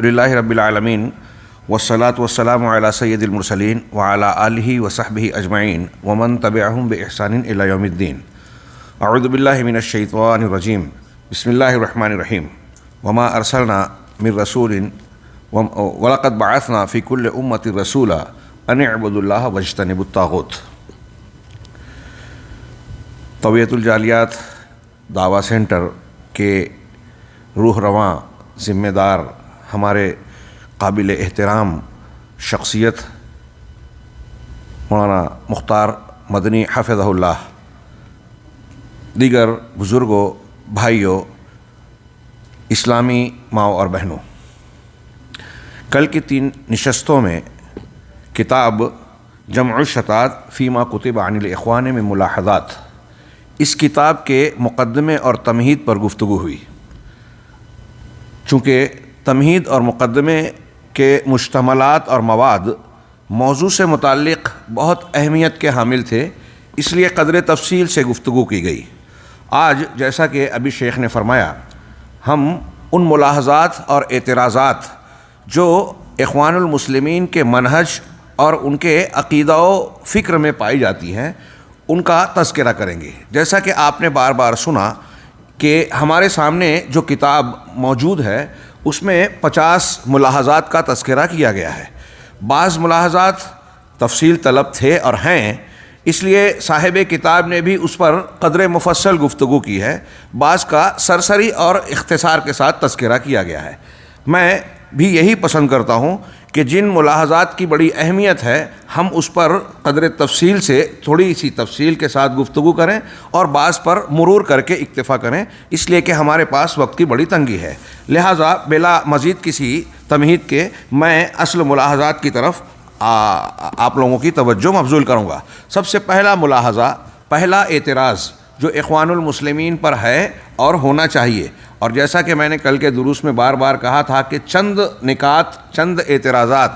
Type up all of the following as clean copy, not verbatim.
للہ رب العالمین والصلاة والسلام علی سید المرسلین وعلی آلہ وصحبہ اجمعین ومن تبعہم بإحسان الی یوم الدین۔ اعوذ باللہ من الشیطان الرجیم، بسم اللہ الرحمن الرحیم۔ وما ارسلنا من رسول ولقد بعثنا فی کل امۃ رسولا ان اعبدوا اللہ واجتنبوا الطاغوت۔ طویت الجالیات دعویٰ سینٹر کے روح رواں ذمہ دار ہمارے قابل احترام شخصیت مولانا مختار مدنی حفظہ اللہ، دیگر بزرگوں، بھائیوں، اسلامی ماؤں اور بہنوں، کل کی 3 نشستوں میں کتاب جمع الشتات فیما کتب عن الاخوان میں ملاحظات، اس کتاب کے مقدمے اور تمہید پر گفتگو ہوئی۔ چونکہ تمہید اور مقدمے کے مشتملات اور مواد موضوع سے متعلق بہت اہمیت کے حامل تھے، اس لیے قدر تفصیل سے گفتگو کی گئی۔ آج جیسا کہ ابھی شیخ نے فرمایا، ہم ان ملاحظات اور اعتراضات جو اخوان المسلمین کے منہج اور ان کے عقیدہ و فکر میں پائی جاتی ہیں ان کا تذکرہ کریں گے۔ جیسا کہ آپ نے بار بار سنا کہ ہمارے سامنے جو کتاب موجود ہے اس میں 50 ملاحظات کا تذکرہ کیا گیا ہے۔ بعض ملاحظات تفصیل طلب تھے اور ہیں، اس لیے صاحب کتاب نے بھی اس پر قدر مفصل گفتگو کی ہے، بعض کا سرسری اور اختصار کے ساتھ تذکرہ کیا گیا ہے۔ میں بھی یہی پسند کرتا ہوں کہ جن ملاحظات کی بڑی اہمیت ہے ہم اس پر قدر تفصیل سے تھوڑی سی تفصیل کے ساتھ گفتگو کریں اور بعض پر مرور کر کے اکتفا کریں، اس لیے کہ ہمارے پاس وقت کی بڑی تنگی ہے۔ لہٰذا بلا مزید کسی تمہید کے میں اصل ملاحظات کی طرف آپ لوگوں کی توجہ مبذول کروں گا۔ سب سے پہلا ملاحظہ، پہلا اعتراض جو اخوان المسلمین پر ہے اور ہونا چاہیے، اور جیسا کہ میں نے کل کے دروس میں بار بار کہا تھا کہ چند نکات، چند اعتراضات،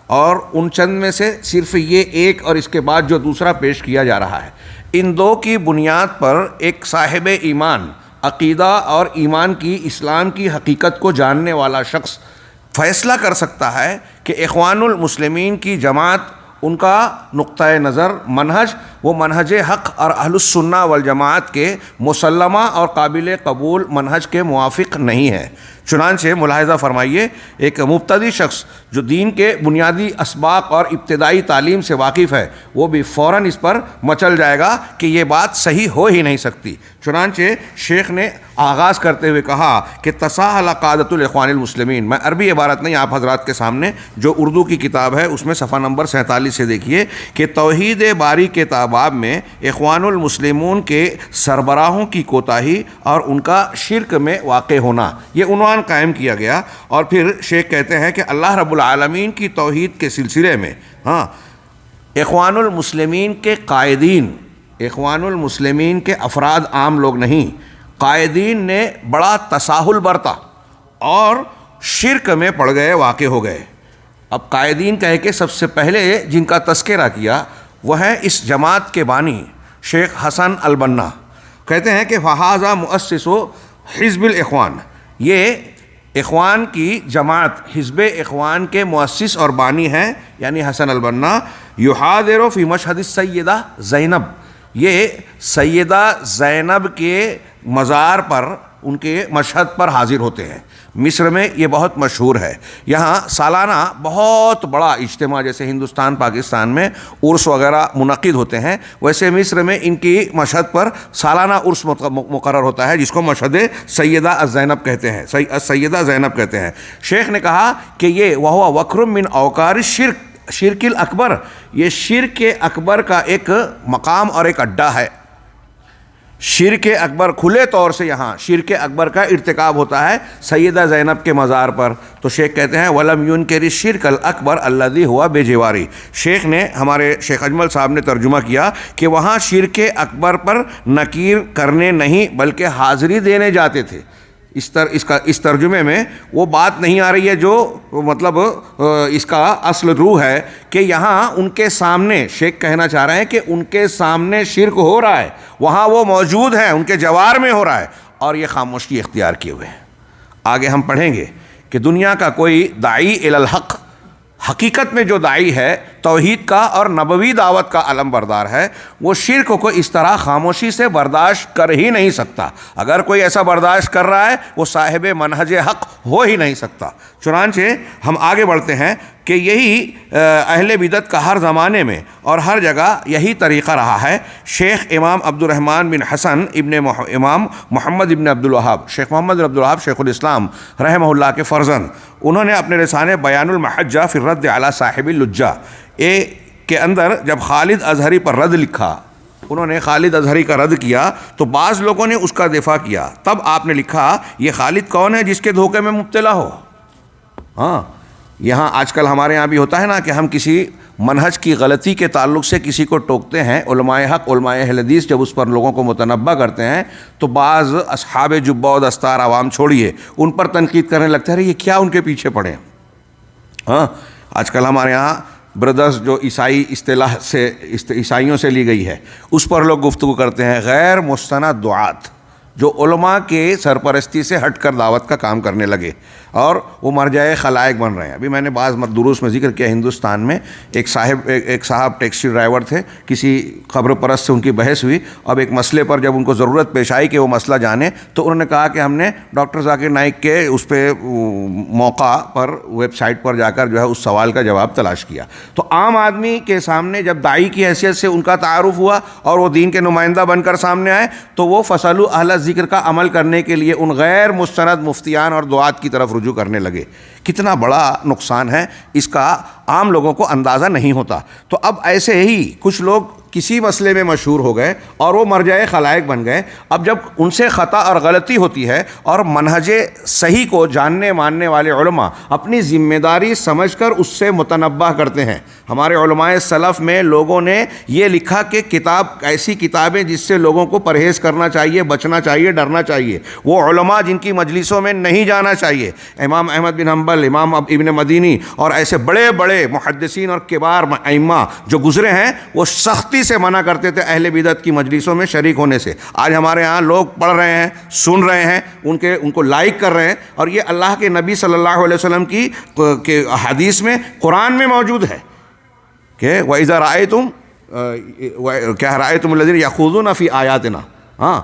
اور ان چند میں سے صرف یہ ایک اور اس کے بعد جو دوسرا پیش کیا جا رہا ہے، ان 2 کی بنیاد پر ایک صاحب ایمان، عقیدہ اور ایمان کی، اسلام کی حقیقت کو جاننے والا شخص فیصلہ کر سکتا ہے کہ اخوان المسلمین کی جماعت، ان کا نقطۂ نظر، منہج، وہ منہج حق اور اہل السنہ والجماعت کے مسلمہ اور قابل قبول منہج کے موافق نہیں ہے۔ چنانچہ ملاحظہ فرمائیے، ایک مبتدی شخص جو دین کے بنیادی اسباق اور ابتدائی تعلیم سے واقف ہے وہ بھی فوراً اس پر مچل جائے گا کہ یہ بات صحیح ہو ہی نہیں سکتی۔ چنانچہ شیخ نے آغاز کرتے ہوئے کہا کہ تساہل قادۃ الاخوان المسلمین، میں عربی عبارت نہیں، آپ حضرات کے سامنے جو اردو کی کتاب ہے اس میں صفحہ نمبر 47 سے دیکھیے کہ توحید باری کے باب میں اخوان المسلمون کے سربراہوں کی کوتاہی اور ان کا شرک میں واقع ہونا، یہ عنوان قائم کیا گیا۔ اور پھر شیخ کہتے ہیں کہ اللہ رب العالمین کی توحید کے سلسلے میں اخوان المسلمین کے قائدین، اخوان المسلمین کے افراد عام لوگ نہیں، قائدین نے بڑا تساہل برتا اور شرک میں پڑ گئے، واقع ہو گئے۔ اب قائدین کہہ کے سب سے پہلے جن کا تذکرہ کیا وہ ہے اس جماعت کے بانی شیخ حسن البنا۔ کہتے ہیں کہ فہذا مؤسس حزب الاخوان، یہ اخوان کی جماعت، حزب اخوان کے مؤسس اور بانی ہیں، یعنی حسن البنا۔ یحاضر فی مشہد السیدہ زینب، یہ سیدہ زینب کے مزار پر، ان کے مشہد پر حاضر ہوتے ہیں۔ مصر میں یہ بہت مشہور ہے، یہاں سالانہ بہت بڑا اجتماع، جیسے ہندوستان پاکستان میں عرس وغیرہ منعقد ہوتے ہیں، ویسے مصر میں ان کی مشہد پر سالانہ عرس مقرر ہوتا ہے، جس کو مشہد سیدہ الزینب کہتے ہیں، سیدہ زینب کہتے ہیں۔ شیخ نے کہا کہ یہ وہو وکر من اوکار الشرک، شرک الاکبر، یہ شرک اکبر کا ایک مقام اور ایک اڈہ ہے۔ شرک اکبر کھلے طور سے یہاں شرک اکبر کا ارتکاب ہوتا ہے سیدہ زینب کے مزار پر۔ تو شیخ کہتے ہیں وَلَمْ يُنْكِرِ الشِّرْكَ الْأَكْبَرَ الَّذِي هُوَ بِجِوَارِ، شیخ نے، ہمارے شیخ اجمل صاحب نے ترجمہ کیا کہ وہاں شرک اکبر پر نکیر کرنے نہیں بلکہ حاضری دینے جاتے تھے۔ اس ترجمے میں وہ بات نہیں آ رہی ہے جو مطلب اس کا اصل روح ہے کہ یہاں ان کے سامنے، شیخ کہنا چاہ رہے ہیں کہ ان کے سامنے شرک ہو رہا ہے، وہاں وہ موجود ہیں، ان کے جوار میں ہو رہا ہے، اور یہ خاموشی اختیار کیے ہوئے ہیں۔ آگے ہم پڑھیں گے کہ دنیا کا کوئی داعی الی الحق، حقیقت میں جو داعی ہے توحید کا اور نبوی دعوت کا علم بردار ہے، وہ شرک کو اس طرح خاموشی سے برداشت کر ہی نہیں سکتا۔ اگر کوئی ایسا برداشت کر رہا ہے وہ صاحب منہج حق ہو ہی نہیں سکتا۔ چنانچہ ہم آگے بڑھتے ہیں کہ یہی اہل بدعت کا ہر زمانے میں اور ہر جگہ یہی طریقہ رہا ہے۔ شیخ امام عبد الرحمن بن حسن ابن امام محمد ابن عبد الوہاب، شیخ محمد بن عبد الوہاب شیخ الاسلام رحمہ اللہ کے فرزند، انہوں نے اپنے رسالے بیان المحجہ فی الرد علی صاحب اللجہ کے اندر جب خالد اظہری پر رد لکھا، انہوں نے خالد اظہری کا رد کیا تو بعض لوگوں نے اس کا دفاع کیا۔ تب آپ نے لکھا یہ خالد کون ہے جس کے دھوکے میں مبتلا ہو؟ ہاں، یہاں آج کل ہمارے یہاں بھی ہوتا ہے نا کہ ہم کسی منہج کی غلطی کے تعلق سے کسی کو ٹوکتے ہیں، علماء حق علماء اہل حدیث جب اس پر لوگوں کو متنبہ کرتے ہیں تو بعض اصحاب جبہ و دستار عوام چھوڑیے ان پر تنقید کرنے لگتے ہیں، یہ کیا ان کے پیچھے پڑے ہیں۔ ہاں، آج کل ہمارے یہاں بردرز جو عیسائی اصطلاح سے عیسائیوں سے لی گئی ہے اس پر لوگ گفتگو کرتے ہیں، غیر مستند دعات جو علماء کے سرپرستی سے ہٹ کر دعوت کا کام کرنے لگے اور وہ مرجع خلائق بن رہے ہیں۔ ابھی میں نے بعض دروس میں ذکر کیا، ہندوستان میں ایک صاحب ٹیکسی ڈرائیور تھے، کسی خبر پرست سے ان کی بحث ہوئی، اب ایک مسئلے پر جب ان کو ضرورت پیش آئی کہ وہ مسئلہ جانے تو انہوں نے کہا کہ ہم نے ڈاکٹر ذاکر نائک کے اس پہ موقع پر ویب سائٹ پر جا کر جو ہے اس سوال کا جواب تلاش کیا۔ تو عام آدمی کے سامنے جب داعی کی حیثیت سے ان کا تعارف ہوا اور وہ دین کے نمائندہ بن کر سامنے آئے تو وہ فَاسْأَلُوا اہل ذکر کا عمل کرنے کے لیے ان غیر مستند مفتیان اور دعات کی طرف رجوع کرنے لگے۔ کتنا بڑا نقصان ہے، اس کا عام لوگوں کو اندازہ نہیں ہوتا۔ تو اب ایسے ہی کچھ لوگ کسی مسئلے میں مشہور ہو گئے اور وہ مرجع خلائق بن گئے۔ اب جب ان سے خطا اور غلطی ہوتی ہے اور منہج صحیح کو جاننے ماننے والے علماء اپنی ذمہ داری سمجھ کر اس سے متنبہ کرتے ہیں۔ ہمارے علماء سلف میں لوگوں نے یہ لکھا کہ کتاب ایسی کتابیں جس سے لوگوں کو پرہیز کرنا چاہیے، بچنا چاہیے، ڈرنا چاہیے، وہ علماء جن کی مجلسوں میں نہیں جانا چاہیے۔ امام احمد بن حنبل، امام ابن مدینی اور ایسے بڑے بڑے محدثین اور کبار ائمہ جو گزرے ہیں وہ سختی سے منع کرتے تھے اہل بدعت کی مجلسوں میں شریک ہونے سے۔ آج ہمارے ہاں لوگ پڑھ رہے ہیں، سن رہے ہیں، ان کو لائک کر رہے ہیں، اور یہ اللہ کے نبی صلی اللہ علیہ وسلم کی حدیث میں قرآن میں موجود ہے کہ وَإِذَا رَأَيْتُمْ کیا رَأَيْتُمُ الَّذِينَ يَخُوضُونَ فِي آيَاتِنَا، ہاں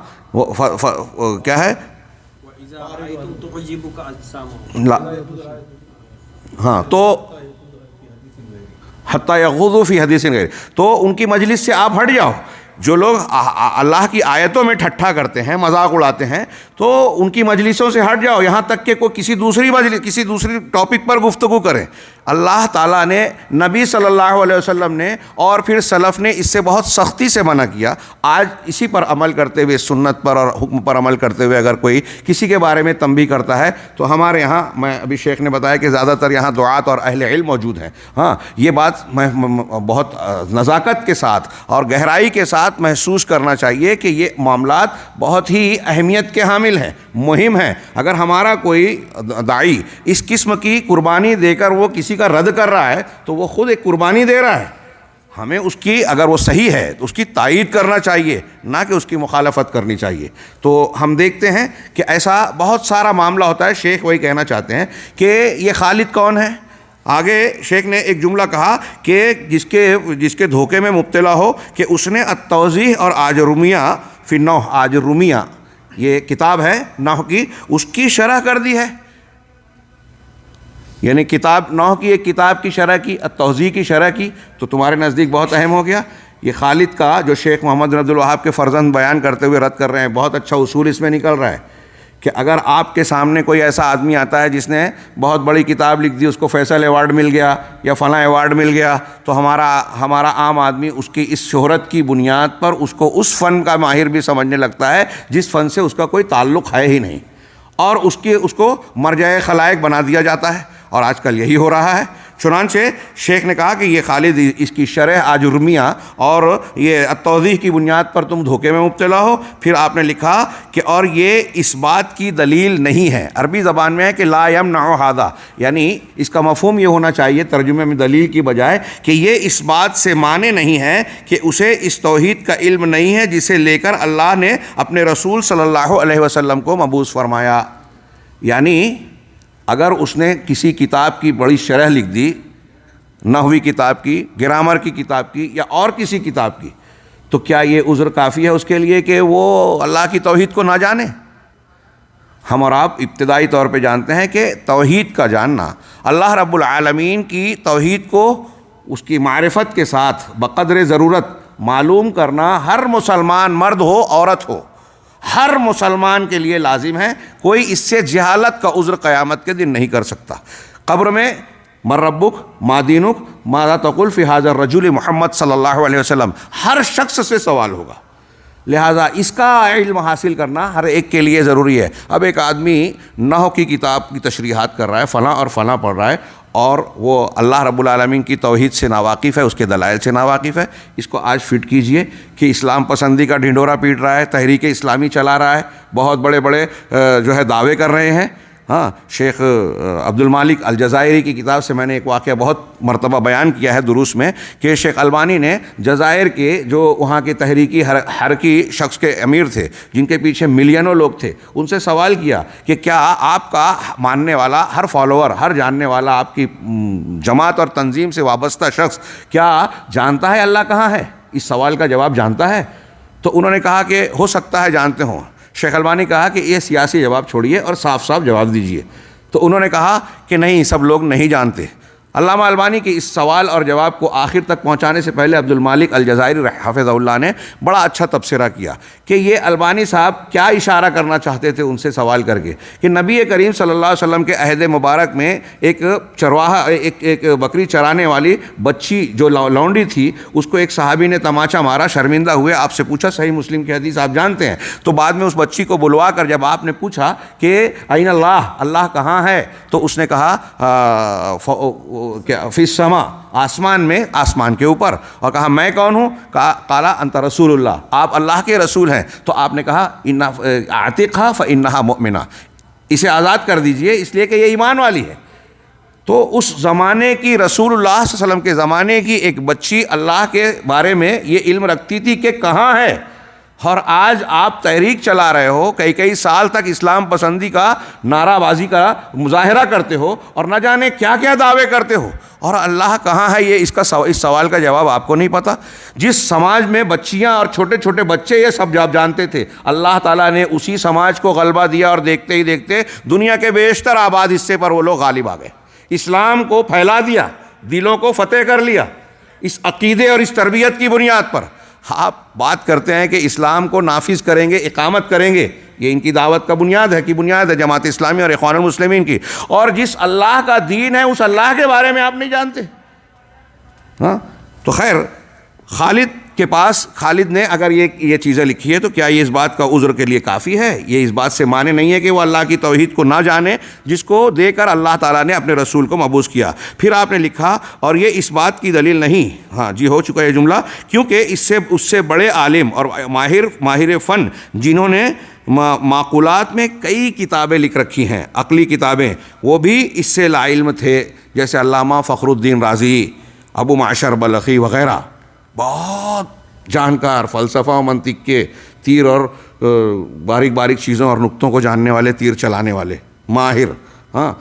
کیا ہے، ہاں تو حتیٰ یغوضوا فی حدیث غیر، تو ان کی مجلس سے آپ ہٹ جاؤ۔ جو لوگ اللہ کی آیتوں میں ٹھٹھا کرتے ہیں، مذاق اڑاتے ہیں، تو ان کی مجلسوں سے ہٹ جاؤ، یہاں تک کہ کوئی کسی دوسری ٹاپک پر گفتگو کریں۔ اللہ تعالیٰ نے، نبی صلی اللہ علیہ وسلم نے اور پھر سلف نے اس سے بہت سختی سے منع کیا۔ آج اسی پر عمل کرتے ہوئے، سنت پر اور حکم پر عمل کرتے ہوئے اگر کوئی کسی کے بارے میں تنبیہ کرتا ہے تو ہمارے یہاں، میں ابھی شیخ نے بتایا کہ زیادہ تر یہاں دعات اور اہل علم موجود ہیں۔ ہاں، یہ بات بہت نزاکت کے ساتھ اور گہرائی کے ساتھ محسوس کرنا چاہیے کہ یہ معاملات بہت ہی اہمیت کے حامل ہیں، مہم ہیں۔ اگر ہمارا کوئی داعی اس قسم کی قربانی دے کر وہ کسی کا رد کر رہا ہے تو وہ خود ایک قربانی دے رہا ہے۔ ہمیں اس کی، اگر وہ صحیح ہے تو اس کی تائید کرنا چاہیے، نہ کہ اس کی مخالفت کرنی چاہیے۔ تو ہم دیکھتے ہیں کہ ایسا بہت سارا معاملہ ہوتا ہے۔ شیخ وہی کہنا چاہتے ہیں کہ یہ خالد کون ہے۔ آگے شیخ نے ایک جملہ کہا کہ جس کے دھوکے میں مبتلا ہو کہ اس نے التوضیح اور آجرومیہ فی النحو، آجرومیہ یہ کتاب ہے نحو کی، اس کی شرح کر دی ہے۔ یعنی کتاب نحو کی ایک کتاب کی شرح کی، التوضیح کی شرح کی، تو تمہارے نزدیک بہت اہم ہو گیا۔ یہ خالد کا جو شیخ محمد بن عبد الوہاب کے فرزند بیان کرتے ہوئے رد کر رہے ہیں، بہت اچھا اصول اس میں نکل رہا ہے کہ اگر آپ کے سامنے کوئی ایسا آدمی آتا ہے جس نے بہت بڑی کتاب لکھ دی، اس کو فیصل ایوارڈ مل گیا یا فلاں ایوارڈ مل گیا، تو ہمارا عام آدمی اس کی اس شہرت کی بنیاد پر اس کو اس فن کا ماہر بھی سمجھنے لگتا ہے جس فن سے اس کا کوئی تعلق ہے ہی نہیں، اور اس کو مرجع خلائق بنا دیا جاتا ہے، اور آج کل یہی ہو رہا ہے۔ چنانچہ شیخ نے کہا کہ یہ خالد اس کی شرح آجرمیہ اور یہ التوضیح کی بنیاد پر تم دھوکے میں مبتلا ہو۔ پھر آپ نے لکھا کہ اور یہ اس بات کی دلیل نہیں ہے، عربی زبان میں ہے کہ لا یمنع ھذا، یعنی اس کا مفہوم یہ ہونا چاہیے ترجمے میں دلیل کی بجائے کہ یہ اس بات سے مانے نہیں ہے کہ اسے اس توحید کا علم نہیں ہے جسے لے کر اللہ نے اپنے رسول صلی اللہ علیہ وسلم کو مبعوث فرمایا۔ یعنی اگر اس نے کسی کتاب کی بڑی شرح لکھ دی، نحوی کتاب کی، گرامر کی کتاب کی یا اور کسی کتاب کی، تو کیا یہ عذر کافی ہے اس کے لیے کہ وہ اللہ کی توحید کو نہ جانے؟ ہم اور آپ ابتدائی طور پہ جانتے ہیں کہ توحید کا جاننا، اللہ رب العالمین کی توحید کو اس کی معرفت کے ساتھ بقدر ضرورت معلوم کرنا ہر مسلمان، مرد ہو عورت ہو، ہر مسلمان کے لیے لازم ہے۔ کوئی اس سے جہالت کا عذر قیامت کے دن نہیں کر سکتا۔ قبر میں من ربک، ما دینک، ماذا تقول فی ھذا الرجل محمد صلی اللہ علیہ وسلم، ہر شخص سے سوال ہوگا، لہٰذا اس کا علم حاصل کرنا ہر ایک کے لیے ضروری ہے۔ اب ایک آدمی نحو کی کتاب کی تشریحات کر رہا ہے، فلاں اور فلاں پڑھ رہا ہے، اور وہ اللہ رب العالمین کی توحید سے ناواقف ہے، اس کے دلائل سے ناواقف ہے، اس کو آج فٹ کیجئے کہ اسلام پسندی کا ڈھنڈورا پیٹ رہا ہے، تحریک اسلامی چلا رہا ہے، بہت بڑے بڑے جو ہے دعوے کر رہے ہیں۔ ہاں، شیخ عبد المالک الجزائری کی کتاب سے میں نے ایک واقعہ بہت مرتبہ بیان کیا ہے دروس میں، کہ شیخ البانی نے جزائر کے جو وہاں کے تحریکی حرکی شخص کے امیر تھے، جن کے پیچھے ملینوں لوگ تھے، ان سے سوال کیا کہ کیا آپ کا ماننے والا، ہر فالوور، ہر جاننے والا، آپ کی جماعت اور تنظیم سے وابستہ شخص کیا جانتا ہے اللہ کہاں ہے؟ اس سوال کا جواب جانتا ہے؟ تو انہوں نے کہا کہ ہو سکتا ہے جانتے ہوں۔ شیخ البانی کہا کہ یہ سیاسی جواب چھوڑیے اور صاف صاف جواب دیجیے۔ تو انہوں نے کہا کہ نہیں، سب لوگ نہیں جانتے۔ علامہ البانی کے اس سوال اور جواب کو آخر تک پہنچانے سے پہلے عبد المالک الجزائری حفظہ اللہ نے بڑا اچھا تبصرہ کیا کہ یہ البانی صاحب کیا اشارہ کرنا چاہتے تھے ان سے سوال کر کے، کہ نبی کریم صلی اللہ علیہ وسلم کے عہد مبارک میں ایک چرواہا، ایک بکری چرانے والی بچی جو لونڈی تھی، اس کو ایک صحابی نے تماچا مارا، شرمندہ ہوئے، آپ سے پوچھا، صحیح مسلم کی حدیث آپ جانتے ہیں، تو بعد میں اس بچی کو بلوا کر جب آپ نے پوچھا کہ این اللہ، اللہ کہاں ہے، تو اس نے کہا فی السما، آسمان میں، آسمان کے اوپر، اور کہا میں کون ہوں؟ قال انت رسول اللہ، آپ اللہ کے رسول ہیں۔ تو آپ نے کہا اعتقھا فانھا مؤمنہ، اسے آزاد کر دیجئے اس لیے کہ یہ ایمان والی ہے۔ تو اس زمانے کی، رسول اللہ صلی اللہ علیہ وسلم کے زمانے کی ایک بچی اللہ کے بارے میں یہ علم رکھتی تھی کہ کہاں ہے، اور آج آپ تحریک چلا رہے ہو، کئی سال تک اسلام پسندی کا نعرہ بازی کا مظاہرہ کرتے ہو اور نہ جانے کیا کیا دعوے کرتے ہو، اور اللہ کہاں ہے یہ اس سوال کا جواب آپ کو نہیں پتہ۔ جس سماج میں بچیاں اور چھوٹے چھوٹے بچے یہ سب جانتے تھے، اللہ تعالیٰ نے اسی سماج کو غلبہ دیا، اور دیکھتے ہی دیکھتے دنیا کے بیشتر آباد حصے پر وہ لوگ غالب آ گئے، اسلام کو پھیلا دیا، دلوں کو فتح کر لیا، اس عقیدے اور اس تربیت کی بنیاد پر۔ آپ بات کرتے ہیں کہ اسلام کو نافذ کریں گے، اقامت کریں گے، یہ ان کی دعوت کا بنیاد ہے جماعت اسلامی اور اخوان المسلمین کی، اور جس اللہ کا دین ہے اس اللہ کے بارے میں آپ نہیں جانتے۔ ہاں، تو خیر، خالد نے اگر یہ چیزیں لکھی ہے تو کیا یہ اس بات کا عذر کے لیے کافی ہے؟ یہ اس بات سے مانے نہیں ہے کہ وہ اللہ کی توحید کو نہ جانے جس کو دے کر اللہ تعالیٰ نے اپنے رسول کو مبعوث کیا۔ پھر آپ نے لکھا، اور یہ اس بات کی دلیل نہیں، ہاں جی ہو چکا یہ جملہ، کیونکہ اس سے بڑے عالم اور ماہر فن جنہوں نے معقولات میں کئی کتابیں لکھ رکھی ہیں، عقلی کتابیں، وہ بھی اس سے لا علم تھے، جیسے علامہ فخر الدین رازی، ابو معشر بلخی وغیرہ، بہت جانکار، فلسفہ و منطق کے تیر اور باریک چیزوں اور نقطوں کو جاننے والے، تیر چلانے والے ماہر۔ ہاں،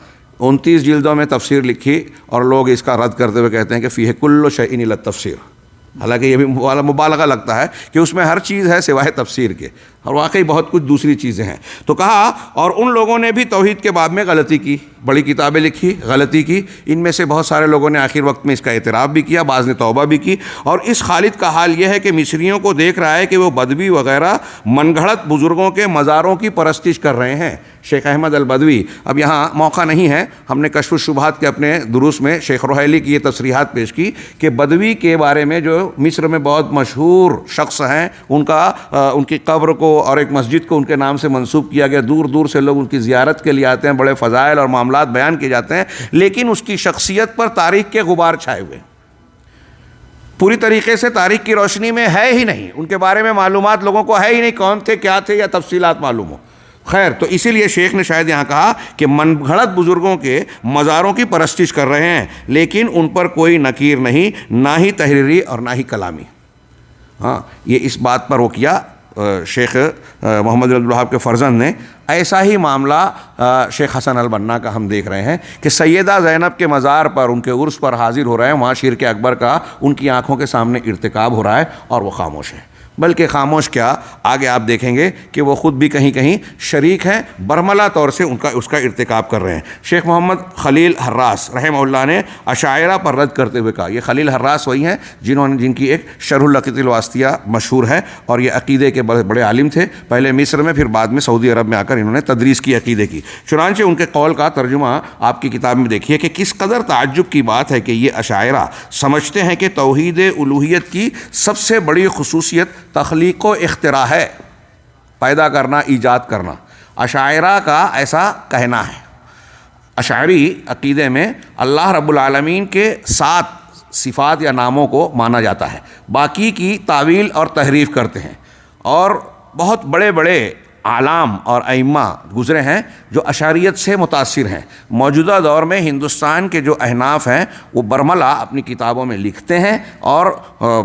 29 جلدوں میں تفسیر لکھی، اور لوگ اس کا رد کرتے ہوئے کہتے ہیں کہ فیہ کل شیء الا التفسیر، حالانکہ یہ بھی مبالغہ لگتا ہے کہ اس میں ہر چیز ہے سوائے تفسیر کے، اور واقعی بہت کچھ دوسری چیزیں ہیں۔ تو کہا، اور ان لوگوں نے بھی توحید کے باب میں غلطی کی، بڑی کتابیں لکھی، غلطی کی، ان میں سے بہت سارے لوگوں نے آخر وقت میں اس کا اعتراف بھی کیا، بعض نے توبہ بھی کی۔ اور اس خالد کا حال یہ ہے کہ مصریوں کو دیکھ رہا ہے کہ وہ بدوی وغیرہ من گھڑت بزرگوں کے مزاروں کی پرستش کر رہے ہیں۔ شیخ احمد البدوی، اب یہاں موقع نہیں ہے، ہم نے کشف الشبہات کے اپنے دروس میں شیخ رحیلی کی یہ تصریحات پیش کی کہ بدوی کے بارے میں جو مصر میں بہت مشہور شخص ہیں، ان کی قبر کو اور ایک مسجد کو ان کے نام سے منسوب کیا گیا، دور دور سے لوگ ان کی زیارت کے لیے آتے ہیں، بڑے فضائل اور معاملات بیان کیے جاتے ہیں، لیکن اس کی شخصیت پر تاریخ کے غبار چھائے ہوئے، پوری طریقے سے تاریخ کی روشنی میں ہے ہی نہیں، ان کے بارے میں معلومات لوگوں کو ہے ہی نہیں، کون تھے، کیا تھے، یا تفصیلات معلوم ہو۔ خیر، تو اسی لیے شیخ نے شاید یہاں کہا کہ من گھڑت بزرگوں کے مزاروں کی پرستش کر رہے ہیں، لیکن ان پر کوئی نکیر نہیں، نہ ہی تحریری اور نہ ہی کلامی۔ ہاں، یہ اس بات پر وہ کیا، شیخ محمد عبدالوہاب کے فرزند نے، ایسا ہی معاملہ شیخ حسن البنا کا ہم دیکھ رہے ہیں کہ سیدہ زینب کے مزار پر ان کے عرس پر حاضر ہو رہے ہیں، وہاں شرک اکبر کا ان کی آنکھوں کے سامنے ارتکاب ہو رہا ہے اور وہ خاموش ہیں۔ بلکہ خاموش کیا، آگے آپ دیکھیں گے کہ وہ خود بھی کہیں کہیں شریک ہیں، برملا طور سے اس کا ارتکاب کر رہے ہیں۔ شیخ محمد خلیل حراس رحمہ اللہ نے اشاعرہ پر رد کرتے ہوئے کہا، یہ خلیل حراس وہی ہیں جن کی ایک شرح العقیدۃ الواسطیہ مشہور ہے، اور یہ عقیدے کے بڑے عالم تھے، پہلے مصر میں، پھر بعد میں سعودی عرب میں آ کر انہوں نے تدریس کی عقیدے کی۔ چنانچہ ان کے قول کا ترجمہ آپ کی کتاب میں دیکھیے کہ کس قدر تعجب کی بات ہے کہ یہ اشاعرہ سمجھتے ہیں کہ توحید الوہیت کی سب سے بڑی خصوصیت تخلیق و اختراع ہے، پیدا کرنا، ایجاد کرنا۔ اشاعرہ کا ایسا کہنا ہے۔ اشعری عقیدے میں اللہ رب العالمین کے 7 صفات یا ناموں کو مانا جاتا ہے، باقی کی تعویل اور تحریف کرتے ہیں، اور بہت بڑے بڑے عالم اور ائمہ گزرے ہیں جو اشعریت سے متاثر ہیں۔ موجودہ دور میں ہندوستان کے جو احناف ہیں وہ برملا اپنی کتابوں میں لکھتے ہیں اور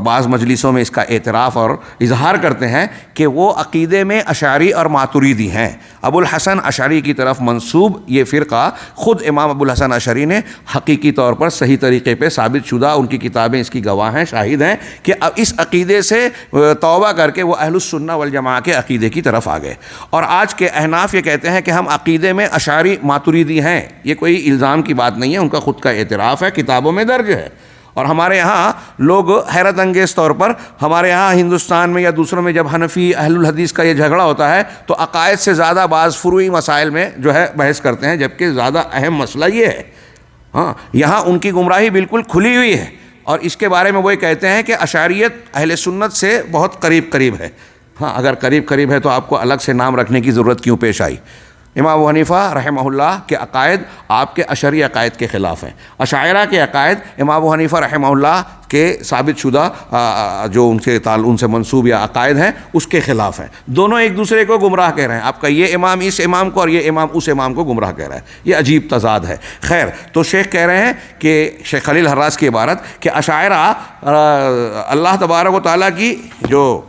بعض مجلسوں میں اس کا اعتراف اور اظہار کرتے ہیں کہ وہ عقیدے میں اشعری اور ماتریدی ہیں۔ ابو الحسن اشعری کی طرف منسوب یہ فرقہ خود امام ابو الحسن اشعری نے حقیقی طور پر صحیح طریقے پہ ثابت شدہ، ان کی کتابیں اس کی گواہ ہیں، شاہد ہیں کہ اب اس عقیدے سے توبہ کر کے وہ اہل السنہ والجماعہ کے عقیدے کی طرف آ گئے۔ اور آج کے احناف یہ کہتے ہیں کہ ہم عقیدے میں اشعری ماتریدی ہیں۔ یہ کوئی الزام کی بات نہیں ہے، ان کا خود کا اعتراف ہے، کتابوں میں درج ہے۔ اور ہمارے یہاں لوگ حیرت انگیز طور پر، ہمارے یہاں ہندوستان میں یا دوسروں میں جب حنفی اہل الحدیث کا یہ جھگڑا ہوتا ہے تو عقائد سے زیادہ بعض فروعی مسائل میں جو ہے بحث کرتے ہیں، جبکہ زیادہ اہم مسئلہ یہ ہے۔ ہاں، یہاں ان کی گمراہی بالکل کھلی ہوئی ہے، اور اس کے بارے میں وہ کہتے ہیں کہ اشعریت اہل سنت سے بہت قریب ہے۔ ہاں، اگر قریب ہے تو آپ کو الگ سے نام رکھنے کی ضرورت کیوں پیش آئی؟ امام ابو حنیفہ رحمہ اللہ کے عقائد آپ کے اشعری عقائد کے خلاف ہیں، اشاعرہ کے عقائد امام ابو حنیفہ رحمہ اللہ کے ثابت شدہ جو ان سے منسوب یا عقائد ہیں اس کے خلاف ہیں۔ دونوں ایک دوسرے کو گمراہ کہہ رہے ہیں، آپ کا یہ امام اس امام کو اور یہ امام اس امام کو گمراہ کہہ رہا ہے۔ یہ عجیب تضاد ہے۔ خیر، تو شیخ کہہ رہے ہیں کہ شیخ خلیل حراس کی عبارت کہ اشاعرہ اللہ تبارک و تعالیٰ کی جو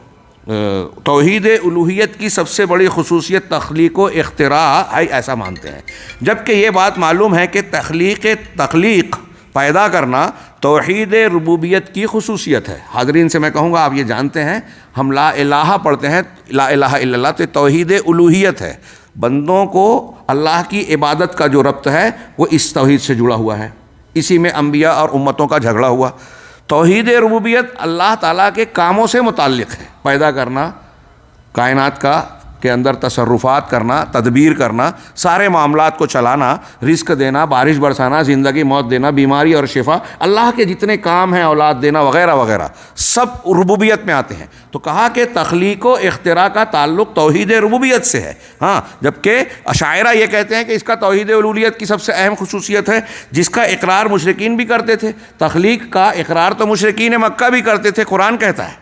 توحید الوہیت کی سب سے بڑی خصوصیت تخلیق و اختراع ہے، ایسا مانتے ہیں، جبکہ یہ بات معلوم ہے کہ تخلیق پیدا کرنا توحید ربوبیت کی خصوصیت ہے۔ حاضرین سے میں کہوں گا، آپ یہ جانتے ہیں ہم لا الہ پڑھتے ہیں، لا الہ الا اللہ، تو توحید الوہیت ہے۔ بندوں کو اللہ کی عبادت کا جو ربط ہے وہ اس توحید سے جڑا ہوا ہے، اسی میں انبیاء اور امتوں کا جھگڑا ہوا۔ توحید ربوبیت اللہ تعالیٰ کے کاموں سے متعلق ہے، پیدا کرنا، کائنات کے اندر تصرفات کرنا، تدبیر کرنا، سارے معاملات کو چلانا، رزق دینا، بارش برسانا، زندگی موت دینا، بیماری اور شفا، اللہ کے جتنے کام ہیں، اولاد دینا وغیرہ وغیرہ، سب ربوبیت میں آتے ہیں۔ تو کہا کہ تخلیق و اختراع کا تعلق توحید ربوبیت سے ہے۔ ہاں، جبکہ اشاعرہ یہ کہتے ہیں کہ اس کا توحید الوہیت کی سب سے اہم خصوصیت ہے، جس کا اقرار مشرکین بھی کرتے تھے۔ تخلیق کا اقرار تو مشرکین مکہ بھی کرتے تھے۔ قرآن کہتا ہے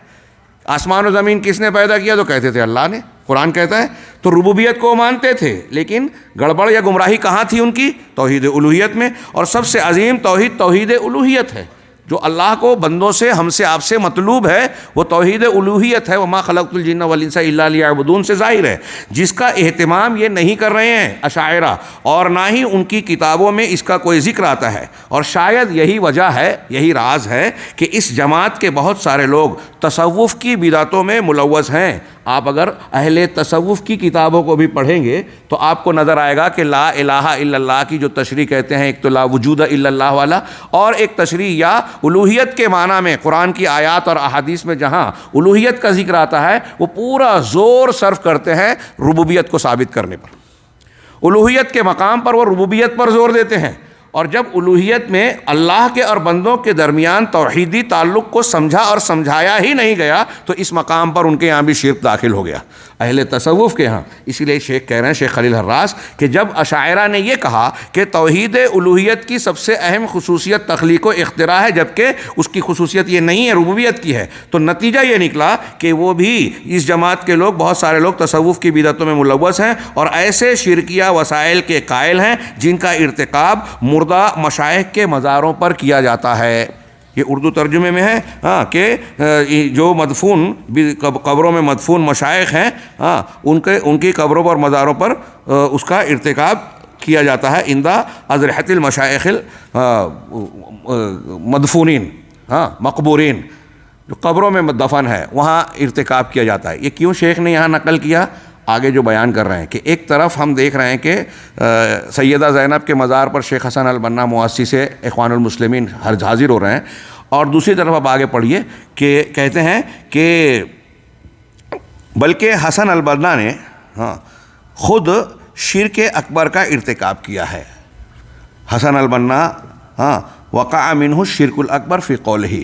آسمان و زمین کس نے پیدا کیا، تو کہتے تھے اللہ نے۔ قرآن کہتا ہے تو ربوبیت کو مانتے تھے، لیکن گڑبڑ یا گمراہی کہاں تھی ان کی؟ توحید الوہیت میں۔ اور سب سے عظیم توحید الوہیت ہے، جو اللہ کو بندوں سے، ہم سے، آپ سے مطلوب ہے، وہ توحید الوہیت ہے۔ وما خلقت الجن والانس الا لیعبدون سے ظاہر ہے، جس کا اہتمام یہ نہیں کر رہے ہیں اشاعرہ، اور نہ ہی ان کی کتابوں میں اس کا کوئی ذکر آتا ہے۔ اور شاید یہی وجہ ہے، یہی راز ہے کہ اس جماعت کے بہت سارے لوگ تصوف کی بدعتوں میں ملوث ہیں۔ آپ اگر اہل تصوف کی کتابوں کو بھی پڑھیں گے تو آپ کو نظر آئے گا کہ لا الہ الا اللہ کی جو تشریح کہتے ہیں، ایک تو لا وجود الا اللہ والا، اور ایک تشریح یا الوہیت کے معنی میں قرآن کی آیات اور احادیث میں جہاں الوہیت کا ذکر آتا ہے وہ پورا زور صرف کرتے ہیں ربوبیت کو ثابت کرنے پر۔ الوہیت کے مقام پر وہ ربوبیت پر زور دیتے ہیں، اور جب الوہیت میں اللہ کے اور بندوں کے درمیان توحیدی تعلق کو سمجھا اور سمجھایا ہی نہیں گیا تو اس مقام پر ان کے یہاں بھی شرک داخل ہو گیا، اہل تصوف کے ہاں۔ اسی لیے شیخ کہہ رہے ہیں، شیخ خلیل حراس، کہ جب اشاعرہ نے یہ کہا کہ توحید الوہیت کی سب سے اہم خصوصیت تخلیق و اختراع ہے، جبکہ اس کی خصوصیت یہ نہیں ہے، ربوبیت کی ہے، تو نتیجہ یہ نکلا کہ وہ بھی، اس جماعت کے لوگ، بہت سارے لوگ تصوف کی بدعتوں میں ملوث ہیں اور ایسے شرکیہ وسائل کے قائل ہیں جن کا ارتکاب مردہ مشائخ کے مزاروں پر کیا جاتا ہے۔ یہ اردو ترجمے میں ہے کہ جو مدفون قبروں میں مدفون مشائخ ہیں ان کی قبروں پر مزاروں پر اس کا ارتکاب کیا جاتا ہے اندہ اضرحۃ المشائخ مدفونین مقبورین، جو قبروں میں دفن ہے وہاں ارتکاب کیا جاتا ہے۔ یہ کیوں شیخ نے یہاں نقل کیا؟ آگے جو بیان کر رہے ہیں کہ ایک طرف ہم دیکھ رہے ہیں کہ سیدہ زینب کے مزار پر شیخ حسن البنا مؤسس اخوان المسلمین حاضر ہو رہے ہیں، اور دوسری طرف اب آگے پڑھیے کہ کہتے ہیں کہ بلکہ حسن البنا نے خود شرک اکبر کا ارتکاب کیا ہے۔ حسن البنا وقع منہ الشرک الاکبر فی قولہ،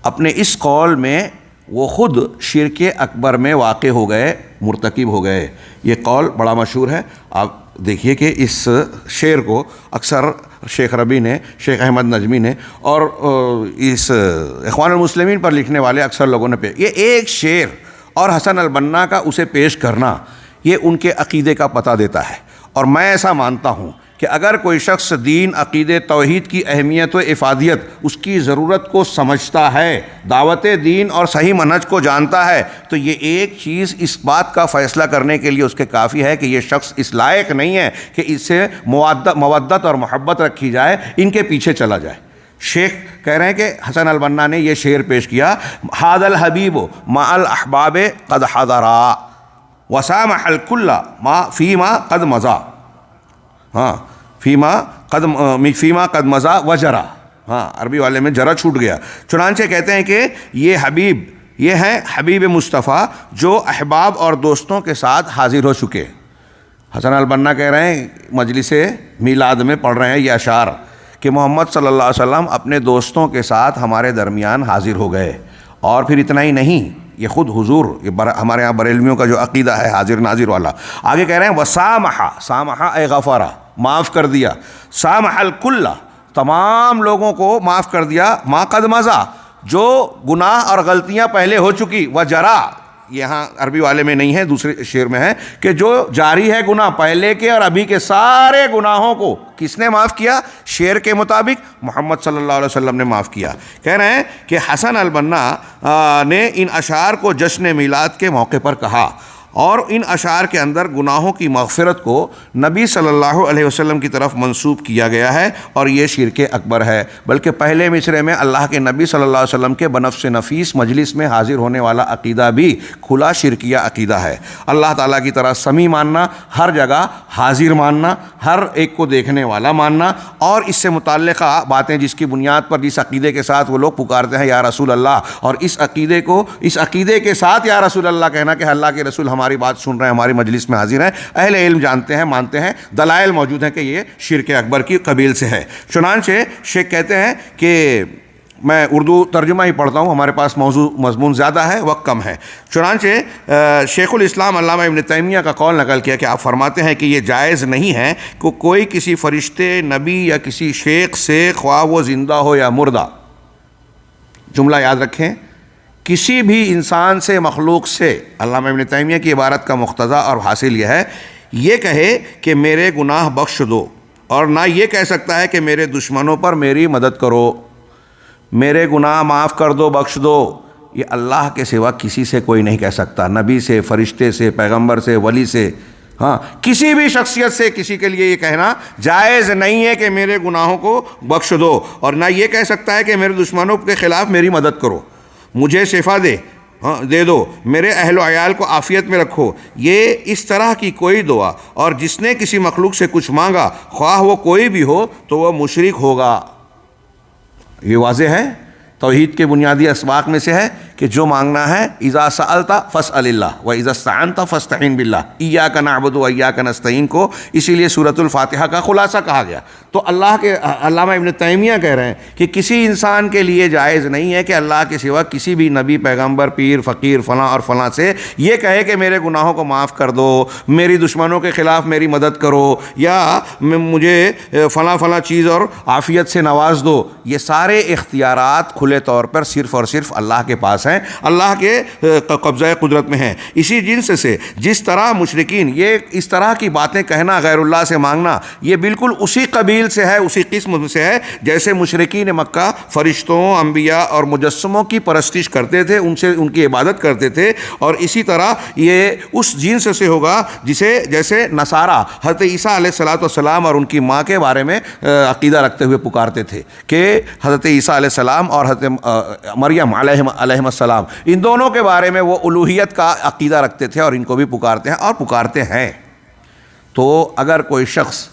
اپنے اس قول میں وہ خود شرک اکبر میں واقع ہو گئے، مرتکب ہو گئے۔ یہ قول بڑا مشہور ہے۔ آپ دیکھیے کہ اس شعر کو اکثر شیخ ربیع نے، شیخ احمد نجمی نے اور اس اخوان المسلمین پر لکھنے والے اکثر لوگوں نے یہ ایک شعر اور حسن البنا کا اسے پیش کرنا، یہ ان کے عقیدے کا پتہ دیتا ہے۔ اور میں ایسا مانتا ہوں کہ اگر کوئی شخص دین، عقیدے، توحید کی اہمیت و افادیت، اس کی ضرورت کو سمجھتا ہے، دعوت دین اور صحیح منہج کو جانتا ہے، تو یہ ایک چیز اس بات کا فیصلہ کرنے کے لیے اس کے کافی ہے کہ یہ شخص اس لائق نہیں ہے کہ اس سے مودت اور محبت رکھی جائے، ان کے پیچھے چلا جائے۔ شیخ کہہ رہے ہیں کہ حسن البنا نے یہ شعر پیش کیا، ھذا الحبیب مع الاحباب قد حضرا وسامح الکل ما فیما قد مضى، فیما قد مضى وجرا، عربی والے میں جرا چھوٹ گیا۔ چنانچہ کہتے ہیں کہ یہ حبیب، یہ ہیں حبیب مصطفیٰ جو احباب اور دوستوں کے ساتھ حاضر ہو چکے۔ حسن البنا کہہ رہے ہیں، مجلس میلاد میں پڑھ رہے ہیں یہ اشعار کہ محمد صلی اللہ علیہ وسلم اپنے دوستوں کے ساتھ ہمارے درمیان حاضر ہو گئے۔ اور پھر اتنا ہی نہیں، یہ خود حضور، یہ ہمارے یہاں بریلویوں کا جو عقیدہ ہے حاضر ناظر والا، آگے کہہ رہے ہیں وسامحا، سامحا اے غفرا، معاف کر دیا، سامح الکل، تمام لوگوں کو معاف کر دیا، ما قد مضى، جو گناہ اور غلطیاں پہلے ہو چکی، وجرا، یہاں عربی والے میں نہیں ہے، دوسرے شعر میں ہے کہ جو جاری ہے گناہ پہلے کے اور ابھی کے سارے گناہوں کو کس نے معاف کیا؟ شعر کے مطابق محمد صلی اللہ علیہ وسلم نے معاف کیا۔ کہہ رہے ہیں کہ حسن البنا نے ان اشعار کو جشن میلاد کے موقع پر کہا، اور ان اشعار کے اندر گناہوں کی مغفرت کو نبی صلی اللہ علیہ وسلم کی طرف منسوب کیا گیا ہے، اور یہ شرک اکبر ہے۔ بلکہ پہلے مصرعے میں اللہ کے نبی صلی اللہ علیہ وسلم کے بنفس نفیس مجلس میں حاضر ہونے والا عقیدہ بھی کھلا شرکیہ عقیدہ ہے۔ اللہ تعالیٰ کی طرح سمیع ماننا، ہر جگہ حاضر ماننا، ہر ایک کو دیکھنے والا ماننا، اور اس سے متعلقہ باتیں جس کی بنیاد پر جس عقیدے کے ساتھ وہ لوگ پکارتے ہیں یا رسول اللہ، اور اس عقیدے کے ساتھ یا رسول اللہ کہنا کہ اللہ کے رسول ہماری بات سن رہے ہیں، ہماری مجلس میں حاضر ہیں، اہل علم جانتے ہیں، مانتے ہیں، دلائل موجود ہیں کہ یہ شرک اکبر کی قبیل سے ہے۔ چنانچہ شیخ کہتے ہیں کہ میں اردو ترجمہ ہی پڑھتا ہوں، ہمارے پاس مضمون زیادہ ہے، وقت کم ہے۔ چنانچہ شیخ الاسلام علامہ ابن تیمیہ کا قول نقل کیا کہ آپ فرماتے ہیں کہ یہ جائز نہیں ہے کہ کوئی کسی فرشتے، نبی یا کسی شیخ سے، خواہ وہ زندہ ہو یا مردہ، جملہ یاد رکھیں، کسی بھی انسان سے، مخلوق سے، علامہ ابن تیمیہ کی عبارت کا مقتضا اور حاصل یہ ہے، یہ کہے کہ میرے گناہ بخش دو، اور نہ یہ کہہ سکتا ہے کہ میرے دشمنوں پر میری مدد کرو، میرے گناہ معاف کر دو، بخش دو۔ یہ اللہ کے سوا کسی سے کوئی نہیں کہہ سکتا، نبی سے، فرشتے سے، پیغمبر سے، ولی سے، کسی بھی شخصیت سے کسی کے لیے یہ کہنا جائز نہیں ہے کہ میرے گناہوں کو بخش دو، اور نہ یہ کہہ سکتا ہے کہ میرے دشمنوں کے خلاف میری مدد کرو، مجھے شفا دے دو، میرے اہل و عیال کو عافیت میں رکھو۔ یہ اس طرح کی کوئی دعا، اور جس نے کسی مخلوق سے کچھ مانگا، خواہ وہ کوئی بھی ہو، تو وہ مشرک ہوگا۔ یہ واضح ہے، توحید کے بنیادی اسباق میں سے ہے کہ جو مانگنا ہے، اذا سألت فاسأل اللہ واذا استعنت فاستعن باللہ، ایاک نعبد و ایاک نستعین کو اسی لیے سورۃ الفاتحہ کا خلاصہ کہا گیا۔ تو اللہ کے علامہ ابن تیمیہ کہہ رہے ہیں کہ کسی انسان کے لیے جائز نہیں ہے کہ اللہ کے سوا کسی بھی نبی، پیغمبر، پیر، فقیر، فلاں اور فلاں سے یہ کہے کہ میرے گناہوں کو معاف کر دو، میری دشمنوں کے خلاف میری مدد کرو، یا مجھے فلاں فلاں چیز اور عافیت سے نواز دو۔ یہ سارے اختیارات کھلے طور پر صرف اور صرف اللہ کے پاس ہیں، اللہ کے قبضہ قدرت میں ہیں۔ اسی جنس سے جس طرح مشرکین یہ اس طرح کی باتیں کہنا، غیر اللہ سے مانگنا، یہ بالکل اسی قبیل قبیل سے ہے، اسی قسم سے ہے جیسے مشرکین مکہ فرشتوں، انبیاء اور مجسموں کی پرستش کرتے تھے، ان کی عبادت کرتے تھے، اور اسی طرح یہ اس جنس سے ہوگا جیسے نصارہ حضرت عیسیٰ علیہ السلام اور ان کی ماں کے بارے میں عقیدہ رکھتے ہوئے پکارتے تھے کہ حضرت عیسیٰ علیہ السلام اور حضرت مریم علیہ السلام ان دونوں کے بارے میں وہ الوہیت کا عقیدہ رکھتے تھے، اور ان کو بھی پکارتے ہیں اور پکارتے ہیں۔ تو اگر کوئی شخص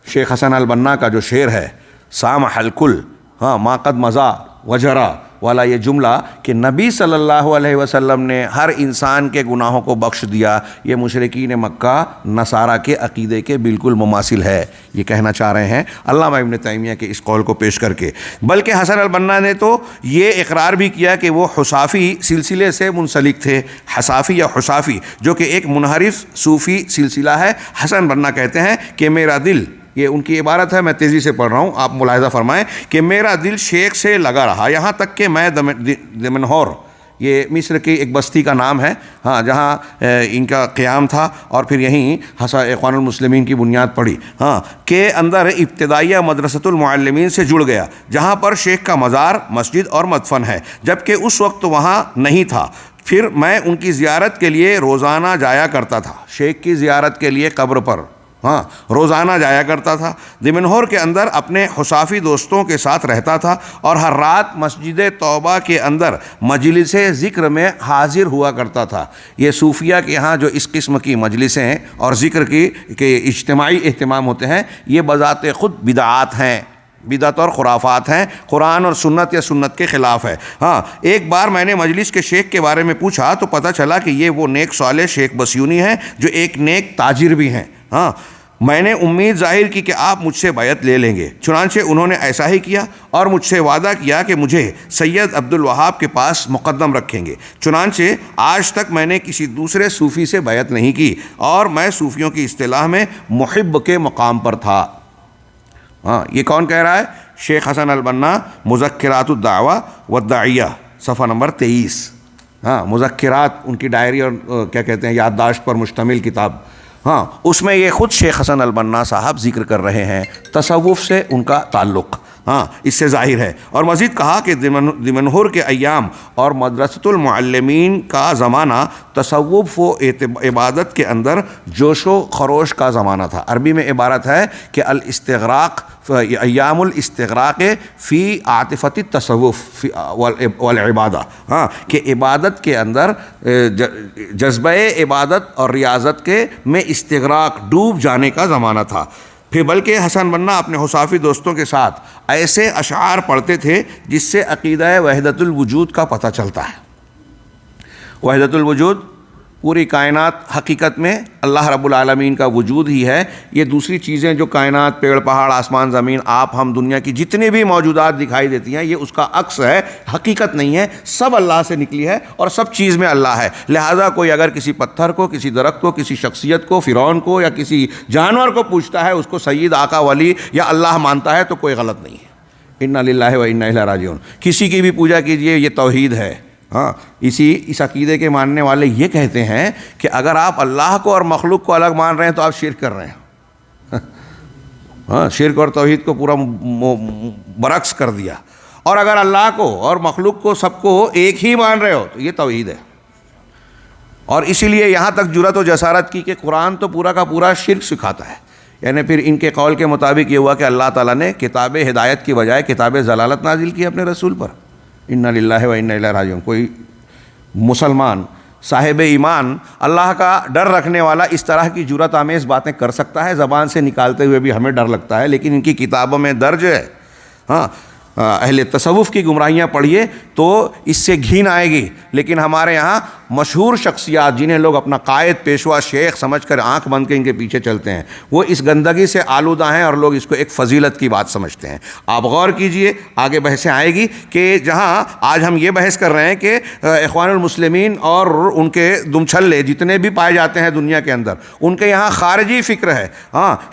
شیخ حسن البنا کا جو شعر ہے سامح الکل ما قد مضى وجرا والا، یہ جملہ کہ نبی صلی اللہ علیہ وسلم نے ہر انسان کے گناہوں کو بخش دیا، یہ مشرکین مکہ نصارہ کے عقیدے کے بالکل مماثل ہے، یہ کہنا چاہ رہے ہیں علامہ ابن تیمیہ کے اس قول کو پیش کر کے۔ بلکہ حسن البنا نے تو یہ اقرار بھی کیا کہ وہ حصافی سلسلے سے منسلک تھے، حصافی یا حصافی، جو کہ ایک منحرف صوفی سلسلہ ہے۔ حسن بنا کہتے ہیں کہ میرا دل، یہ ان کی عبارت ہے، میں تیزی سے پڑھ رہا ہوں، آپ ملاحظہ فرمائیں، کہ میرا دل شیخ سے لگا رہا یہاں تک کہ میں دمنہور، یہ مصر کی ایک بستی کا نام ہے، جہاں ان کا قیام تھا، اور پھر یہیں اخوان المسلمین کی بنیاد پڑی، کے اندر ابتدائیہ مدرسۃ المعلمین سے جڑ گیا، جہاں پر شیخ کا مزار، مسجد اور مدفن ہے، جبکہ اس وقت وہاں نہیں تھا۔ پھر میں ان کی زیارت کے لیے روزانہ جایا کرتا تھا، شیخ کی زیارت کے لیے قبر پر روزانہ جایا کرتا تھا۔ دمنہور کے اندر اپنے حصافی دوستوں کے ساتھ رہتا تھا، اور ہر رات مسجد توبہ کے اندر مجلس ذکر میں حاضر ہوا کرتا تھا۔ یہ صوفیہ کے ہاں جو اس قسم کی مجلسیں اور ذکر کے اجتماعی اہتمام ہوتے ہیں، یہ بذات خود بدعات ہیں، بدعت اور خرافات ہیں، قرآن اور سنت یا سنت کے خلاف ہے۔ ایک بار میں نے مجلس کے شیخ کے بارے میں پوچھا تو پتہ چلا کہ یہ وہ نیک صالح شیخ بسیونی ہیں جو ایک نیک تاجر بھی ہیں۔ میں نے امید ظاہر کی کہ آپ مجھ سے بیعت لے لیں گے، چنانچہ انہوں نے ایسا ہی کیا اور مجھ سے وعدہ کیا کہ مجھے سید عبد الوہاب کے پاس مقدم رکھیں گے۔ چنانچہ آج تک میں نے کسی دوسرے صوفی سے بیعت نہیں کی، اور میں صوفیوں کی اصطلاح میں محب کے مقام پر تھا۔ یہ کون کہہ رہا ہے؟ شیخ حسن البنا، مذکرات الدعوہ والداعیہ، صفحہ نمبر 23۔ مذکرات ان کی ڈائری اور کیا کہتے ہیں یادداشت پر مشتمل کتاب، اس میں یہ خود شیخ حسن البنا صاحب ذکر کر رہے ہیں تصوف سے ان کا تعلق، اس سے ظاہر ہے۔ اور مزید کہا کہ دمنہور کے ایام اور مدرسۃ المعلمین کا زمانہ تصوف و عبادت کے اندر جوش و خروش کا زمانہ تھا۔ عربی میں عبارت ہے کہ الاستغراق، ایام الاستغراق فی عاطفۃ التصوف والعبادہ، کہ عبادت کے اندر جذبہ عبادت اور ریاضت کے میں استغراق، ڈوب جانے کا زمانہ تھا۔ پھر بلکہ حسن بنا اپنے حصافی دوستوں کے ساتھ ایسے اشعار پڑھتے تھے جس سے عقیدہ وحدت الوجود کا پتہ چلتا ہے۔ وحدت الوجود، پوری کائنات حقیقت میں اللہ رب العالمین کا وجود ہی ہے، یہ دوسری چیزیں جو کائنات، پیڑ پہاڑ، آسمان زمین، آپ ہم دنیا کی جتنی بھی موجودات دکھائی دیتی ہیں، یہ اس کا عکس ہے، حقیقت نہیں ہے، سب اللہ سے نکلی ہے اور سب چیز میں اللہ ہے۔ لہٰذا کوئی اگر کسی پتھر کو، کسی درخت کو، کسی شخصیت کو، فرعون کو یا کسی جانور کو پوچھتا ہے، اس کو سید، آقا، ولی یا اللہ مانتا ہے تو کوئی غلط نہیں ہے۔ انا للہ و انا الیہ راجعون۔ کسی کی بھی پوجا کیجئے، یہ توحید ہے۔ اس عقیدے کے ماننے والے یہ کہتے ہیں کہ اگر آپ اللہ کو اور مخلوق کو الگ مان رہے ہیں تو آپ شرک کر رہے ہیں۔ شرک اور توحید کو پورا برعکس کر دیا، اور اگر اللہ کو اور مخلوق کو سب کو ایک ہی مان رہے ہو تو یہ توحید ہے۔ اور اسی لیے یہاں تک جرأت و جسارت کی کہ قرآن تو پورا کا پورا شرک سکھاتا ہے، یعنی پھر ان کے قول کے مطابق یہ ہوا کہ اللہ تعالیٰ نے کتاب ہدایت کی بجائے کتاب ضلالت نازل کی اپنے رسول پر۔ انا للہ و انا الیہ راجعون۔ کوئی مسلمان صاحب ایمان، اللہ کا ڈر رکھنے والا اس طرح کی جرأت آمیز باتیں کر سکتا ہے؟ زبان سے نکالتے ہوئے بھی ہمیں ڈر لگتا ہے، لیکن ان کی کتابوں میں درج ہے۔ اہل تصوف کی گمراہیاں پڑھیے تو اس سے گھین آئے گی، لیکن ہمارے یہاں مشہور شخصیات جنہیں لوگ اپنا قائد، پیشوا، شیخ سمجھ کر آنکھ بند کے ان کے پیچھے چلتے ہیں، وہ اس گندگی سے آلودہ ہیں اور لوگ اس کو ایک فضیلت کی بات سمجھتے ہیں۔ آپ غور کیجئے، آگے بحثیں آئے گی کہ جہاں آج ہم یہ بحث کر رہے ہیں کہ اخوان المسلمین اور ان کے دم چھلے جتنے بھی پائے جاتے ہیں دنیا کے اندر، ان کے یہاں خارجی فکر ہے۔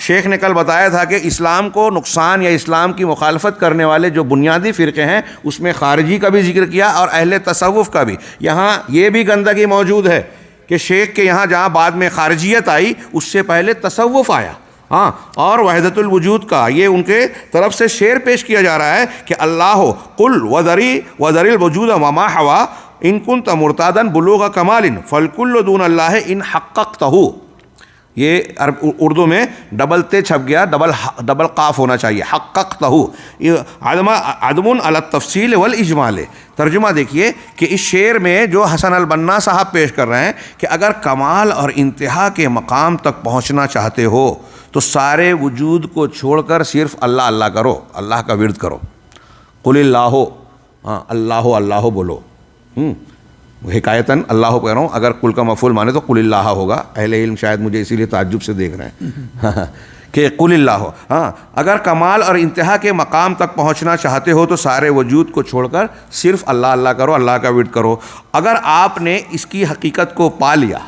شیخ نے کل بتایا تھا کہ اسلام کو نقصان یا اسلام کی مخالفت کرنے والے جو بنیادی فرقے ہیں اس میں خارجی کا بھی ذکر کیا اور اہل تصوف کا بھی۔ یہاں یہ بھی گندگی موجود ہے کہ شیخ کے یہاں جہاں بعد میں خارجیت آئی، اس سے پہلے تصوف آیا، ہاں، اور وحدت الوجود کا یہ ان کے طرف سے شعر پیش کیا جا رہا ہے کہ اللہ قل وذری الوجود وما حوا ان کنت مرتادا بلوغ کمال فالکل دون اللہ ان حققتہ. یہ اردو میں ڈبل تے چھپ گیا، ڈبل قاف ہونا چاہیے، حققتہ. عدم علی التفصیل والاجمال. ترجمہ دیکھیے کہ اس شعر میں جو حسن البنا صاحب پیش کر رہے ہیں کہ اگر کمال اور انتہا کے مقام تک پہنچنا چاہتے ہو تو سارے وجود کو چھوڑ کر صرف اللہ اللہ کرو، اللہ کا ورد کرو. قل اللہ، ہاں اللہ اللہ بولو. حکایتاً اللہ کہہ رہا ہوں، اگر کل کا مفعول مانے تو قل اللہ ہوگا. اہل علم شاید مجھے اسی لیے تعجب سے دیکھ رہے ہیں کہ قل اللہ. ہاں، اگر کمال اور انتہا کے مقام تک پہنچنا چاہتے ہو تو سارے وجود کو چھوڑ کر صرف اللہ اللہ کرو، اللہ کا ورد کرو. اگر آپ نے اس کی حقیقت کو پا لیا،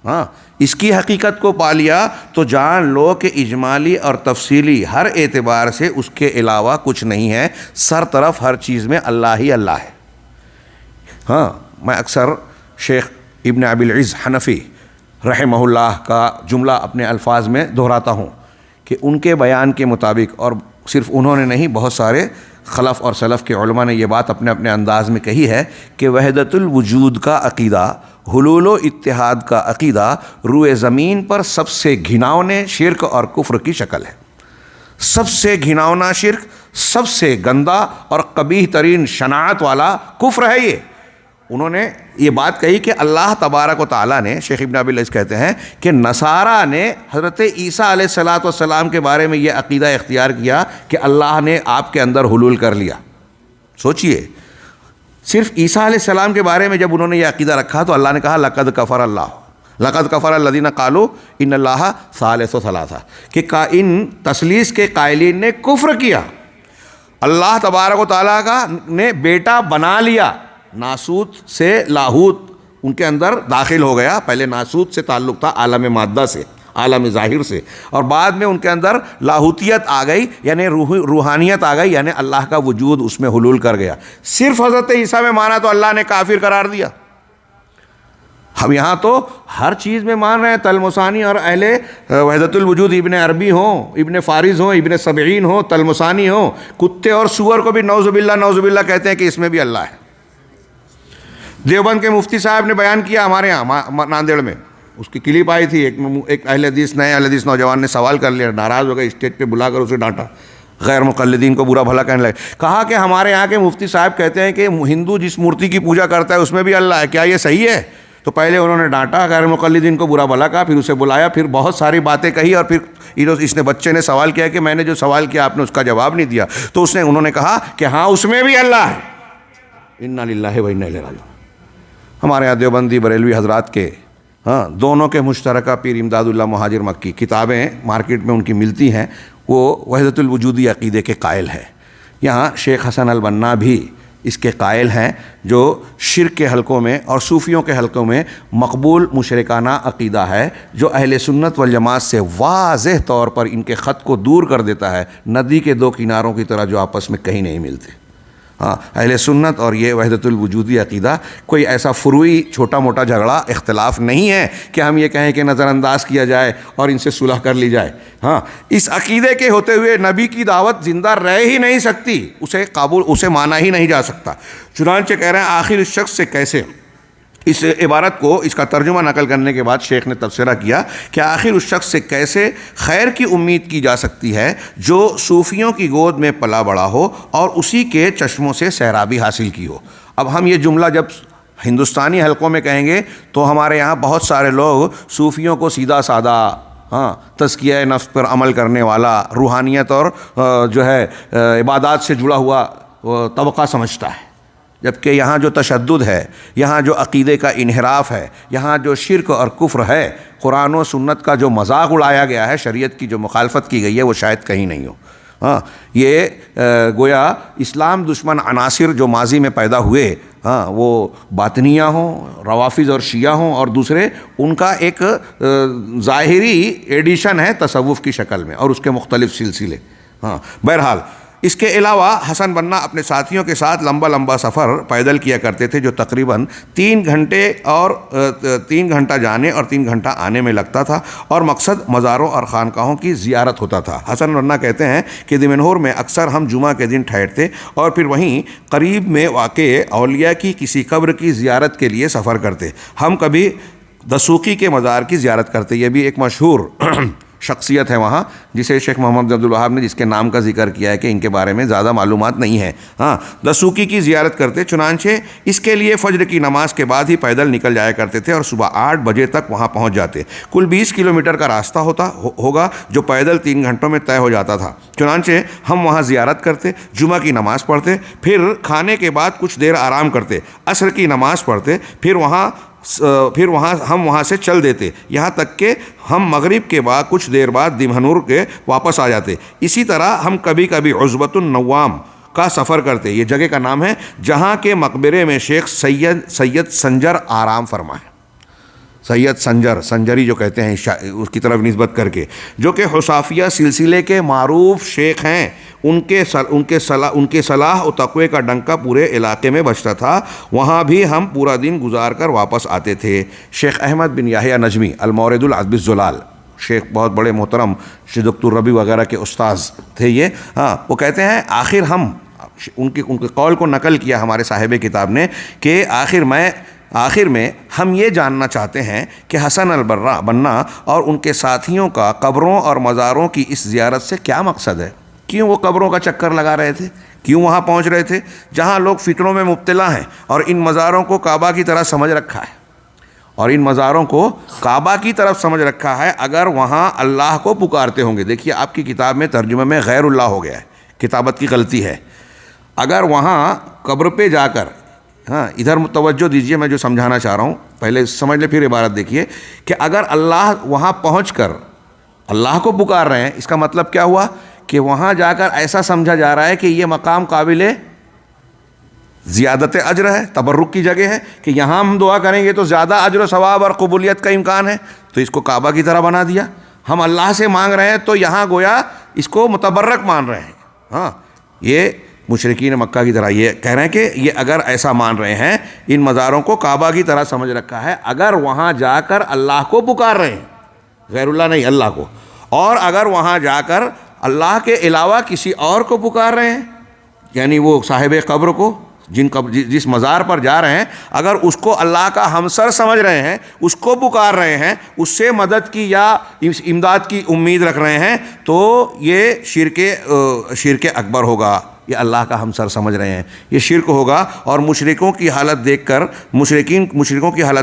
ہاں اس کی حقیقت کو پا لیا تو جان لو کہ اجمالی اور تفصیلی ہر اعتبار سے اس کے علاوہ کچھ نہیں ہے، سر طرف ہر چیز میں اللہ ہی اللہ ہے. ہاں، میں اکثر شیخ ابن ابی العز حنفی رحمہ اللہ کا جملہ اپنے الفاظ میں دہراتا ہوں کہ ان کے بیان کے مطابق، اور صرف انہوں نے نہیں، بہت سارے خلف اور سلف کے علماء نے یہ بات اپنے اپنے انداز میں کہی ہے کہ وحدت الوجود کا عقیدہ، حلول و اتحاد کا عقیدہ روئے زمین پر سب سے گھناؤنے شرک اور کفر کی شکل ہے. سب سے گھناؤنا شرک، سب سے گندا اور قبیح ترین شناعت والا کفر ہے یہ. انہوں نے یہ بات کہی کہ اللہ تبارک و تعالیٰ نے، شیخ ابن ابی العز کہتے ہیں کہ نصارہ نے حضرت عیسیٰ علیہ السلام کے بارے میں یہ عقیدہ اختیار کیا کہ اللہ نے آپ کے اندر حلول کر لیا. سوچئے، صرف عیسیٰ علیہ السلام کے بارے میں جب انہوں نے یہ عقیدہ رکھا تو اللہ نے کہا لقد کفر الذین قالوا ان اللہ ثالث ثلاثہ، کہ ان تثلیث کے قائلین نے کفر کیا، اللہ تبارک و تعالیٰ کا نے بیٹا بنا لیا. ناسوت سے لاہوت ان کے اندر داخل ہو گیا. پہلے ناسوت سے تعلق تھا عالم مادہ سے، عالم ظاہر سے، اور بعد میں ان کے اندر لاہوتیت آ گئی، یعنی روحانیت آ گئی، یعنی اللہ کا وجود اس میں حلول کر گیا. صرف حضرت عیسیٰ میں مانا تو اللہ نے کافر قرار دیا. ہم یہاں تو ہر چیز میں مان رہے ہیں. تلمسانی اور اہل وحدت الوجود ابن عربی ہوں، ابن فارز ہوں، ابن سبعین ہوں، تلمسانی ہوں، کتے اور سور کو بھی نعوذ باللہ کہتے ہیں کہ اس میں بھی اللہ ہے. دیوبند کے مفتی صاحب نے بیان کیا ہمارے یہاں ناندیڑ میں، اس کی کلپ آئی تھی، ایک اہل حدیث نوجوان نے سوال کر لیا، ناراض ہو گئے، اسٹیج پہ بلا کر اسے ڈانٹا، غیر مقلدین کو برا بھلا کہنے لگے. کہا کہ ہمارے یہاں کے مفتی صاحب کہتے ہیں کہ ہندو جس مورتی کی پوجا کرتا ہے اس میں بھی اللہ ہے، کیا یہ صحیح ہے؟ تو پہلے انہوں نے ڈانٹا، غیر مقلدین کو برا بھلا کہا، پھر اسے بلایا، پھر بہت ساری باتیں کہی، اور پھر اس نے بچے نے سوال کیا کہ میں نے جو سوال کیا آپ نے اس کا جواب نہیں دیا. تو انہوں نے کہا کہ ہاں اس میں بھی اللہ ہے. انا للہ و انا الیہ راجعون. ہمارے یہاں دیوبندی بریلوی حضرات کے دونوں کے مشترکہ پیر امداد اللہ مہاجر مکی کتابیں مارکیٹ میں ان کی ملتی ہیں، وہ وحدت الوجودی عقیدے کے قائل ہے. یہاں شیخ حسن البنا بھی اس کے قائل ہیں، جو شرک کے حلقوں میں اور صوفیوں کے حلقوں میں مقبول مشرکانہ عقیدہ ہے، جو اہل سنت والجماعت سے واضح طور پر ان کے خط کو دور کر دیتا ہے، ندی کے دو کناروں کی طرح جو آپس میں کہیں نہیں ملتے. ہاں، اہل سنت اور یہ وحدت الوجودی عقیدہ کوئی ایسا فروعی چھوٹا موٹا جھگڑا اختلاف نہیں ہے کہ ہم یہ کہیں کہ نظر انداز کیا جائے اور ان سے صلح کر لی جائے. ہاں، اس عقیدے کے ہوتے ہوئے نبی کی دعوت زندہ رہ ہی نہیں سکتی، اسے مانا ہی نہیں جا سکتا. چنانچہ کہہ رہے ہیں آخر اس شخص سے کیسے، اس عبارت کو، اس کا ترجمہ نقل کرنے کے بعد شیخ نے تبصرہ کیا کہ آخر اس شخص سے کیسے خیر کی امید کی جا سکتی ہے جو صوفیوں کی گود میں پلا بڑا ہو اور اسی کے چشموں سے سیرابی حاصل کی ہو. اب ہم یہ جملہ جب ہندوستانی حلقوں میں کہیں گے تو ہمارے یہاں بہت سارے لوگ صوفیوں کو سیدھا سادہ تزکیہ نفس پر عمل کرنے والا، روحانیت اور جو ہے عبادات سے جڑا ہوا طبقہ سمجھتا ہے، جبکہ یہاں جو تشدد ہے، یہاں جو عقیدے کا انحراف ہے، یہاں جو شرک اور کفر ہے، قرآن و سنت کا جو مذاق اڑایا گیا ہے، شریعت کی جو مخالفت کی گئی ہے، وہ شاید کہیں نہیں ہو. یہ گویا اسلام دشمن عناصر جو ماضی میں پیدا ہوئے، وہ باطنیہ ہوں، روافظ اور شیعہ ہوں، اور دوسرے ان کا ایک ظاہری ایڈیشن ہے تصوف کی شکل میں اور اس کے مختلف سلسلے. بہرحال اس کے علاوہ حسن بنا اپنے ساتھیوں کے ساتھ لمبا لمبا سفر پیدل کیا کرتے تھے، جو تقریباً 3 گھنٹے اور 3 گھنٹہ جانے اور 3 گھنٹہ آنے میں لگتا تھا، اور مقصد مزاروں اور خانقاہوں کی زیارت ہوتا تھا۔ حسن بنا کہتے ہیں کہ دمنہور میں اکثر ہم جمعہ کے دن ٹھہرتے اور پھر وہیں قریب میں واقع اولیاء کی کسی قبر کی زیارت کے لیے سفر کرتے۔ ہم کبھی دسوقی کے مزار کی زیارت کرتے، یہ بھی ایک مشہور شخصیت ہے وہاں، جسے شیخ محمد بن عبد الوہاب نے جس کے نام کا ذکر کیا ہے کہ ان کے بارے میں زیادہ معلومات نہیں ہے۔ دسوقی کی زیارت کرتے، چنانچہ اس کے لیے فجر کی نماز کے بعد ہی پیدل نکل جایا کرتے تھے اور صبح 8 بجے تک وہاں پہنچ جاتے۔ کل 20 کلومیٹر کا راستہ ہوگا جو پیدل 3 گھنٹوں میں طے ہو جاتا تھا۔ چنانچہ ہم وہاں زیارت کرتے، جمعہ کی نماز پڑھتے، پھر کھانے کے بعد کچھ دیر آرام کرتے، عصر کی نماز پڑھتے، پھر ہم وہاں سے چل دیتے، یہاں تک کہ ہم مغرب کے بعد کچھ دیر بعد دمنہور کے واپس آ جاتے۔ اسی طرح ہم کبھی کبھی عزبۃ النوام کا سفر کرتے، یہ جگہ کا نام ہے جہاں کے مقبرے میں شیخ سید سنجر آرام فرمائے۔ سید سنجری جو کہتے ہیں اس کی طرف نسبت کر کے، جو کہ حصافیہ سلسلے کے معروف شیخ ہیں، ان کے صلاح و تقوی کا ڈنکا پورے علاقے میں بجتا تھا۔ وہاں بھی ہم پورا دن گزار کر واپس آتے تھے۔ شیخ احمد بن یحییٰ نجمی المورد العذب الزلال، شیخ بہت بڑے محترم دکتر ربی وغیرہ کے استاذ تھے یہ، وہ کہتے ہیں آخر ہم ان کے قول کو نقل کیا ہمارے صاحب کتاب نے کہ آخر میں ہم یہ جاننا چاہتے ہیں کہ حسن بنا اور ان کے ساتھیوں کا قبروں اور مزاروں کی اس زیارت سے کیا مقصد ہے؟ کیوں وہ قبروں کا چکر لگا رہے تھے؟ کیوں وہاں پہنچ رہے تھے جہاں لوگ فتنوں میں مبتلا ہیں اور ان مزاروں کو کعبہ کی طرح سمجھ رکھا ہے اگر وہاں اللہ کو پکارتے ہوں گے؟ دیکھیے آپ کی کتاب میں ترجمے میں غیر اللہ ہو گیا ہے، کتابت کی غلطی ہے۔ اگر وہاں قبر پہ جا کر، ادھر توجہ دیجئے، میں جو سمجھانا چاہ رہا ہوں پہلے سمجھ لیں پھر عبارت دیکھیے، کہ اگر اللہ وہاں پہنچ کر اللہ کو پکار رہے ہیں، اس کا مطلب کیا ہوا کہ وہاں جا کر ایسا سمجھا جا رہا ہے کہ یہ مقام قابل زیادت اجر ہے، تبرک کی جگہ ہے، کہ یہاں ہم دعا کریں گے تو زیادہ اجر و ثواب اور قبولیت کا امکان ہے، تو اس کو کعبہ کی طرح بنا دیا۔ ہم اللہ سے مانگ رہے ہیں تو یہاں گویا اس کو متبرک مان رہے ہیں۔ یہ مشرکین مکہ کی طرح یہ کہہ رہے ہیں کہ یہ اگر ایسا مان رہے ہیں، ان مزاروں کو کعبہ کی طرح سمجھ رکھا ہے، اگر وہاں جا کر اللہ کو پکار رہے ہیں، غیر اللہ نہیں، اللہ کو، اور اگر وہاں جا کر اللہ کے علاوہ کسی اور کو پکار رہے ہیں، یعنی وہ صاحب قبر کو جس مزار پر جا رہے ہیں، اگر اس کو اللہ کا ہمسر سمجھ رہے ہیں، اس کو پکار رہے ہیں، اس سے مدد کی یا امداد کی امید رکھ رہے ہیں، تو یہ شرک اکبر ہوگا۔ یہ اللہ کا ہمسر سمجھ رہے ہیں، یہ شرک ہوگا۔ اور مشرکوں کی حالت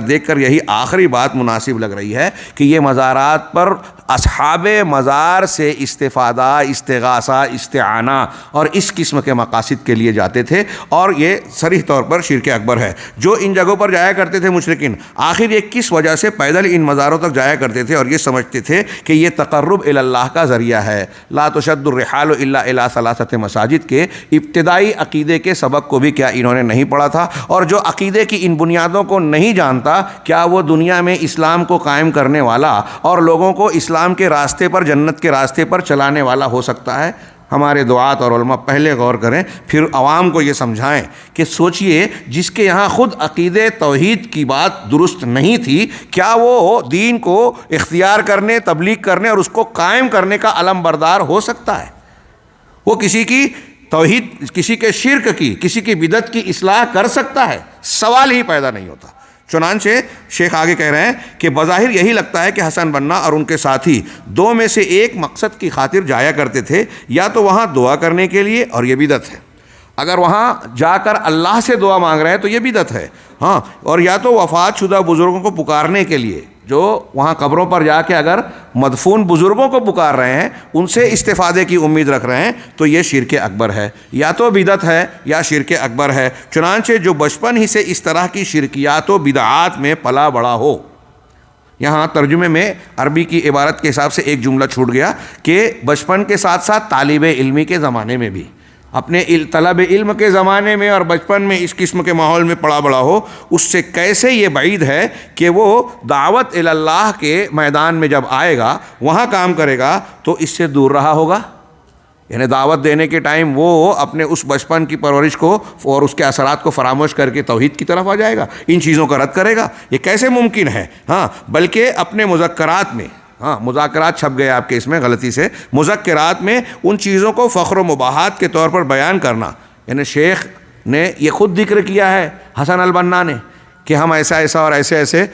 دیکھ کر یہی آخری بات مناسب لگ رہی ہے کہ یہ مزارات پر اصحاب مزار سے استفادہ، استغاثہ، استعانہ اور اس قسم کے مقاصد کے لیے جاتے تھے، اور یہ صریح طور پر شرک اکبر ہے۔ جو ان جگہوں پر جایا کرتے تھے مشرکین، آخر یہ کس وجہ سے پیدل ان مزاروں تک جایا کرتے تھے؟ اور یہ سمجھتے تھے کہ یہ تقرب الی اللہ کا ذریعہ ہے۔ لا تشد الرحال الا الی ثلاثۃ مساجد کے ابتدائی عقیدے کے سبق کو بھی کیا انہوں نے نہیں پڑھا تھا؟ اور جو عقیدے کی ان بنیادوں کو نہیں جانتا، کیا وہ دنیا میں اسلام کو قائم کرنے والا اور لوگوں کو اسلام کے راستے پر، جنت کے راستے پر چلانے والا ہو سکتا ہے؟ ہمارے دعات اور علماء پہلے غور کریں، پھر عوام کو یہ سمجھائیں کہ سوچئے جس کے یہاں خود عقیدے توحید کی بات درست نہیں تھی، کیا وہ دین کو اختیار کرنے، تبلیغ کرنے اور اس کو قائم کرنے کا علم بردار ہو سکتا ہے؟ وہ کسی کی توحید، کسی کے شرک کی، کسی کی بدعت کی اصلاح کر سکتا ہے؟ سوال ہی پیدا نہیں ہوتا۔ چنانچہ شیخ آگے کہہ رہے ہیں کہ بظاہر یہی لگتا ہے کہ حسن بنا اور ان کے ساتھی دو میں سے ایک مقصد کی خاطر جایا کرتے تھے، یا تو وہاں دعا کرنے کے لیے، اور یہ بدعت ہے۔ اگر وہاں جا کر اللہ سے دعا مانگ رہے ہیں تو یہ بدعت ہے، اور یا تو وفات شدہ بزرگوں کو پکارنے کے لیے، جو وہاں قبروں پر جا کے اگر مدفون بزرگوں کو پکار رہے ہیں، ان سے استفادے کی امید رکھ رہے ہیں، تو یہ شرک اکبر ہے، یا تو بدعت ہے یا شرک اکبر ہے۔ چنانچہ جو بچپن ہی سے اس طرح کی شرکیات و بدعات میں پلا بڑا ہو، یہاں ترجمے میں عربی کی عبارت کے حساب سے ایک جملہ چھوٹ گیا کہ بچپن کے ساتھ ساتھ طالب علمی کے زمانے میں بھی، اپنے طلب علم کے زمانے میں اور بچپن میں اس قسم کے ماحول میں پڑا بڑا ہو، اس سے کیسے یہ بعید ہے کہ وہ دعوت الی اللہ کے میدان میں جب آئے گا، وہاں کام کرے گا، تو اس سے دور رہا ہوگا۔ یعنی دعوت دینے کے ٹائم وہ اپنے اس بچپن کی پرورش کو اور اس کے اثرات کو فراموش کر کے توحید کی طرف آ جائے گا، ان چیزوں کا رد کرے گا؟ یہ کیسے ممکن ہے؟ ہاں، بلکہ اپنے مذکرات میں، مذاکرات چھپ گئے آپ کے اس میں غلطی سے، مذکرات میں ان چیزوں کو فخر و مباحات کے طور پر بیان کرنا، یعنی شیخ نے یہ خود ذکر کیا ہے حسن البنا نے کہ ہم ایسا ایسا اور ایسے ایسے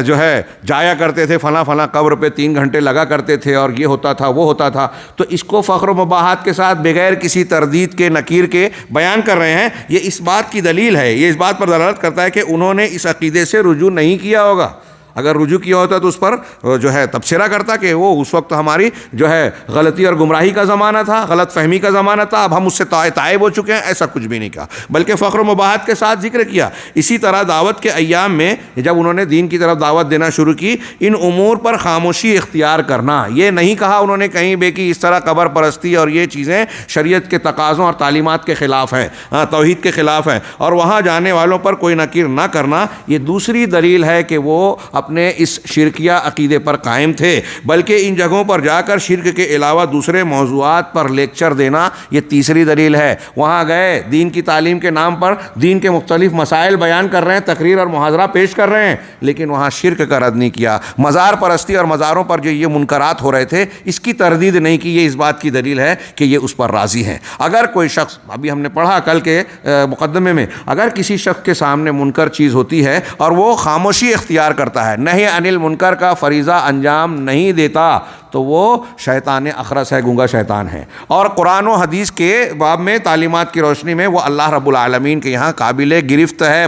جو ہے جایا کرتے تھے فلاں فلاں قبر پہ 3 گھنٹے لگا کرتے تھے اور یہ ہوتا تھا وہ ہوتا تھا، تو اس کو فخر و مباحات کے ساتھ بغیر کسی تردید کے، نکیر کے بیان کر رہے ہیں۔ یہ اس بات کی دلیل ہے، یہ اس بات پر دلالت کرتا ہے کہ انہوں نے اس عقیدے سے رجوع نہیں کیا ہوگا۔ اگر رجوع کیا ہوتا تو اس پر جو ہے تبصرہ کرتا کہ وہ اس وقت ہماری جو ہے غلطی اور گمراہی کا زمانہ تھا، غلط فہمی کا زمانہ تھا، اب ہم اس سے تائب ہو چکے ہیں، ایسا کچھ بھی نہیں کہا، بلکہ فخر و مباحات کے ساتھ ذکر کیا۔ اسی طرح دعوت کے ایام میں جب انہوں نے دین کی طرف دعوت دینا شروع کی، ان امور پر خاموشی اختیار کرنا، یہ نہیں کہا انہوں نے کہیں بے کہ اس طرح قبر پرستی اور یہ چیزیں شریعت کے تقاضوں اور تعلیمات کے خلاف ہیں، توحید کے خلاف ہیں، اور وہاں جانے والوں پر کوئی نکیر نہ کرنا، یہ دوسری دلیل ہے کہ وہ اپنے اس شرکیہ عقیدے پر قائم تھے۔ بلکہ ان جگہوں پر جا کر شرک کے علاوہ دوسرے موضوعات پر لیکچر دینا، یہ تیسری دلیل ہے۔ وہاں گئے، دین کی تعلیم کے نام پر دین کے مختلف مسائل بیان کر رہے ہیں، تقریر اور محاضرہ پیش کر رہے ہیں، لیکن وہاں شرک کا رد نہیں کیا۔ مزار پرستی اور مزاروں پر جو یہ منکرات ہو رہے تھے، اس کی تردید نہیں کی۔ یہ اس بات کی دلیل ہے کہ یہ اس پر راضی ہیں۔ اگر کوئی شخص، ابھی ہم نے پڑھا کل کے مقدمے میں، اگر کسی شخص کے سامنے منکر چیز ہوتی ہے اور وہ خاموشی اختیار کرتا ہے، نہیں انل منکر کا فریضہ انجام نہیں دیتا، تو وہ شیطان اخرس ہے، گونگا شیطان ہے، اور قرآن و حدیث کے باب میں تعلیمات کی روشنی میں وہ اللہ رب العالمین کے یہاں قابل گرفت ہے،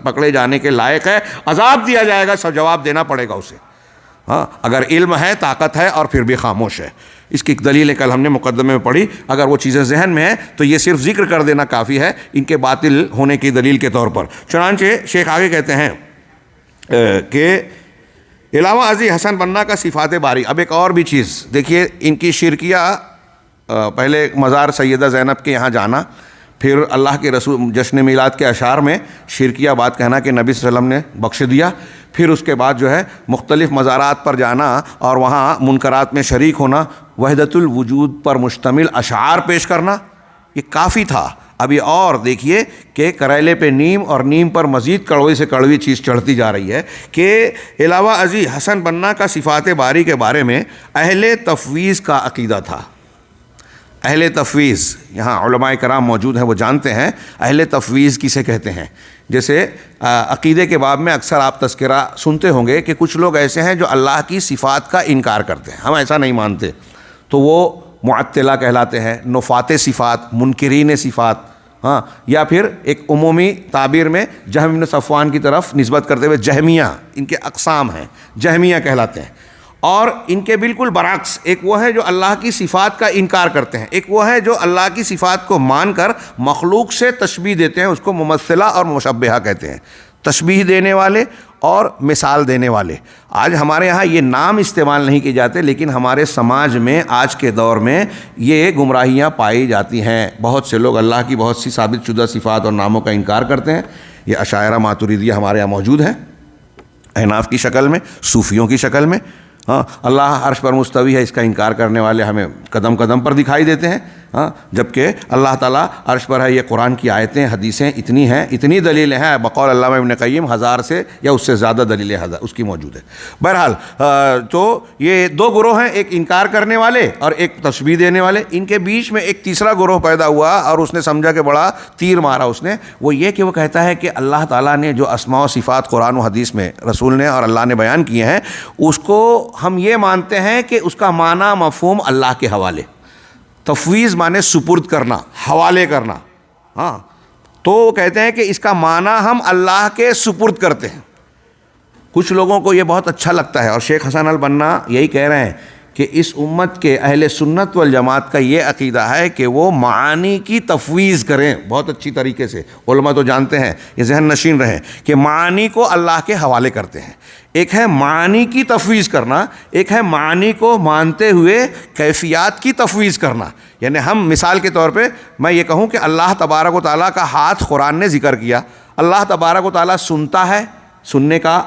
پکڑے جانے کے لائق ہے، عذاب دیا جائے گا، سب جواب دینا پڑے گا اسے۔ ہاں، اگر علم ہے، طاقت ہے، اور پھر بھی خاموش ہے۔ اس کی دلیل کل ہم نے مقدمے میں پڑھی۔ اگر وہ چیزیں ذہن میں ہیں تو یہ صرف ذکر کر دینا کافی ہے ان کے باطل ہونے کی دلیل کے طور پر۔ چنانچہ شیخ آگے کہتے ہیں کہ علاوہ ازیں حسن بنا کا صفات باری۔ اب ایک اور بھی چیز دیکھیے، ان کی شرکیہ، پہلے مزار سیدہ زینب کے یہاں جانا، پھر اللہ کے رسول جشن میلاد کے اشعار میں شرکیہ بات کہنا کہ نبی صلی اللہ علیہ وسلم نے بخش دیا، پھر اس کے بعد جو ہے مختلف مزارات پر جانا اور وہاں منکرات میں شریک ہونا، وحدت الوجود پر مشتمل اشعار پیش کرنا، یہ کافی تھا۔ ابھی اور دیکھیے کہ کریلے پہ نیم اور نیم پر مزید کڑوی سے کڑوی چیز چڑھتی جا رہی ہے کہ علاوہ ازیں حسن بنا کا صفات باری کے بارے میں اہل تفویض کا عقیدہ تھا۔ اہل تفویض، یہاں علماء کرام موجود ہیں، وہ جانتے ہیں اہل تفویض کسے کہتے ہیں۔ جیسے عقیدے کے باب میں اکثر آپ تذکرہ سنتے ہوں گے کہ کچھ لوگ ایسے ہیں جو اللہ کی صفات کا انکار کرتے ہیں، ہم ایسا نہیں مانتے، تو وہ معطلہ کہلاتے ہیں، نفات صفات، منکرین صفات، ہاں، یا پھر ایک عمومی تعبیر میں جہم بن صفوان کی طرف نسبت کرتے ہوئے جہمیہ، ان کے اقسام ہیں، جہمیہ کہلاتے ہیں۔ اور ان کے بالکل برعکس، ایک وہ ہے جو اللہ کی صفات کا انکار کرتے ہیں، ایک وہ ہے جو اللہ کی صفات کو مان کر مخلوق سے تشبیہ دیتے ہیں، اس کو ممثلہ اور مشبہہ کہتے ہیں، تشبیہ دینے والے اور مثال دینے والے۔ آج ہمارے ہاں یہ نام استعمال نہیں کیے جاتے، لیکن ہمارے سماج میں آج کے دور میں یہ گمراہیاں پائی جاتی ہیں۔ بہت سے لوگ اللہ کی بہت سی ثابت شدہ صفات اور ناموں کا انکار کرتے ہیں۔ یہ اشاعرہ ماتریدیہ ہمارے یہاں موجود ہیں، احناف کی شکل میں، صوفیوں کی شکل میں۔ ہاں، اللہ عرش پر مستوی ہے، اس کا انکار کرنے والے ہمیں قدم قدم پر دکھائی دیتے ہیں۔ ہاں، جبکہ اللہ تعالیٰ عرش پر ہے، یہ قرآن کی آیتیں، حدیثیں اتنی ہیں، اتنی دلیلیں ہیں، بقول علامہ ابن قیم 1000 سے یا اس سے زیادہ دلیلیں اس کی موجود ہے۔ بہرحال تو یہ دو گروہ ہیں، ایک انکار کرنے والے اور ایک تشبیہ دینے والے۔ ان کے بیچ میں ایک تیسرا گروہ پیدا ہوا اور اس نے سمجھا کہ بڑا تیر مارا اس نے، وہ یہ کہ وہ کہتا ہے کہ اللہ تعالیٰ نے جو اسماء و صفات قرآن و حدیث میں رسول نے اور اللہ نے بیان کیے ہیں، اس کو ہم یہ مانتے ہیں کہ اس کا معنی مفہوم اللہ کے حوالے۔ تفویض مانے سپرد کرنا، حوالے کرنا۔ ہاں، تو وہ کہتے ہیں کہ اس کا معنی ہم اللہ کے سپرد کرتے ہیں۔ کچھ لوگوں کو یہ بہت اچھا لگتا ہے، اور شیخ حسن البنا یہی کہہ رہے ہیں کہ اس امت کے اہل سنت والجماعت کا یہ عقیدہ ہے کہ وہ معانی کی تفویض کریں بہت اچھی طریقے سے۔ علماء تو جانتے ہیں، یہ ذہن نشین رہیں کہ معانی کو اللہ کے حوالے کرتے ہیں۔ ایک ہے معانی کی تفویض کرنا، ایک ہے معانی کو مانتے ہوئے کیفیات کی تفویض کرنا۔ یعنی ہم مثال کے طور پہ میں یہ کہوں کہ اللہ تبارک و تعالیٰ کا ہاتھ قرآن نے ذکر کیا، اللہ تبارک و تعالیٰ سنتا ہے، سننے کا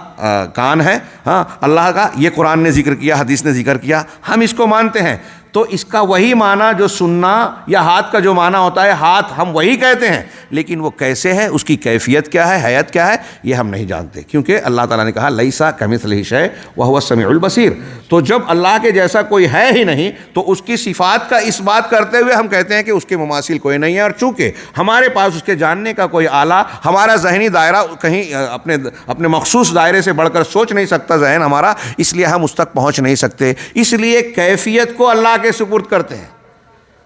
کان ہے، ہاں، اللہ کا یہ قرآن نے ذکر کیا، حدیث نے ذکر کیا، ہم اس کو مانتے ہیں۔ تو اس کا وہی معنی جو سننا یا ہاتھ کا جو معنی ہوتا ہے ہاتھ ہم وہی کہتے ہیں، لیکن وہ کیسے ہے، اس کی کیفیت کیا ہے، حیت کیا ہے، یہ ہم نہیں جانتے، کیونکہ اللہ تعالیٰ نے کہا لیسا کمثلہ شیء وہو السمیع البصیر۔ تو جب اللہ کے جیسا کوئی ہے ہی نہیں تو اس کی صفات کا اس بات کرتے ہوئے ہم کہتے ہیں کہ اس کے مماثل کوئی نہیں ہے، اور چونکہ ہمارے پاس اس کے جاننے کا کوئی آلہ، ہمارا ذہنی دائرہ کہیں اپنے مخصوص دائرے سے بڑھ کر سوچ نہیں سکتا ذہن ہمارا، اس لیے ہم اس تک پہنچ نہیں سکتے، اس لیے کیفیت کو اللہ کے سپرد کرتے ہیں،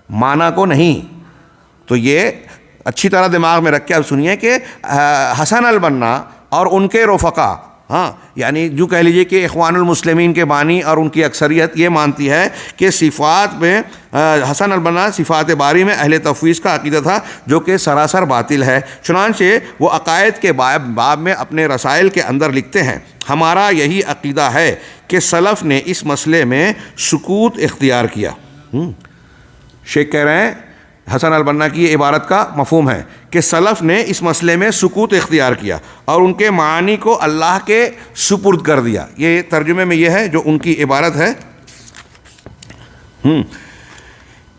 معنی کو نہیں۔ تو یہ اچھی طرح دماغ میں رکھ کے اب سنیے کہ حسن البنا اور ان کے رفقا، یعنی جو کہہ لیجئے کہ اخوان المسلمین کے بانی اور ان کی اکثریت یہ مانتی ہے کہ صفات میں حسن البنا صفات باری میں اہل تفویض کا عقیدہ تھا، جو کہ سراسر باطل ہے۔ چنانچہ وہ عقائد کے باب میں اپنے رسائل کے اندر لکھتے ہیں، ہمارا یہی عقیدہ ہے کہ سلف نے اس مسئلے میں سکوت اختیار کیا۔ شیخ کہہ رہے ہیں، حسن البنا کی یہ عبارت کا مفہوم ہے کہ سلف نے اس مسئلے میں سکوت اختیار کیا اور ان کے معانی کو اللہ کے سپرد کر دیا۔ یہ ترجمے میں یہ ہے جو ان کی عبارت ہے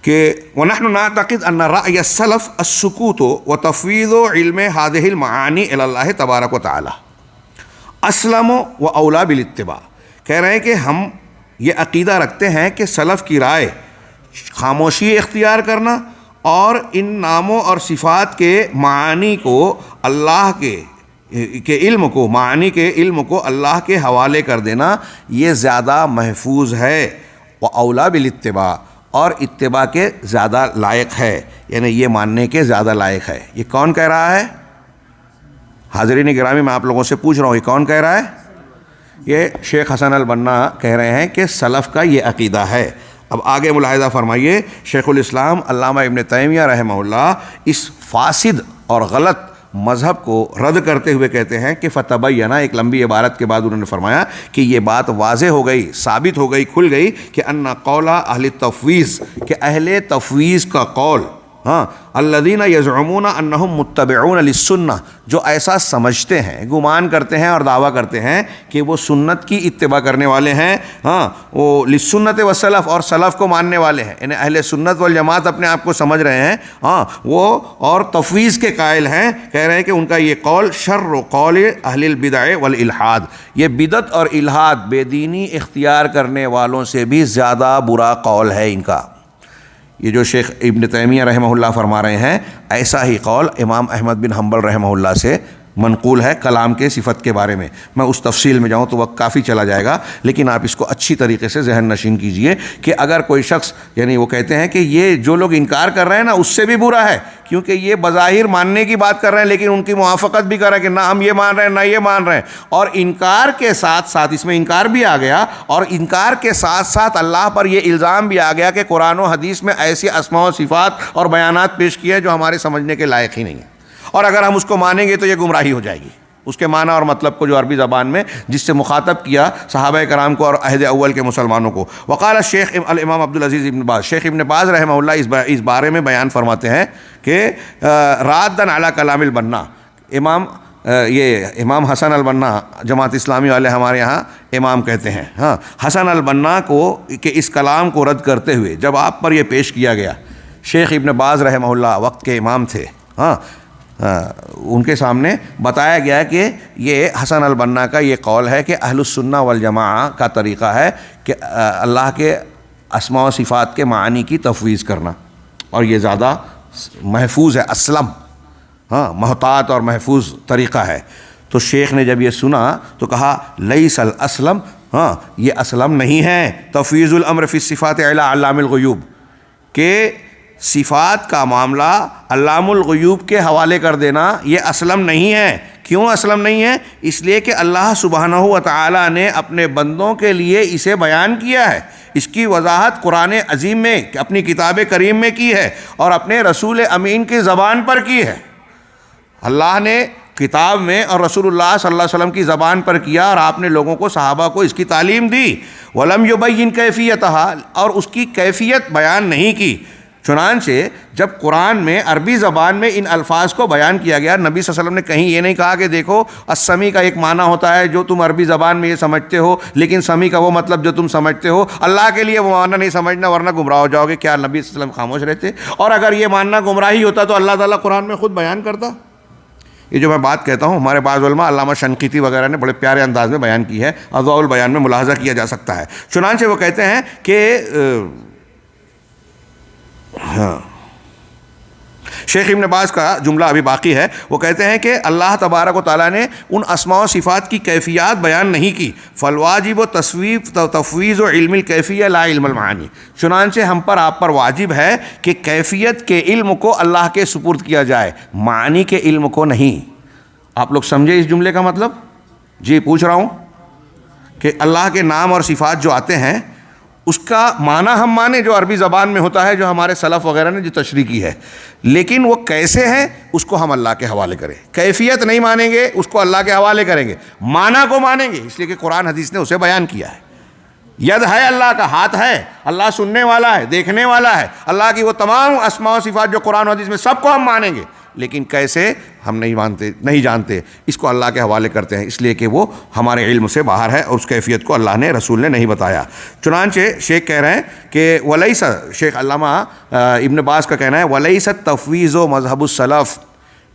کہ وَنَحْنُ نَعْتَقِدْ أَنَّ رَأْيَ السَّلَفِ السُّكُوتُ وَتَفْوِيضُ عِلْمِ هَذِهِ الْمَعَانِي إِلَى اللَّهِ تَبَارَكَ وَتَعَالَى أَسْلَمُ وَأَوْلَى بِالِاتِّبَاعِ۔ کہہ رہے ہیں کہ ہم یہ عقیدہ رکھتے ہیں کہ سلف کی رائے خاموشی اختیار کرنا اور ان ناموں اور صفات کے معانی کو اللہ کے علم کو، معانی کے علم کو اللہ کے حوالے کر دینا، یہ زیادہ محفوظ ہے، وَأَوْلَى بِالِاتِّبَاعِ، اور اتباع کے زیادہ لائق ہے، یعنی یہ ماننے کے زیادہ لائق ہے۔ یہ کون کہہ رہا ہے؟ حاضرین گرامی، میں آپ لوگوں سے پوچھ رہا ہوں، یہ کون کہہ رہا ہے؟ یہ شیخ حسن البنا کہہ رہے ہیں کہ سلف کا یہ عقیدہ ہے۔ اب آگے ملاحظہ فرمائیے، شیخ الاسلام علامہ ابن تیمیہ رحمہ اللہ اس فاسد اور غلط مذہب کو رد کرتے ہوئے کہتے ہیں کہ فتبینہ، ایک لمبی عبارت کے بعد انہوں نے فرمایا کہ یہ بات واضح ہو گئی، ثابت ہو گئی، کھل گئی کہ ان قول اہل تفویض، کہ اہل تفویض کا قول، الذین یزعمون انہم متبعون للسنہ، جو ایسا سمجھتے ہیں، گمان کرتے ہیں اور دعویٰ کرتے ہیں کہ وہ سنت کی اتباع کرنے والے ہیں، وہ للسنت والسلف، اور سلف کو ماننے والے ہیں، یعنی اہل سنت والجماعت اپنے آپ کو سمجھ رہے ہیں، وہ اور تفویض کے قائل ہیں، کہہ رہے ہیں کہ ان کا یہ قول شر قول اہل البدع والالحاد، یہ بدعت اور الحاد، بے دینی اختیار کرنے والوں سے بھی زیادہ برا قول ہے ان کا۔ یہ جو شیخ ابن تیمیہ رحمہ اللہ فرما رہے ہیں، ایسا ہی قول امام احمد بن حنبل رحمہ اللہ سے منقول ہے کلام کے صفت کے بارے میں۔ میں اس تفصیل میں جاؤں تو وقت کافی چلا جائے گا، لیکن آپ اس کو اچھی طریقے سے ذہن نشین کیجئے کہ اگر کوئی شخص، یعنی وہ کہتے ہیں کہ یہ جو لوگ انکار کر رہے ہیں نا، اس سے بھی برا ہے، کیونکہ یہ بظاہر ماننے کی بات کر رہے ہیں لیکن ان کی موافقت بھی کر رہے ہیں کہ نہ ہم یہ مان رہے ہیں نہ یہ مان رہے ہیں، اور انکار کے ساتھ ساتھ، اس میں انکار بھی آ گیا، اور انکار کے ساتھ ساتھ اللہ پر یہ الزام بھی آ گیا کہ قرآن و حدیث میں ایسی اسماء و صفات اور بیانات پیش کیے جو ہمارے سمجھنے کے لائق ہی نہیں ہیں، اور اگر ہم اس کو مانیں گے تو یہ گمراہی ہو جائے گی۔ اس کے معنی اور مطلب کو جو عربی زبان میں جس سے مخاطب کیا صحابہ کرام کو اور عہد اول کے مسلمانوں کو۔ وقال الشیخ الامام عبدالعزیز ابن باز، شیخ ابن باز رحمہ اللہ اس بارے میں بیان فرماتے ہیں کہ رادن علی کلام البنا، امام حسن البنا، جماعت اسلامی والے ہمارے ہاں امام کہتے ہیں، حسن البنا کو کہ اس کلام کو رد کرتے ہوئے جب آپ پر یہ پیش کیا گیا، شیخ ابن باز رحمہ اللہ وقت کے امام تھے، ان کے سامنے بتایا گیا کہ یہ حسن البنا کا یہ قول ہے کہ اہل السنہ والجماعہ کا طریقہ ہے کہ اللہ کے اسماء و صفات کے معانی کی تفویض کرنا، اور یہ زیادہ محفوظ ہے، اسلم، محتاط اور محفوظ طریقہ ہے۔ تو شیخ نے جب یہ سنا تو کہا لیس الاسلم، یہ اسلم نہیں ہے، تفویض الامر فی الصفات الی علام الغیوب، کہ صفات کا معاملہ علام الغیوب کے حوالے کر دینا یہ اسلم نہیں ہے۔ کیوں اسلم نہیں ہے؟ اس لیے کہ اللہ سبحانہ و تعالی نے اپنے بندوں کے لیے اسے بیان کیا ہے، اس کی وضاحت قرآن عظیم میں اپنی کتاب کریم میں کی ہے اور اپنے رسول امین کی زبان پر کی ہے۔ اللہ نے کتاب میں اور رسول اللہ صلی اللہ علیہ وسلم کی زبان پر کیا، اور آپ نے لوگوں کو، صحابہ کو اس کی تعلیم دی۔ وَلَمْ يُبَيِّنْ كَيْفِيَتَهَا، اور اس کی کیفیت بیان نہیں کی۔ چنانچہ جب قرآن میں عربی زبان میں ان الفاظ کو بیان کیا گیا، نبی صلی اللہ علیہ وسلم نے کہیں یہ نہیں کہا کہ دیکھو السمیع کا ایک معنی ہوتا ہے جو تم عربی زبان میں یہ سمجھتے ہو، لیکن سمیع کا وہ مطلب جو تم سمجھتے ہو، اللہ کے لیے وہ معنی نہیں سمجھنا ورنہ گمراہ ہو جاؤ گے. کیا نبی صلی اللہ علیہ وسلم خاموش رہتے؟ اور اگر یہ ماننا گمراہی ہوتا تو اللہ تعالیٰ قرآن میں خود بیان کرتا. یہ جو میں بات کہتا ہوں ہمارے بعض علماء علامہ شنقیطی وغیرہ نے بڑے پیارے انداز میں بیان کی ہے، اضواء البیان میں ملاحظہ کیا جا سکتا ہے. چنانچہ وہ کہتے ہیں کہ شیخ ابن باز کا جملہ ابھی باقی ہے، وہ کہتے ہیں کہ اللہ تبارک و تعالیٰ نے ان اسماء و صفات کی کیفیات بیان نہیں کی، فالواجب و تفویض و علم الکیفیہ لا علم المعانی. چنانچہ ہم پر آپ پر واجب ہے کہ کیفیت کے علم کو اللہ کے سپرد کیا جائے، معانی کے علم کو نہیں. آپ لوگ سمجھے اس جملے کا مطلب؟ جی پوچھ رہا ہوں کہ اللہ کے نام اور صفات جو آتے ہیں اس کا معنی ہم مانیں جو عربی زبان میں ہوتا ہے، جو ہمارے سلف وغیرہ نے جو تشریح کی ہے، لیکن وہ کیسے ہیں اس کو ہم اللہ کے حوالے کریں. کیفیت نہیں مانیں گے، اس کو اللہ کے حوالے کریں گے. معنی کو مانیں گے اس لیے کہ قرآن حدیث نے اسے بیان کیا ہے. ید ہے اللہ کا، ہاتھ ہے، اللہ سننے والا ہے، دیکھنے والا ہے، اللہ کی وہ تمام اسماء و صفات جو قرآن حدیث میں سب کو ہم مانیں گے، لیکن کیسے ہم نہیں جانتے، اس کو اللہ کے حوالے کرتے ہیں اس لیے کہ وہ ہمارے علم سے باہر ہے اور اس کیفیت کو اللہ نے رسول نے نہیں بتایا. چنانچہ شیخ کہہ رہے ہیں کہ ولیس، شیخ علامہ ابن باز کا کہنا ہے ولیس تفویض و مذہب السلف.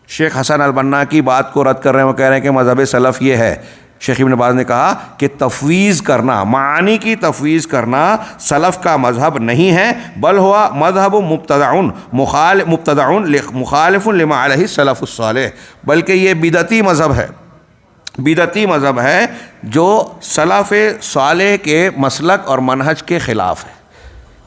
شیخ حسن البنا کی بات کو رد کر رہے ہیں، وہ کہہ رہے ہیں کہ مذہب سلف یہ ہے. شیخ ابن باز نے کہا کہ تفویض کرنا، معانی کی تفویض کرنا سلف کا مذہب نہیں ہے، بل ہوا مذہب مبتدع مخالف لما علیہ السلف الصالح، بلکہ یہ بدعتی مذہب ہے. بدعتی مذہب ہے جو سلف صالح کے مسلک اور منہج کے خلاف ہے،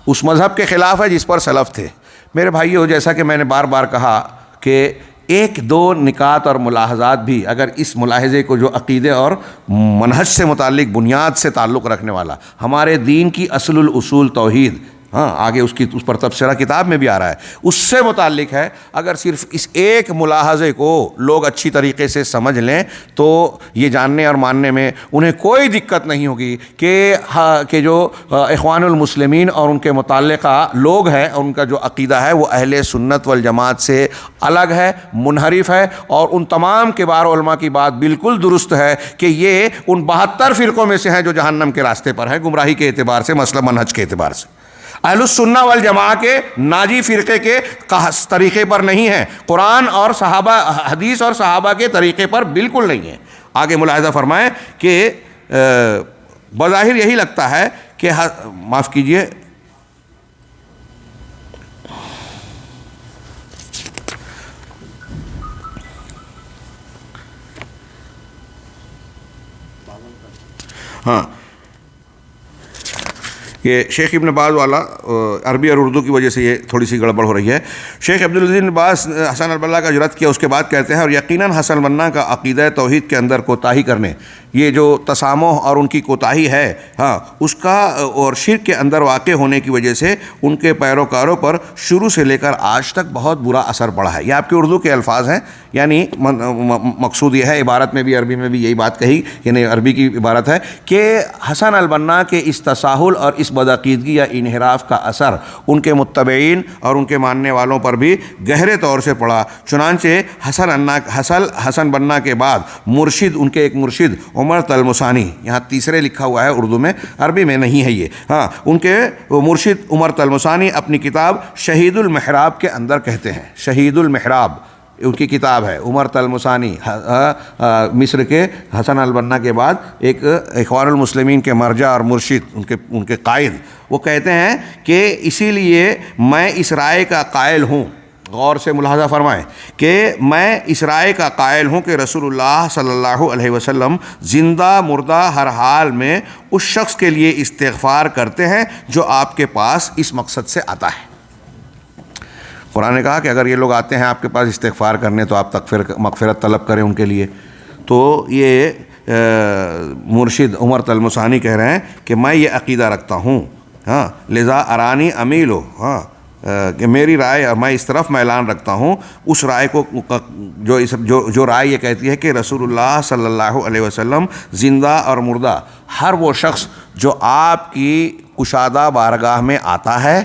اس مذہب کے خلاف ہے جس پر سلف تھے. میرے بھائیو، جیسا کہ میں نے بار بار کہا کہ ایک دو نکات اور ملاحظات بھی اگر اس ملاحظے کو جو عقیدے اور منہج سے متعلق بنیاد سے تعلق رکھنے والا، ہمارے دین کی اصل الاصول توحید، آگے اس پر تبصرہ کتاب میں بھی آ رہا ہے، اس سے متعلق ہے. اگر صرف اس ایک ملاحظے کو لوگ اچھی طریقے سے سمجھ لیں تو یہ جاننے اور ماننے میں انہیں کوئی دقت نہیں ہوگی کہ جو اخوان المسلمین اور ان کے متعلقہ لوگ ہیں اور ان کا جو عقیدہ ہے وہ اہل سنت والجماعت سے الگ ہے، منحرف ہے، اور ان تمام کبار علماء کی بات بالکل درست ہے کہ یہ ان 72 فرقوں میں سے ہیں جو جہنم کے راستے پر ہیں، گمراہی کے اعتبار سے، مسئلہ منہج کے اعتبار سے. اہل السنہ والجماعہ کے ناجی فرقے کے طریقے پر نہیں ہیں، قرآن اور صحابہ، حدیث اور صحابہ کے طریقے پر بالکل نہیں ہے. آگے ملاحظہ فرمائیں کہ بظاہر یہی لگتا ہے کہ معاف کیجئے، یہ شیخ ابن باز والا عربی اور اردو کی وجہ سے یہ تھوڑی سی گڑبڑ ہو رہی ہے. شیخ عبدالعزیز بن باز حسن البنا کا جو رد کیا اس کے بعد کہتے ہیں، اور یقیناً حسن البنا کا عقیدہ توحید کے اندر کوتاہی کرنے، یہ جو تسامح اور ان کی کوتاہی ہے، اس کا اور شرک کے اندر واقع ہونے کی وجہ سے ان کے پیروکاروں پر شروع سے لے کر آج تک بہت برا اثر پڑا ہے. یہ آپ کے اردو کے الفاظ ہیں، یعنی مقصود یہ ہے، عبارت میں بھی عربی میں بھی یہی بات کہی، یعنی عربی کی عبارت ہے کہ حسن البنا کے اس تساہل اور اس بدعقیدگی یا انحراف کا اثر ان کے متبعین اور ان کے ماننے والوں پر بھی گہرے طور سے پڑا. چنانچہ حسن بنا کے بعد مرشد، ان کے ایک مرشد عمر تلمسانی، یہاں تیسرے لکھا ہوا ہے اردو میں، عربی میں نہیں ہے یہ، ان کے مرشد عمر تلمسانی اپنی کتاب شہید المحراب کے اندر کہتے ہیں، شہید المحراب ان کی کتاب ہے، عمر تلمسانی مصر کے حسن البنا کے بعد ایک اخوان المسلمین کے مرجع اور مرشد، ان کے قائد، وہ کہتے ہیں کہ اسی لیے میں اس رائے کا قائل ہوں، غور سے ملاحظہ فرمائیں کہ میں اس رائے کا قائل ہوں کہ رسول اللہ صلی اللہ علیہ وسلم زندہ مردہ ہر حال میں اس شخص کے لیے استغفار کرتے ہیں جو آپ کے پاس اس مقصد سے آتا ہے. قرآن نے کہا کہ اگر یہ لوگ آتے ہیں آپ کے پاس استغفار کرنے تو آپ مغفرت طلب کریں ان کے لیے. تو یہ مرشد عمر تلمسانی کہہ رہے ہیں کہ میں یہ عقیدہ رکھتا ہوں، لذا ارانی امیل ہو، کہ میری رائے اور میں اس طرف میں اعلان رکھتا ہوں اس رائے کو جو رائے یہ کہتی ہے کہ رسول اللہ صلی اللہ علیہ وسلم زندہ اور مردہ ہر وہ شخص جو آپ کی کشادہ بارگاہ میں آتا ہے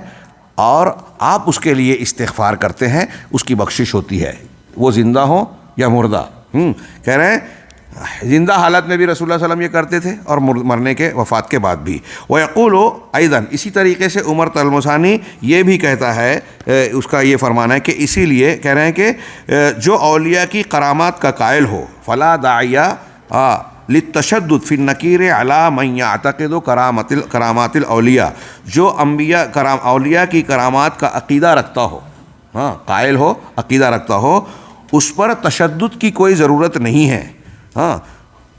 اور آپ اس کے لیے استغفار کرتے ہیں, اس کی بخشش ہوتی ہے, وہ زندہ ہوں یا مردہ. کہہ رہے ہیں زندہ حالت میں بھی رسول اللہ صلی اللہ علیہ وسلم یہ کرتے تھے اور مرنے کے وفات کے بعد بھی. وَيَقُولُ أَيْضًا, اسی طریقے سے عمر طلمسانی یہ بھی کہتا ہے, اس کا یہ فرمانا ہے کہ اسی لیے کہہ رہے ہیں کہ جو اولیاء کی کرامات کا قائل ہو فلا داعیہ للتشدد فی النکیر علی من یعتقد کرامات الاولیاء, جو اولیاء کی کرامات کا عقیدہ رکھتا ہو, قائل ہو, عقیدہ رکھتا ہو, اس پر تشدد کی کوئی ضرورت نہیں ہے.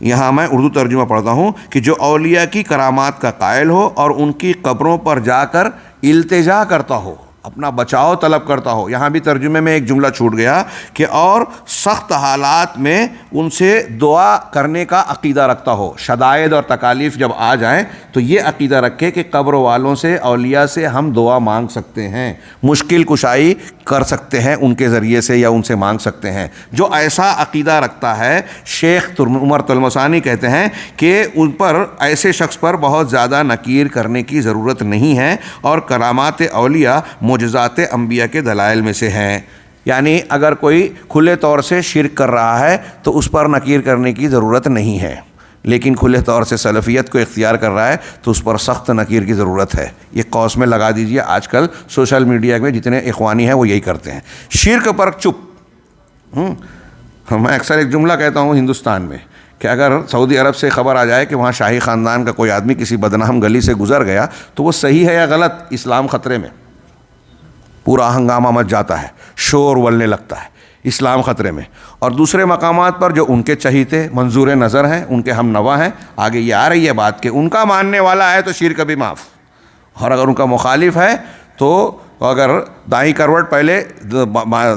یہاں میں اردو ترجمہ پڑھتا ہوں کہ جو اولیاء کی کرامات کا قائل ہو اور ان کی قبروں پر جا کر التجا کرتا ہو, اپنا بچاؤ طلب کرتا ہو. یہاں بھی ترجمے میں ایک جملہ چھوٹ گیا کہ اور سخت حالات میں ان سے دعا کرنے کا عقیدہ رکھتا ہو. شدائد اور تکالیف جب آ جائیں تو یہ عقیدہ رکھے کہ قبر والوں سے, اولیاء سے ہم دعا مانگ سکتے ہیں, مشکل کشائی کر سکتے ہیں ان کے ذریعے سے یا ان سے مانگ سکتے ہیں. جو ایسا عقیدہ رکھتا ہے, شیخ عمر طلمسانی کہتے ہیں کہ ان پر, ایسے شخص پر بہت زیادہ نکیر کرنے کی ضرورت نہیں ہے, اور کرامات اولیاء معجزات انبیاء کے دلائل میں سے ہیں. یعنی اگر کوئی کھلے طور سے شرک کر رہا ہے تو اس پر نکیر کرنے کی ضرورت نہیں ہے, لیکن کھلے طور سے سلفیت کو اختیار کر رہا ہے تو اس پر سخت نکیر کی ضرورت ہے. یہ قوس میں لگا دیجئے, آج کل سوشل میڈیا میں جتنے اخوانی ہیں وہ یہی کرتے ہیں. شرک پر چپ. میں اکثر ایک جملہ کہتا ہوں ہندوستان میں کہ اگر سعودی عرب سے خبر آ جائے کہ وہاں شاہی خاندان کا کوئی آدمی کسی بدنام گلی سے گزر گیا تو وہ صحیح ہے یا غلط, اسلام خطرے میں. پورا ہنگامہ مچ جاتا ہے, شور ولنے لگتا ہے, اسلام خطرے میں. اور دوسرے مقامات پر جو ان کے چہیتے منظور نظر ہیں, ان کے ہم نوا ہیں, آگے یہ آ رہی ہے بات کہ ان کا ماننے والا ہے تو شرک بھی معاف, اور اگر ان کا مخالف ہے تو اگر دائیں کروٹ پہلے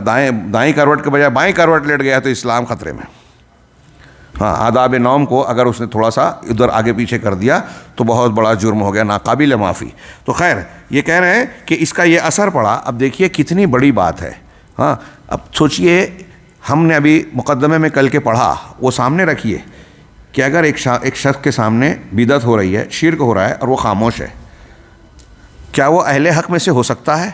دائیں کروٹ کے بجائے بائیں کروٹ لیٹ گیا تو اسلام خطرے میں. آداب نوم کو اگر اس نے تھوڑا سا ادھر آگے پیچھے کر دیا تو بہت بڑا جرم ہو گیا, ناقابل معافی. تو خیر یہ کہہ رہے ہیں کہ اس کا یہ اثر پڑا. اب دیکھیے کتنی بڑی بات ہے. اب سوچئے, ہم نے ابھی مقدمے میں کل کے پڑھا, وہ سامنے رکھیے کہ اگر ایک شخص کے سامنے بدعت ہو رہی ہے, شرک ہو رہا ہے, اور وہ خاموش ہے, کیا وہ اہل حق میں سے ہو سکتا ہے؟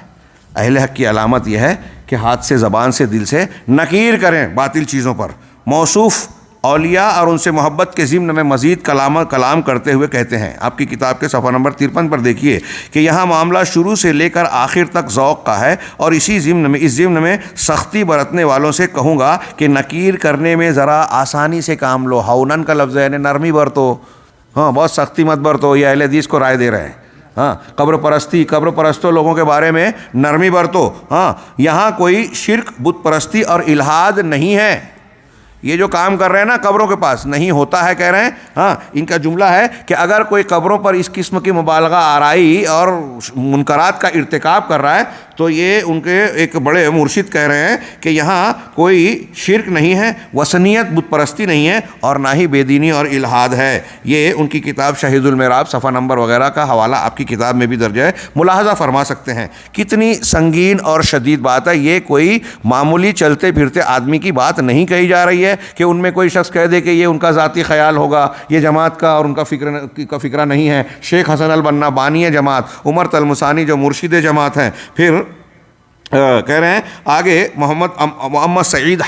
اہل حق کی علامت یہ ہے کہ ہاتھ سے, زبان سے, دل سے نکیر کریں باطل چیزوں پر. موصوف اولیاء اور ان سے محبت کے ضمن میں مزید کلام کرتے ہوئے کہتے ہیں. آپ کی کتاب کے صفحہ نمبر 53 پر دیکھیے کہ یہاں معاملہ شروع سے لے کر آخر تک ذوق کا ہے, اور اس ضمن میں سختی برتنے والوں سے کہوں گا کہ نکیر کرنے میں ذرا آسانی سے کام لو. ہونن کا لفظ ہے, نرمی برتو, بہت سختی مت برتو. یہ اہل حدیث کو رائے دے رہے ہیں. قبر پرستوں لوگوں کے بارے میں نرمی برتو. یہاں کوئی شرک, بت پرستی اور الحاد نہیں ہے. یہ جو کام کر رہے ہیں نا قبروں کے پاس, نہیں ہوتا ہے, کہہ رہے ہیں. ان کا جملہ ہے کہ اگر کوئی قبروں پر اس قسم کی مبالغہ آرائی اور منکرات کا ارتکاب کر رہا ہے تو یہ ان کے ایک بڑے مرشد کہہ رہے ہیں کہ یہاں کوئی شرک نہیں ہے, وثنیت, بت پرستی نہیں ہے, اور نہ ہی بے دینی اور الحاد ہے. یہ ان کی کتاب شہید المعراج صفحہ نمبر وغیرہ کا حوالہ آپ کی کتاب میں بھی درج ہے, ملاحظہ فرما سکتے ہیں. کتنی سنگین اور شدید بات ہے. یہ کوئی معمولی چلتے پھرتے آدمی کی بات نہیں کہی جا رہی ہے کہ ان میں کوئی شخص کہہ دے کہ یہ ان کا ذاتی خیال ہوگا, یہ جماعت کا اور ان کا فکرہ نہیں ہے. شیخ حسن البنا بانی جماعت, عمر طلمسانی جو مرشد جماعت ہیں. پھر کہہ رہے ہیں آگے محمد سعید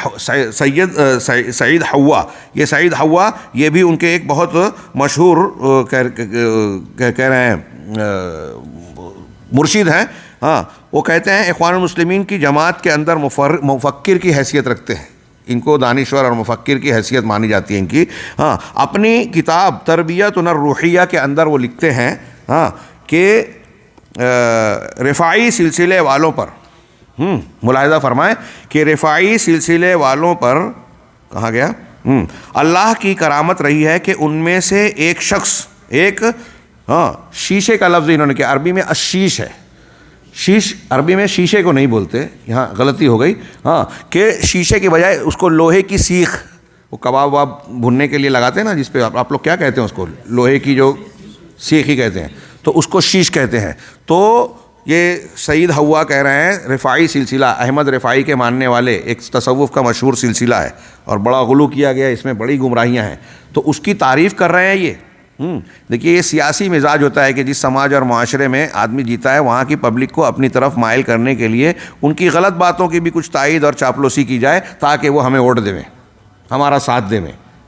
حوا, یہ سعید حوا یہ بھی ان کے ایک بہت مشہور کہہ رہے ہیں مرشد ہیں. وہ کہتے ہیں اخوان المسلمین کی جماعت کے اندر مفکر کی حیثیت رکھتے ہیں, ان کو دانشور اور مفکر کی حیثیت مانی جاتی ہے ان کی. اپنی کتاب تربیت الروحیہ کے اندر وہ لکھتے ہیں کہ رفاعی سلسلے والوں پر, ملاحظہ فرمائیں کہ رفاعی سلسلے والوں پر کہا گیا اللہ کی کرامت رہی ہے کہ ان میں سے ایک شخص, ایک شیشے کا لفظ انہوں نے کیا, عربی میں الشیش ہے. شیش عربی میں شیشے کو نہیں بولتے, یہاں غلطی ہو گئی. کہ شیشے کے بجائے اس کو لوہے کی سیخ, وہ کباب واب بھننے کے لیے لگاتے ہیں نا, جس پہ آپ لوگ کیا کہتے ہیں اس کو, لوہے کی جو سیخ ہی کہتے ہیں, تو اس کو شیش کہتے ہیں. تو یہ سعید حوا کہہ رہے ہیں رفاعی سلسلہ, احمد رفاعی کے ماننے والے, ایک تصوف کا مشہور سلسلہ ہے, اور بڑا غلو کیا گیا, اس میں بڑی گمراہیاں ہیں. تو اس کی تعریف کر رہے ہیں یہ دیکھیے یہ سیاسی مزاج ہوتا ہے کہ جس سماج اور معاشرے میں آدمی جیتا ہے وہاں کی پبلک کو اپنی طرف مائل کرنے کے لیے ان کی غلط باتوں کی بھی کچھ تائید اور چاپلوسی کی جائے تاکہ وہ ہمیں ووٹ دیں، ہمارا ساتھ دیں۔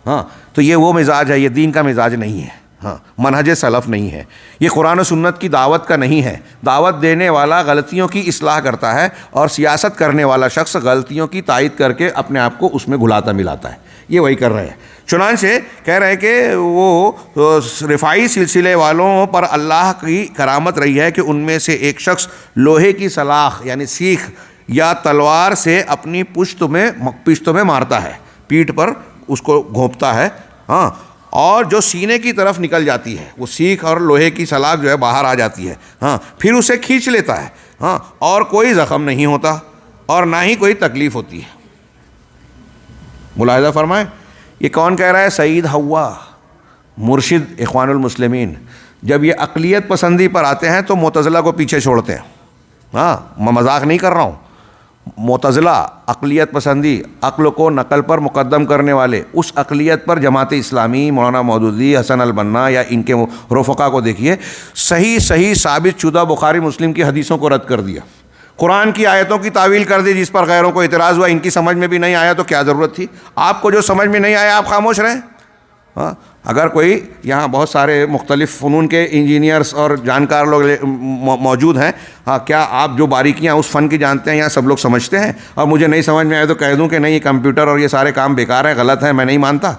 ہاں تو یہ وہ مزاج ہے، یہ دین کا مزاج نہیں ہے، ہاں منہج سلف نہیں ہے، یہ قرآن و سنت کی دعوت کا نہیں ہے۔ دعوت دینے والا غلطیوں کی اصلاح کرتا ہے اور سیاست کرنے والا شخص غلطیوں کی تائید کر کے اپنے آپ کو اس میں گھلاتا ملاتا ہے، یہ وہی کر رہے ہیں۔ چنانچہ کہہ رہے ہیں کہ وہ رفاعی سلسلے والوں پر اللہ کی کرامت رہی ہے کہ ان میں سے ایک شخص لوہے کی سلاخ یعنی سیخ یا تلوار سے اپنی پشت میں مارتا ہے، پیٹھ پر اس کو گھونپتا ہے، ہاں، اور جو سینے کی طرف نکل جاتی ہے، وہ سیخ اور لوہے کی سلاخ جو ہے باہر آ جاتی ہے، ہاں، پھر اسے کھینچ لیتا ہے، ہاں، اور کوئی زخم نہیں ہوتا اور نہ ہی کوئی تکلیف ہوتی ہے۔ ملاحظہ فرمائیں، یہ کون کہہ رہا ہے؟ سید ہوا، مرشد اخوان المسلمین۔ جب یہ اقلیت پسندی پر آتے ہیں تو معتزلہ کو پیچھے چھوڑتے ہیں۔ ہاں میں مذاق نہیں کر رہا ہوں، معتزلہ اقلیت پسندی، عقل کو نقل پر مقدم کرنے والے، اس اقلیت پر جماعت اسلامی، مولانا مودودی، حسن البنا یا ان کے رفقا کو دیکھیے، صحیح ثابت شدہ بخاری مسلم کی حدیثوں کو رد کر دیا، قرآن کی آیتوں کی تعویل کر دی جس پر غیروں کو اعتراض ہوا۔ ان کی سمجھ میں بھی نہیں آیا تو کیا ضرورت تھی؟ آپ کو جو سمجھ میں نہیں آیا آپ خاموش رہیں۔ ہاں اگر کوئی یہاں بہت سارے مختلف فنون کے انجینئرز اور جانکار لوگ موجود ہیں، ہاں کیا آپ جو باریکیاں اس فن کی جانتے ہیں یہاں سب لوگ سمجھتے ہیں؟ اور مجھے نہیں سمجھ میں آئے تو کہہ دوں کہ نہیں، یہ کمپیوٹر اور یہ سارے کام بیکار ہیں، غلط ہیں، میں نہیں مانتا،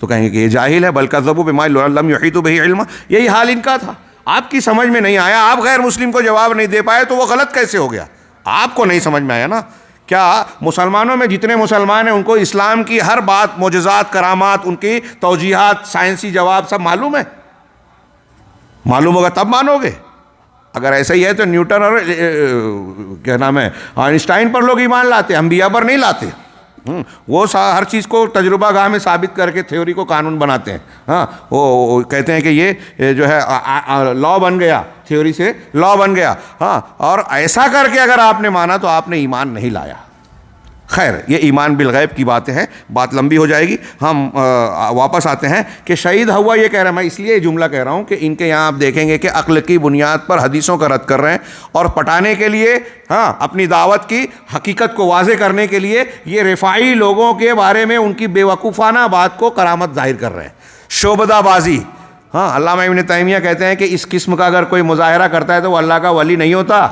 تو کہیں گے کہ یہ جاہل ہے، بل کذبوا بما لم یحیطوا بہ علما۔ یہی حال ان کا تھا، آپ کی سمجھ میں نہیں آیا، آپ غیر مسلم کو جواب نہیں دے پائے تو وہ غلط کیسے ہو گیا؟ آپ کو نہیں سمجھ میں آیا نا۔ کیا مسلمانوں میں جتنے مسلمان ہیں ان کو اسلام کی ہر بات، معجزات، کرامات، ان کی توجیحات، سائنسی جواب سب معلوم ہے؟ معلوم ہوگا تب مانو گے۔ اگر ایسا ہی ہے تو نیوٹن اور کیا نام ہے آئنسٹائن پر لوگ ایمان لاتے، انبیاء پر نہیں لاتے۔ وہ ہر چیز کو تجربہ گاہ میں ثابت کر کے تھیوری کو قانون بناتے ہیں۔ ہاں وہ کہتے ہیں کہ یہ جو ہے لا بن گیا، تھیوری سے لا بن گیا۔ ہاں اور ایسا کر کے اگر آپ نے مانا تو آپ نے ایمان نہیں لایا۔ خیر یہ ایمان بالغیب کی باتیں ہیں، بات لمبی ہو جائے گی، ہم واپس آتے ہیں کہ شہید ہوا یہ کہہ رہا ہے، میں اس لیے یہ جملہ کہہ رہا ہوں کہ ان کے یہاں آپ دیکھیں گے کہ عقل کی بنیاد پر حدیثوں کا رد کر رہے ہیں اور پٹانے کے لیے، ہاں اپنی دعوت کی حقیقت کو واضح کرنے کے لیے یہ رفاعی لوگوں کے بارے میں ان کی بے وقوفانہ بات کو کرامت ظاہر کر رہے ہیں، شعبدہ بازی۔ ہاں علامہ ابن تیمیہ کہتے ہیں کہ اس قسم کا اگر کوئی مظاہرہ کرتا ہے تو وہ اللہ کا ولی نہیں ہوتا۔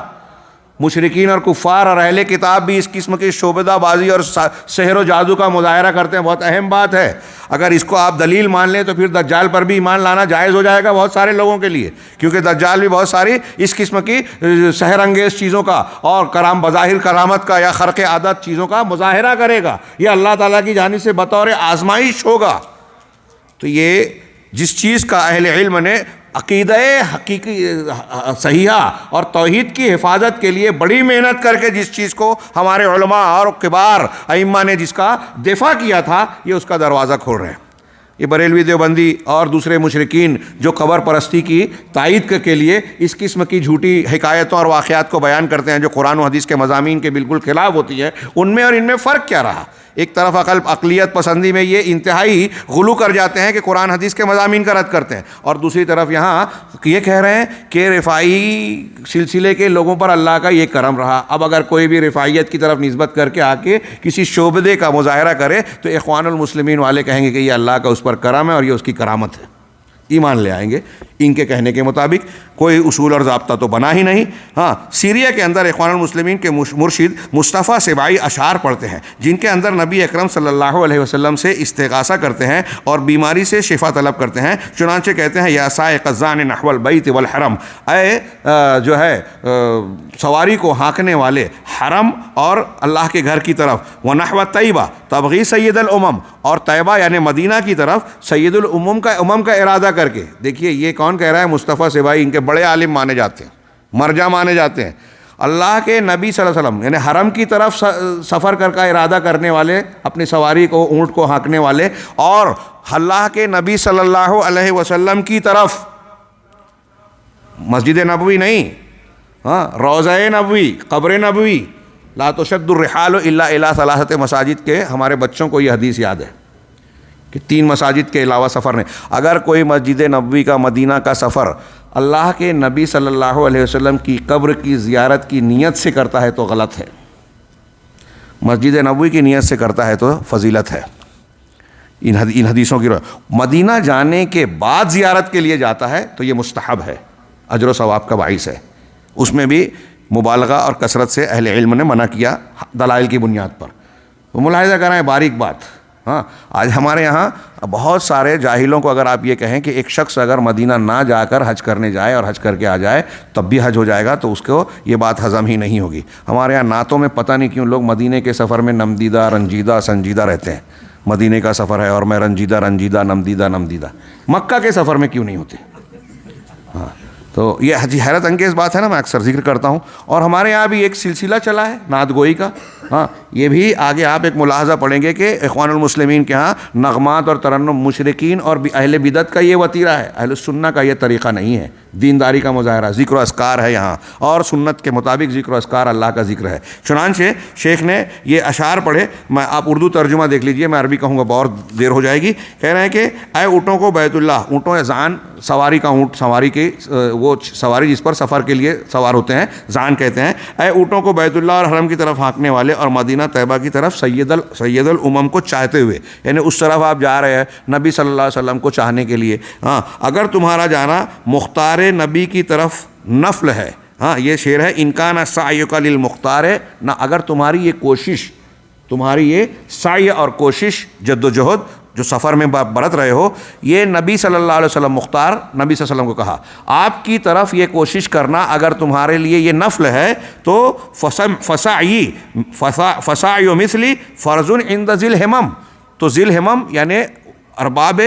مشرکین اور کفار اور اہل کتاب بھی اس قسم کی شعبدہ بازی اور سحر و جادو کا مظاہرہ کرتے ہیں، بہت اہم بات ہے۔ اگر اس کو آپ دلیل مان لیں تو پھر دجال پر بھی ایمان لانا جائز ہو جائے گا بہت سارے لوگوں کے لیے، کیونکہ دجال بھی بہت ساری اس قسم کی سحر انگیز چیزوں کا اور بظاہر کرامت کا یا خرق عادت چیزوں کا مظاہرہ کرے گا، یہ اللہ تعالیٰ کی جانب سے بطور آزمائش ہوگا۔ تو یہ جس چیز کا اہل علم نے عقیدہ حقیقی صحیحہ اور توحید کی حفاظت کے لیے بڑی محنت کر کے جس چیز کو ہمارے علماء اور کبار ائمہ نے جس کا دفاع کیا تھا، یہ اس کا دروازہ کھول رہے ہیں۔ یہ بریلوی دیوبندی اور دوسرے مشرکین جو قبر پرستی کی تائید کے لیے اس قسم کی جھوٹی حکایتوں اور واقعات کو بیان کرتے ہیں جو قرآن و حدیث کے مضامین کے بالکل خلاف ہوتی ہے، ان میں اور ان میں فرق کیا رہا؟ ایک طرف اقلیت پسندی میں یہ انتہائی غلو کر جاتے ہیں کہ قرآن حدیث کے مضامین کا رد کرتے ہیں، اور دوسری طرف یہاں یہ کہہ رہے ہیں کہ رفاعی سلسلے کے لوگوں پر اللہ کا یہ کرم رہا۔ اب اگر کوئی بھی رفاعیت کی طرف نسبت کر کے آ کے کسی شعبدے کا مظاہرہ کرے تو اخوان المسلمین والے کہیں گے کہ یہ اللہ کا اس پر کرم ہے اور یہ اس کی کرامت ہے، ایمان لے آئیں گے۔ ان کے کہنے کے مطابق کوئی اصول اور ضابطہ تو بنا ہی نہیں۔ ہاں سیریا کے اندر اخوان المسلمین کے مرشد مصطفیٰ سبائی اشعار پڑھتے ہیں جن کے اندر نبی اکرم صلی اللہ علیہ وسلم سے استغاثہ کرتے ہیں اور بیماری سے شفا طلب کرتے ہیں۔ چنانچہ کہتے ہیں یا سائق الظان نحو البیت والحرم، اے جو ہے سواری کو ہانکنے والے حرم اور اللہ کے گھر کی طرف، ونحو طیبہ تبغی سید الامم، اور طیبہ یعنی مدینہ کی طرف سید الامم کا ارادہ کر کے۔ دیکھیے یہ کون کہہ رہا ہے؟ مصطفیٰ سبائی، ان کے بڑے عالم مانے جاتے ہیں، مرجع مانے جاتے ہیں۔ اللہ کے نبی صلی اللہ علیہ وسلم یعنی حرم کی طرف سفر کا ارادہ کرنے والے، اپنی سواری کو، اونٹ کو ہانکنے والے، اور اللہ کے نبی صلی اللہ علیہ وسلم کی طرف، مسجد نبوی نہیں، ہاں روضہ نبوی، قبر نبوی، لا تشد الرحال الا الی ثلاثۃ مساجد کے ہمارے بچوں کو یہ حدیث یاد ہے۔ کہ 3 مساجد کے علاوہ سفر نہیں. اگر کوئی مسجد نبوی کا مدینہ کا سفر اللہ کے نبی صلی اللہ علیہ وسلم کی قبر کی زیارت کی نیت سے کرتا ہے تو غلط ہے. مسجد نبوی کی نیت سے کرتا ہے تو فضیلت ہے. ان حدیثوں کی مدینہ جانے کے بعد زیارت کے لیے جاتا ہے تو یہ مستحب ہے, اجر و ثواب کا باعث ہے. اس میں بھی مبالغہ اور کثرت سے اہل علم نے منع کیا دلائل کی بنیاد پر. وہ ملاحظہ کرائیں باریک بات. ہاں, آج ہمارے یہاں بہت سارے جاہلوں کو اگر آپ یہ کہیں کہ ایک شخص اگر مدینہ نہ جا کر حج کرنے جائے اور حج کر کے آ جائے تب بھی حج ہو جائے گا, تو اس کو یہ بات ہضم ہی نہیں ہوگی. ہمارے یہاں نعتوں میں پتہ نہیں کیوں لوگ مدینے کے سفر میں نمدیدہ, رنجیدہ, سنجیدہ رہتے ہیں. مدینے کا سفر ہے اور میں رنجیدہ, نمدیدہ. مکہ کے سفر میں کیوں نہیں ہوتے؟ ہاں, تو یہ حیرت انگیز بات ہے نا, میں اکثر ذکر کرتا ہوں. اور ہمارے یہاں بھی ایک سلسلہ چلا ہے نعت گوئی کا. ہاں, یہ بھی آگے آپ ایک ملاحظہ پڑھیں گے کہ اخوان المسلمین کے ہاں نغمات اور ترنم مشرکین اور اہل بدعت کا یہ وتیرہ ہے, اہل سنہ کا یہ طریقہ نہیں ہے. دینداری کا مظاہرہ, ذکر و اذکار ہے یہاں, اور سنت کے مطابق ذکر و اذکار اللہ کا ذکر ہے. چنانچہ شیخ نے یہ اشعار پڑھے, میں آپ اردو ترجمہ دیکھ لیجئے, میں عربی کہوں گا بہت دیر ہو جائے گی. کہہ رہے ہیں کہ اے اونٹوں کو بیت اللہ, اونٹوں زان سواری کا اونٹ, سواری کی وہ سواری جس پر سفر کے لیے سوار ہوتے ہیں, زان کہتے ہیں. اے اونٹوں کو بیت اللہ اور حرم کی طرف ہانکنے والے اور مدینہ طیبہ کی طرف سید الامم کو چاہتے ہوئے, یعنی اس طرف آپ جا رہے ہیں نبی صلی اللہ علیہ وسلم کو چاہنے کے لیے. ہاں, اگر تمہارا جانا مختار نبی کی طرف نفل ہے. ہاں, یہ شعر ہے, انکان سعیک للمختار, نہ اگر تمہاری یہ کوشش, تمہاری یہ سعی اور کوشش, جد و جہد جو سفر میں برت رہے ہو, یہ نبی صلی اللہ علیہ وسلم, مختار نبی صلی اللہ علیہ وسلم کو کہا, آپ کی طرف یہ کوشش کرنا اگر تمہارے لیے یہ نفل ہے تو فسعی مثلی فرض عند ذی الہمم, تو ذی الہمم یعنی ارباب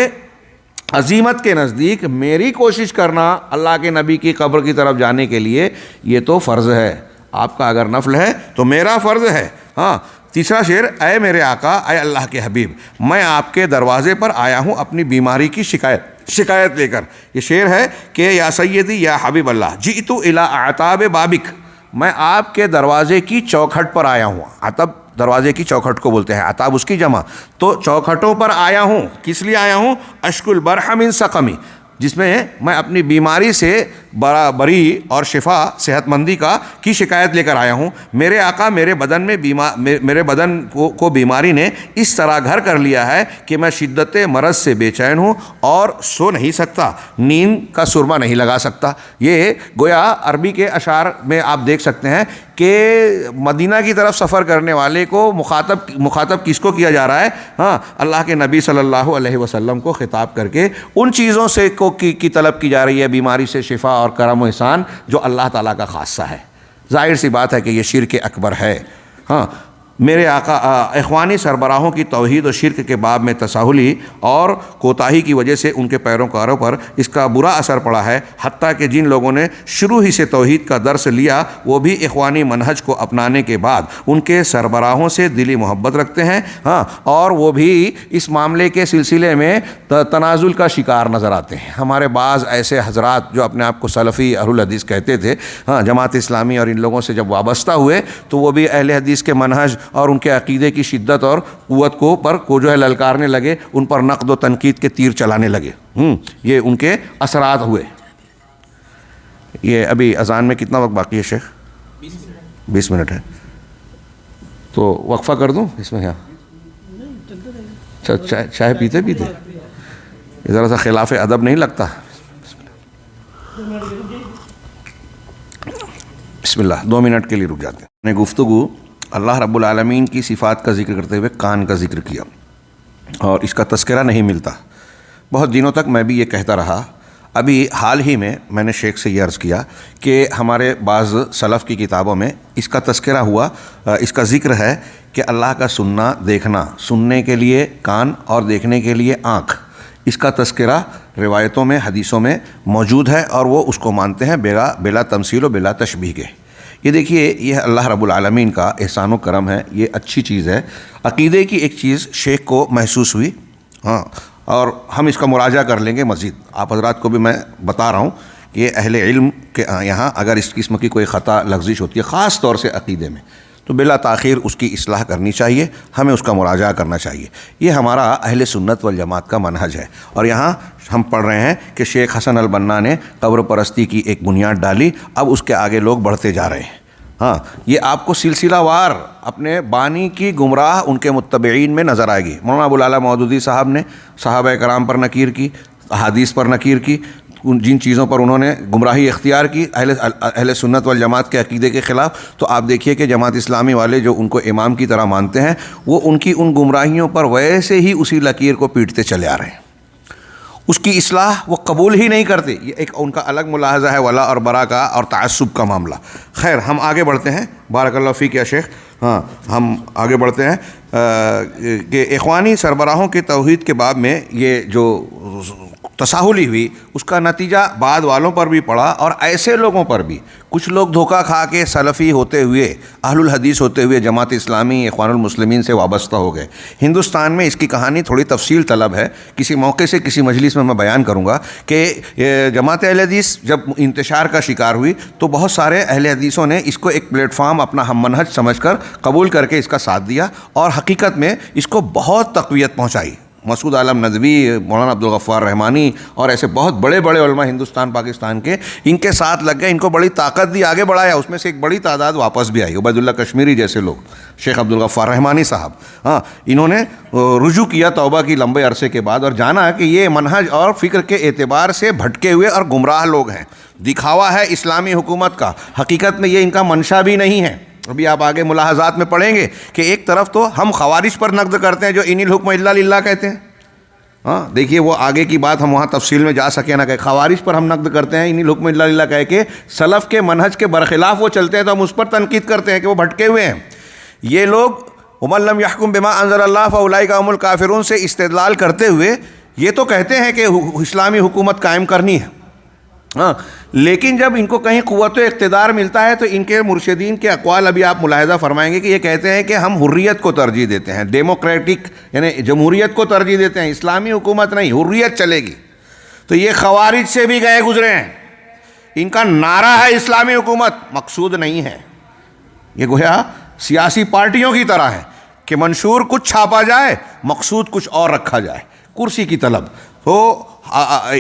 عظیمت کے نزدیک میری کوشش کرنا اللہ کے نبی کی قبر کی طرف جانے کے لیے یہ تو فرض ہے. آپ کا اگر نفل ہے تو میرا فرض ہے. ہاں, تیسرا شعر, اے میرے آقا, اے اللہ کے حبیب, میں آپ کے دروازے پر آیا ہوں اپنی بیماری کی شکایت لے کر. یہ شعر ہے کہ یا سیدی یا حبیب اللہ, جئت الی اعتاب بابک, میں آپ کے دروازے کی چوکھٹ پر آیا ہوں. عتب دروازے کی چوکھٹ کو بولتے ہیں, عتاب اس کی جمع. تو چوکھٹوں پر آیا ہوں, کس لیے آیا ہوں؟ اشک البرح من سقمی, جس میں میں اپنی بیماری سے بری اور شفا, صحت مندی کی شکایت لے کر آیا ہوں. میرے آقا, میرے بدن میں میرے بدن کو بیماری نے اس طرح گھر کر لیا ہے کہ میں شدت مرض سے بے چین ہوں اور سو نہیں سکتا, نیند کا سرما نہیں لگا سکتا. یہ گویا عربی کے اشعار میں آپ دیکھ سکتے ہیں کہ مدینہ کی طرف سفر کرنے والے کو مخاطب کس کو کیا جا رہا ہے؟ ہاں, اللہ کے نبی صلی اللہ علیہ وسلم کو خطاب کر کے ان چیزوں سے کی طلب کی جا رہی ہے, بیماری سے شفا اور کرم و احسان, جو اللہ تعالیٰ کا خاصہ ہے. ظاہر سی بات ہے کہ یہ شرک اکبر ہے. ہاں, میرے آقا, اخوانی سربراہوں کی توحید و شرک کے باب میں تساہلی اور کوتاہی کی وجہ سے ان کے پیروکاروں پر اس کا برا اثر پڑا ہے. حتیٰ کہ جن لوگوں نے شروع ہی سے توحید کا درس لیا وہ بھی اخوانی منہج کو اپنانے کے بعد ان کے سربراہوں سے دلی محبت رکھتے ہیں. ہاں, اور وہ بھی اس معاملے کے سلسلے میں تنازل کا شکار نظر آتے ہیں. ہمارے بعض ایسے حضرات جو اپنے آپ کو سلفی اہل الحدیث کہتے تھے, ہاں, جماعت اسلامی اور ان لوگوں سے جب وابستہ ہوئے تو وہ بھی اہل حدیث کے منہج اور ان کے عقیدے کی شدت اور قوت کو جو ہے للکارنے لگے, ان پر نقد و تنقید کے تیر چلانے لگے. یہ ان کے اثرات ہوئے. یہ ابھی اذان میں کتنا وقت باقی ہے شیخ؟ 20 منٹ ہے, تو وقفہ کر دوں اس میں؟ کیا چائے پیتے ذرا سا خلاف ادب نہیں لگتا؟ بسم اللہ. 2 منٹ کے لیے رک جاتے ہیں. میں گفتگو اللہ رب العالمین کی صفات کا ذکر کرتے ہوئے کان کا ذکر کیا, اور اس کا تذکرہ نہیں ملتا. بہت دنوں تک میں بھی یہ کہتا رہا. ابھی حال ہی میں نے شیخ سے یہ عرض کیا کہ ہمارے بعض سلف کی کتابوں میں اس کا تذکرہ ہوا, اس کا ذکر ہے کہ اللہ کا سننا, دیکھنا, سننے کے لیے کان اور دیکھنے کے لیے آنکھ, اس کا تذکرہ روایتوں میں, حدیثوں میں موجود ہے, اور وہ اس کو مانتے ہیں بلا تمثیل و بلا تشبیہ کے. یہ دیکھیے, یہ اللہ رب العالمین کا احسان و کرم ہے, یہ اچھی چیز ہے. عقیدے کی ایک چیز شیخ کو محسوس ہوئی, ہاں, اور ہم اس کا مراجعہ کر لیں گے مزید. آپ حضرات کو بھی میں بتا رہا ہوں کہ اہل علم کے یہاں اگر اس قسم کی کوئی خطا لغزش ہوتی ہے, خاص طور سے عقیدے میں, تو بلا تاخیر اس کی اصلاح کرنی چاہیے، ہمیں اس کا مراجعہ کرنا چاہیے۔ یہ ہمارا اہل سنت والجماعت کا منہج ہے۔ اور یہاں ہم پڑھ رہے ہیں کہ شیخ حسن البنا نے قبر پرستی کی ایک بنیاد ڈالی، اب اس کے آگے لوگ بڑھتے جا رہے ہیں۔ ہاں، یہ آپ کو سلسلہ وار اپنے بانی کی گمراہ ان کے متبعین میں نظر آئے گی۔ مولانا ابوالعلا مودودی صاحب نے صحابہ کرام پر نکیر کی، احادیث پر نکیر کی، جن چیزوں پر انہوں نے گمراہی اختیار کی اہل سنت والجماعت کے عقیدے کے خلاف، تو آپ دیکھیے کہ جماعت اسلامی والے جو ان کو امام کی طرح مانتے ہیں، وہ ان کی ان گمراہیوں پر ویسے ہی اسی لکیر کو پیٹتے چلے آ رہے ہیں۔ اس کی اصلاح وہ قبول ہی نہیں کرتے۔ یہ ایک ان کا الگ ملاحظہ ہے ولا اور برا کا اور تعصب کا معاملہ۔ خیر، ہم آگے بڑھتے ہیں۔ بارک اللہ فیک یا شیخ۔ ہاں، ہم آگے بڑھتے ہیں کہ اخوانی سربراہوں کے توحید کے باب میں یہ جو تساہلی ہوئی، اس کا نتیجہ بعد والوں پر بھی پڑا، اور ایسے لوگوں پر بھی۔ کچھ لوگ دھوکہ کھا کے سلفی ہوتے ہوئے، اہل الحدیث ہوتے ہوئے جماعت اسلامی اخوان المسلمین سے وابستہ ہو گئے۔ ہندوستان میں اس کی کہانی تھوڑی تفصیل طلب ہے، کسی موقع سے کسی مجلس میں بیان کروں گا کہ جماعت اہل حدیث جب انتشار کا شکار ہوئی تو بہت سارے اہل حدیثوں نے اس کو ایک پلیٹ فارم اپنا ہم منہج سمجھ کر قبول کر کے اس کا ساتھ دیا، اور حقیقت میں اس کو بہت تقویت پہنچائی۔ مسعود عالم ندوی، مولانا عبدالغفار رحمانی اور ایسے بہت بڑے بڑے علماء ہندوستان پاکستان کے ان کے ساتھ لگ گئے، ان کو بڑی طاقت دی، آگے بڑھایا۔ اس میں سے ایک بڑی تعداد واپس بھی آئی، عبید اللہ کشمیری جیسے لوگ، شیخ عبدالغفار رحمانی صاحب، ہاں، انہوں نے رجوع کیا توبہ کی لمبے عرصے کے بعد، اور جانا کہ یہ منہج اور فکر کے اعتبار سے بھٹکے ہوئے اور گمراہ لوگ ہیں۔ دکھاوا ہے اسلامی حکومت کا، حقیقت میں یہ ان کا منشا بھی نہیں ہے۔ ابھی آپ آگے ملاحظات میں پڑھیں گے کہ ایک طرف تو ہم خوارج پر نقد کرتے ہیں جو ان الحکم الا للہ کہتے ہیں۔ ہاں، دیکھیے وہ آگے کی بات ہم وہاں تفصیل میں جا سکیں نہ کہ خوارج پر ہم نقد کرتے ہیں ان الحکم الا للہ کہہ کے، سلف کے منہج کے برخلاف وہ چلتے ہیں تو ہم اس پر تنقید کرتے ہیں کہ وہ بھٹکے ہوئے ہیں۔ یہ لوگ ومن لم یحکم بما انزل اللہ فاولئک هم الکافرون سے استدلال کرتے ہوئے یہ تو کہتے ہیں کہ اسلامی حکومت قائم کرنی ہے، ہاں، لیکن جب ان کو کہیں قوت و اقتدار ملتا ہے تو ان کے مرشدین کے اقوال ابھی آپ ملاحظہ فرمائیں گے کہ یہ کہتے ہیں کہ ہم حریت کو ترجیح دیتے ہیں، ڈیموکریٹک یعنی جمہوریت کو ترجیح دیتے ہیں، اسلامی حکومت نہیں، حریت چلے گی۔ تو یہ خوارج سے بھی گئے گزرے ہیں، ان کا نعرہ ہے اسلامی حکومت، مقصود نہیں ہے۔ یہ گویا سیاسی پارٹیوں کی طرح ہے کہ منشور کچھ چھاپا جائے، مقصود کچھ اور رکھا جائے، کرسی کی طلب۔ تو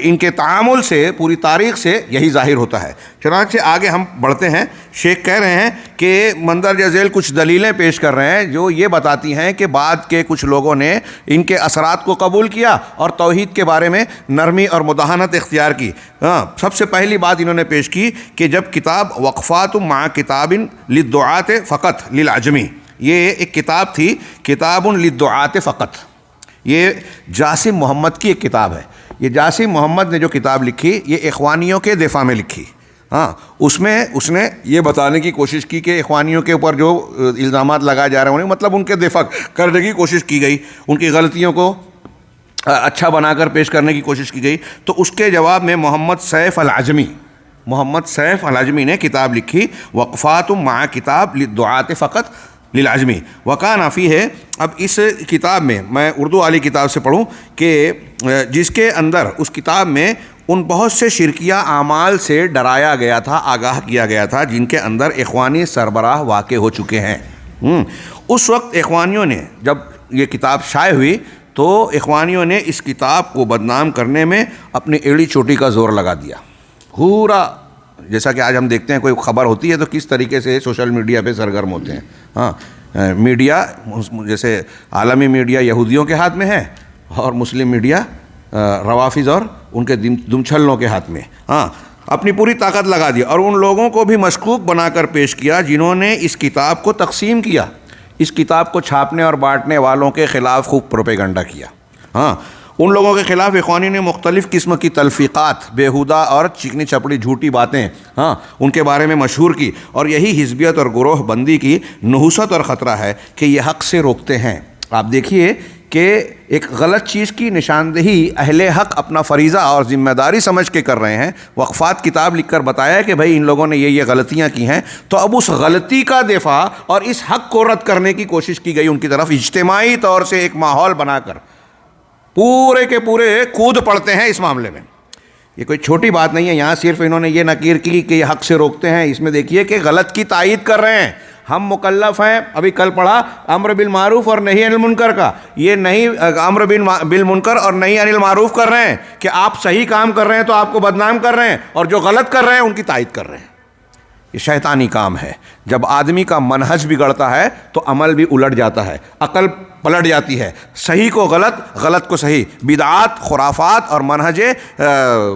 ان کے تعامل سے پوری تاریخ سے یہی ظاہر ہوتا ہے۔ چنانچہ آگے ہم بڑھتے ہیں۔ شیخ کہہ رہے ہیں کہ مندرجہ ذیل کچھ دلیلیں پیش کر رہے ہیں جو یہ بتاتی ہیں کہ بعد کے کچھ لوگوں نے ان کے اثرات کو قبول کیا اور توحید کے بارے میں نرمی اور مداہنت اختیار کی۔ سب سے پہلی بات انہوں نے پیش کی کہ جب کتاب وقفات مع کتاب للدعات فقط للعجمی، یہ ایک کتاب تھی، کتاب للدعات فقط، یہ جاسم محمد کی ایک کتاب ہے۔ یہ جاسم محمد نے جو کتاب لکھی یہ اخوانیوں کے دفاع میں لکھی۔ ہاں، اس میں اس نے یہ بتانے کی کوشش کی کہ اخوانیوں کے اوپر جو الزامات لگائے جا رہے ہیں مطلب ان کے دفاع کرنے کی کوشش کی گئی، ان کی غلطیوں کو اچھا بنا کر پیش کرنے کی کوشش کی گئی۔ تو اس کے جواب میں محمد سیف العجمی نے کتاب لکھی، وقفات مع کتاب للدعات فقط للعجمی وکان فیہ۔ اب اس کتاب میں اردو والی کتاب سے پڑھوں کہ جس کے اندر اس کتاب میں ان بہت سے شرکیہ اعمال سے ڈرایا گیا تھا، آگاہ کیا گیا تھا، جن کے اندر اخوانی سربراہ واقع ہو چکے ہیں۔ اس وقت اخوانیوں نے جب یہ کتاب شائع ہوئی تو اخوانیوں نے اس کتاب کو بدنام کرنے میں اپنی ایڑی چوٹی کا زور لگا دیا پورا۔ جیسا کہ آج ہم دیکھتے ہیں کوئی خبر ہوتی ہے تو کس طریقے سے سوشل میڈیا پہ سرگرم ہوتے ہیں۔ ہاں، میڈیا جیسے عالمی میڈیا یہودیوں کے ہاتھ میں ہے اور مسلم میڈیا روافظ اور ان کے دمچھلوں کے ہاتھ میں۔ ہاں، اپنی پوری طاقت لگا دی اور ان لوگوں کو بھی مشکوک بنا کر پیش کیا جنہوں نے اس کتاب کو تقسیم کیا، اس کتاب کو چھاپنے اور بانٹنے والوں کے خلاف خوب پروپیگنڈا کیا۔ ہاں، ان لوگوں کے خلاف اخوانی نے مختلف قسم کی تلفیقات، بیہودہ اور چکنی چپڑی جھوٹی باتیں ان کے بارے میں مشہور کی، اور یہی حزبیت اور گروہ بندی کی نحوست اور خطرہ ہے کہ یہ حق سے روکتے ہیں۔ آپ دیکھیے کہ ایک غلط چیز کی نشاندہی اہل حق اپنا فریضہ اور ذمہ داری سمجھ کے کر رہے ہیں۔ وقفات کتاب لکھ کر بتایا کہ بھائی ان لوگوں نے یہ غلطیاں کی ہیں، تو اب اس غلطی کا دفاع اور اس حق کو رد کرنے کی کوشش کی گئی ان کی طرف، اجتماعی طور سے ایک ماحول بنا کر پورے کے پورے کود پڑتے ہیں اس معاملے میں۔ یہ کوئی چھوٹی بات نہیں ہے، یہاں صرف انہوں نے یہ نکیر کی کہ یہ حق سے روکتے ہیں، اس میں دیکھیے کہ غلط کی تائید کر رہے ہیں، ہم مکلف ہیں، ابھی کل پڑھا امر بالمعروف اور نہی عن المنکر کا، یہ نہیں امر بالمنکر اور نہی عن المعروف کر رہے ہیں کہ آپ صحیح کام کر رہے ہیں تو آپ کو بدنام کر رہے ہیں، اور جو غلط کر رہے ہیں ان کی تائید کر رہے ہیں۔ یہ شیطانی کام ہے۔ جب آدمی کا منہج بگڑتا ہے تو عمل بھی الٹ جاتا ہے، عقل پلٹ جاتی ہے، صحیح کو غلط، غلط کو صحیح، بدعات، خرافات اور منہج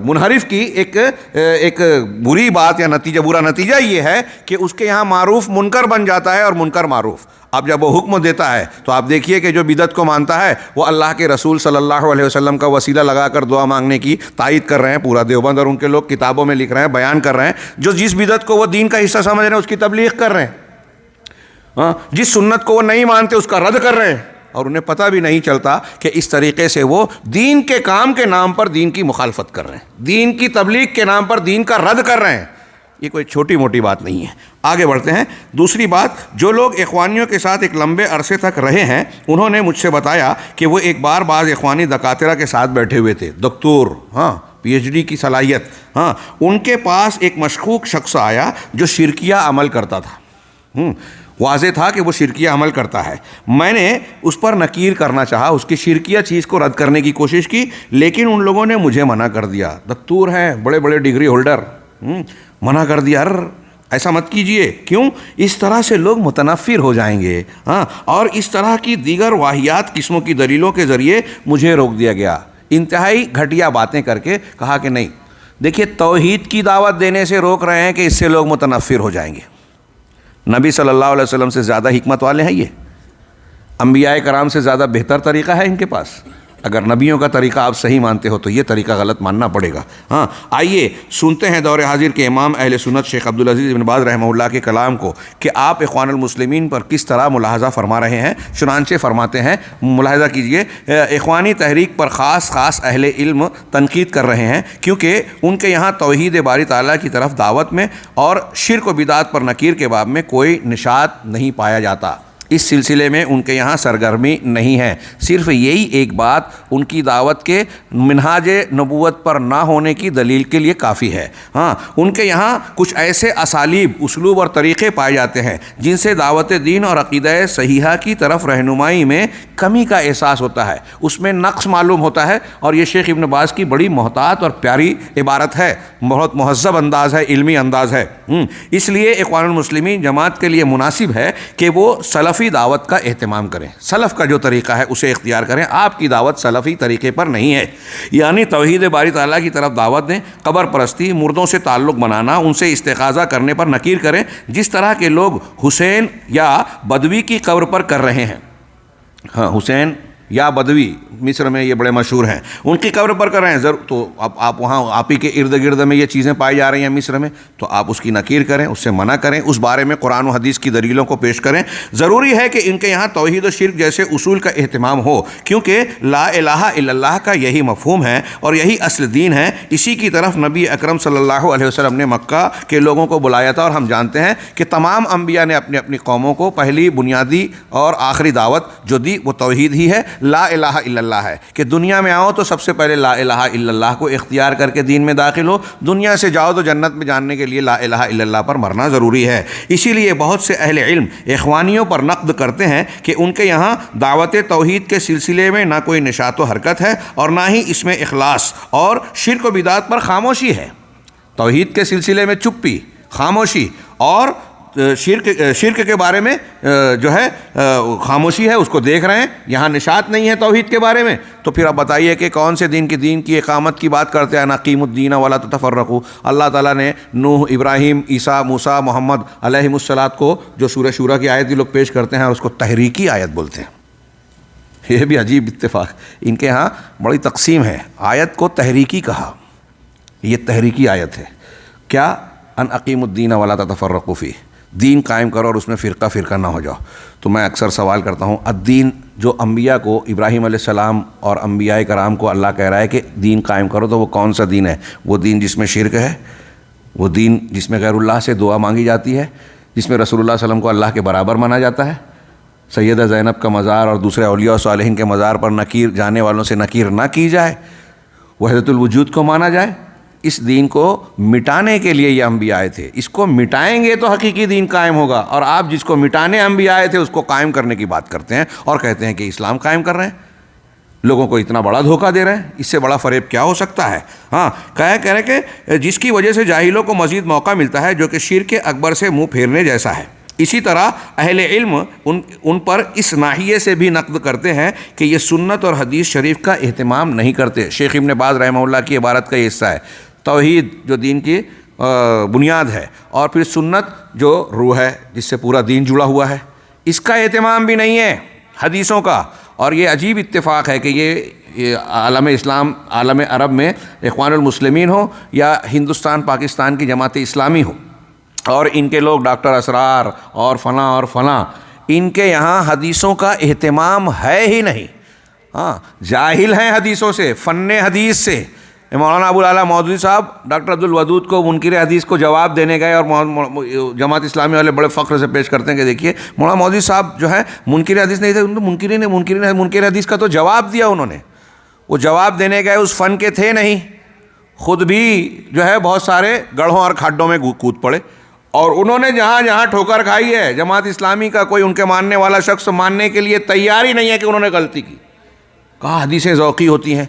منحرف کی ایک بری بات یا برا نتیجہ یہ ہے کہ اس کے یہاں معروف منکر بن جاتا ہے اور منکر معروف۔ اب جب وہ حکم دیتا ہے تو آپ دیکھیے کہ جو بدعت کو مانتا ہے وہ اللہ کے رسول صلی اللہ علیہ وسلم کا وسیلہ لگا کر دعا مانگنے کی تائید کر رہے ہیں، پورا دیوبند اور ان کے لوگ کتابوں میں لکھ رہے ہیں، بیان کر رہے ہیں، جو جس بدعت کو وہ دین کا حصہ سمجھ رہے ہیں اس کی تبلیغ کر رہے ہیں، جس سنت کو وہ نہیں مانتے اس کا رد کر رہے ہیں، اور انہیں پتہ بھی نہیں چلتا کہ اس طریقے سے وہ دین کے کام کے نام پر دین کی مخالفت کر رہے ہیں، دین کی تبلیغ کے نام پر دین کا رد کر رہے ہیں۔ یہ کوئی چھوٹی موٹی بات نہیں ہے۔ آگے بڑھتے ہیں۔ دوسری بات، جو لوگ اخوانیوں کے ساتھ ایک لمبے عرصے تک رہے ہیں انہوں نے مجھ سے بتایا کہ وہ ایک بار بعض اخوانی دکاترہ کے ساتھ بیٹھے ہوئے تھے، دکتور، پی ایچ ڈی کی صلاحیت، ان کے پاس ایک مشکوک شخص آیا جو شرکیہ عمل کرتا تھا، واضح تھا کہ وہ شرکیہ عمل کرتا ہے۔ میں نے اس پر نکیر کرنا چاہا، اس کی شرکیہ چیز کو رد کرنے کی کوشش کی، لیکن ان لوگوں نے مجھے منع کر دیا۔ دکتور ہیں، بڑے بڑے ڈگری ہولڈر، منع کر دیا، ایسا مت کیجئے، کیوں؟ اس طرح سے لوگ متنفر ہو جائیں گے، اور اس طرح کی دیگر واہیات قسموں کی دلیلوں کے ذریعے مجھے روک دیا گیا۔ انتہائی گھٹیا باتیں کر کے کہا کہ نہیں، دیکھیے توحید کی دعوت دینے سے روک رہے ہیں کہ اس سے لوگ متنفر ہو جائیں گے۔ نبی صلی اللہ علیہ وسلم سے زیادہ حکمت والے ہیں یہ، انبیاء کرام سے زیادہ بہتر طریقہ ہے ان کے پاس۔ اگر نبیوں کا طریقہ آپ صحیح مانتے ہو تو یہ طریقہ غلط ماننا پڑے گا۔ آئیے سنتے ہیں دور حاضر کے امام اہل سنت شیخ عبدالعزیز بن باز رحمہ اللہ کے کلام کو کہ آپ اخوان المسلمین پر کس طرح ملاحظہ فرما رہے ہیں۔ چنانچہ فرماتے ہیں، ملاحظہ کیجئے، اخوانی تحریک پر خاص اہل علم تنقید کر رہے ہیں کیونکہ ان کے یہاں توحید باری تعالیٰ کی طرف دعوت میں اور شرک و بدعات پر نکیر کے باب میں کوئی نشاط نہیں پایا جاتا۔ اس سلسلے میں ان کے یہاں سرگرمی نہیں ہے، صرف یہی ایک بات ان کی دعوت کے منہاج نبوت پر نہ ہونے کی دلیل کے لیے کافی ہے۔ ان کے یہاں کچھ ایسے اسالیب، اسلوب اور طریقے پائے جاتے ہیں جن سے دعوت دین اور عقیدہ صحیحہ کی طرف رہنمائی میں کمی کا احساس ہوتا ہے، اس میں نقص معلوم ہوتا ہے، اور یہ شیخ ابن باز کی بڑی محتاط اور پیاری عبارت ہے، بہت مہذب انداز ہے، علمی انداز ہے۔ اس لیے اخوان المسلمین جماعت کے لیے مناسب ہے کہ وہ سلفی دعوت کا اہتمام کریں، سلف کا جو طریقہ ہے اسے اختیار کریں۔ آپ کی دعوت سلفی طریقے پر نہیں ہے، یعنی توحید باری تعالیٰ کی طرف دعوت دیں، قبر پرستی، مردوں سے تعلق بنانا، ان سے استغاثہ کرنے پر نکیر کریں، جس طرح کے لوگ حسین یا بدوی کی قبر پر کر رہے ہیں۔ حسین یا بدوی مصر میں یہ بڑے مشہور ہیں، ان کی قبر پر کر رہے ہیں، ضرور تو آپ وہاں آپ ہی کے ارد گرد میں یہ چیزیں پائی جا رہی ہیں مصر میں، تو آپ اس کی نکیر کریں، اس سے منع کریں، اس بارے میں قرآن و حدیث کی دلیلوں کو پیش کریں۔ ضروری ہے کہ ان کے یہاں توحید و شرک جیسے اصول کا اہتمام ہو، کیونکہ لا الہ الا اللہ کا یہی مفہوم ہے اور یہی اصل دین ہے۔ اسی کی طرف نبی اکرم صلی اللہ علیہ وسلم نے مکہ کے لوگوں کو بلایا تھا، اور ہم جانتے ہیں کہ تمام انبیاء نے اپنی اپنی قوموں کو پہلی بنیادی اور آخری دعوت جو دی وہ توحید ہی ہے، لا الہ الا اللہ ہے، کہ دنیا میں آؤ تو سب سے پہلے لا الہ الا اللہ کو اختیار کر کے دین میں داخل ہو، دنیا سے جاؤ تو جنت میں جاننے کے لیے لا الہ الا اللہ پر مرنا ضروری ہے۔ اسی لیے بہت سے اہل علم اخوانیوں پر نقد کرتے ہیں کہ ان کے یہاں دعوت توحید کے سلسلے میں نہ کوئی نشاط و حرکت ہے اور نہ ہی اس میں اخلاص، اور شرک و بدعات پر خاموشی ہے۔ توحید کے سلسلے میں چپی، خاموشی، اور شرک کے بارے میں جو ہے خاموشی ہے، اس کو دیکھ رہے ہیں، یہاں نشاط نہیں ہے توحید کے بارے میں۔ تو پھر آپ بتائیے کہ کون سے دین کی اقامت کی بات کرتے ہیں؟ نقیم الدین ولا تتفرقوا۔ اللہ تعالیٰ نے نوح، ابراہیم، عیسیٰ، موسیٰ، محمد علیہم الصلاۃ کو جو سورہ شورى کی آیت یہ لوگ پیش کرتے ہیں اور اس کو تحریکی آیت بولتے ہیں۔ یہ بھی عجیب اتفاق، ان کے ہاں بڑی تقسیم ہے، آیت کو تحریکی کہا، یہ تحریکی آیت ہے۔ کیا؟ ان اقیم الدین ولا تتفرقوا فیہ، دین قائم کرو اور اس میں فرقہ نہ ہو جاؤ۔ تو میں اکثر سوال کرتا ہوں، الدین جو انبیاء کو، ابراہیم علیہ السلام اور انبیاء کرام کو اللہ کہہ رہا ہے کہ دین قائم کرو، تو وہ کون سا دین ہے؟ وہ دین جس میں شرک ہے، وہ دین جس میں غیر اللہ سے دعا مانگی جاتی ہے، جس میں رسول اللہ صلی اللہ علیہ وسلم کو اللہ کے برابر مانا جاتا ہے، سیدہ زینب کا مزار اور دوسرے اولیاء و صالحین کے مزار پر نکیر جانے والوں سے نکیر نہ کی جائے، وحدت الوجود کو مانا جائے، اس دین کو مٹانے کے لیے یہ انبیاء آئے تھے. اس کو مٹائیں گے تو حقیقی دین قائم ہوگا. اور آپ جس کو مٹانے انبیاء آئے تھے اس کو قائم کرنے کی بات کرتے ہیں اور کہتے ہیں کہ اسلام قائم کر رہے ہیں. لوگوں کو اتنا بڑا دھوکہ دے رہے ہیں, اس سے بڑا فریب کیا ہو سکتا ہے؟ ہاں, کہہ رہے کہ جس کی وجہ سے جاہلوں کو مزید موقع ملتا ہے جو کہ شرک اکبر سے منہ پھیرنے جیسا ہے. اسی طرح اہل علم ان پر اس ناحیے سے بھی نقد کرتے ہیں کہ یہ سنت اور حدیث شریف کا اہتمام نہیں کرتے. شیخ ابن باز رحمہ اللہ کی عبارت کا یہ حصہ ہے. توحید جو دین کی بنیاد ہے, اور پھر سنت جو روح ہے جس سے پورا دین جڑا ہوا ہے, اس کا اہتمام بھی نہیں ہے حدیثوں کا. اور یہ عجیب اتفاق ہے کہ یہ عالم اسلام, عالم عرب میں اخوان المسلمین ہو یا ہندوستان پاکستان کی جماعت اسلامی ہو, اور ان کے لوگ ڈاکٹر اسرار اور فلاں, ان کے یہاں حدیثوں کا اہتمام ہے ہی نہیں. ہاں, جاہل ہیں حدیثوں سے, فن حدیث سے. مولانا ابو العلا مودودی صاحب ڈاکٹر عبد الودود کو منکر حدیث کو جواب دینے گئے, اور جماعت اسلامی والے بڑے فخر سے پیش کرتے ہیں کہ دیکھیے مولانا مودودی صاحب جو ہے منکر حدیث نہیں تھے, منکر حدیث کا تو جواب دیا انہوں نے. وہ جواب دینے گئے اس فن کے تھے نہیں, خود بھی جو ہے بہت سارے گڑھوں اور کھڈوں میں کود پڑے. اور انہوں نے جہاں جہاں ٹھوکر کھائی ہے, جماعت اسلامی کا کوئی ان کے ماننے والا شخص ماننے کے لیے تیار ہی نہیں ہے کہ انہوں نے غلطی کی. کہا حدیثیں ذوقی ہوتی ہیں.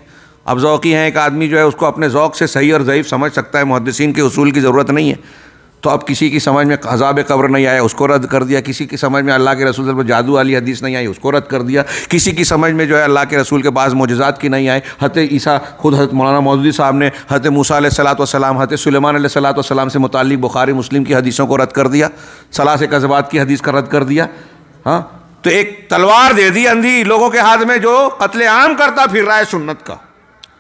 اب ذوقی ہیں, ایک آدمی جو ہے اس کو اپنے ذوق سے صحیح اور ضعیف سمجھ سکتا ہے, محدثین کے اصول کی ضرورت نہیں ہے. تو اب کسی کی سمجھ میں عذاب قبر نہیں آیا, اس کو رد کر دیا. کسی کی سمجھ میں اللہ کے رسول صلی اللہ علیہ وسلم جادو والی حدیث نہیں آئی, اس کو رد کر دیا. کسی کی سمجھ میں جو ہے اللہ کے رسول کے بعض معجزات کی نہیں آئے. حضرت عیسیٰ, خود حضرت مولانا مودودی صاحب نے حضرت موسیٰ علیہ الصلوۃ والسلام, حضرت سلیمان علیہ الصلوۃ والسلام سے متعلق بخاری مسلم کی حدیثوں کو رد کر دیا. ثلاث کذبات کی حدیث کا رد کر دیا. ہاں, تو ایک تلوار دے دی اندھی لوگوں کے ہاتھ میں جو قتل عام کرتا پھر رہا ہے سنت کا.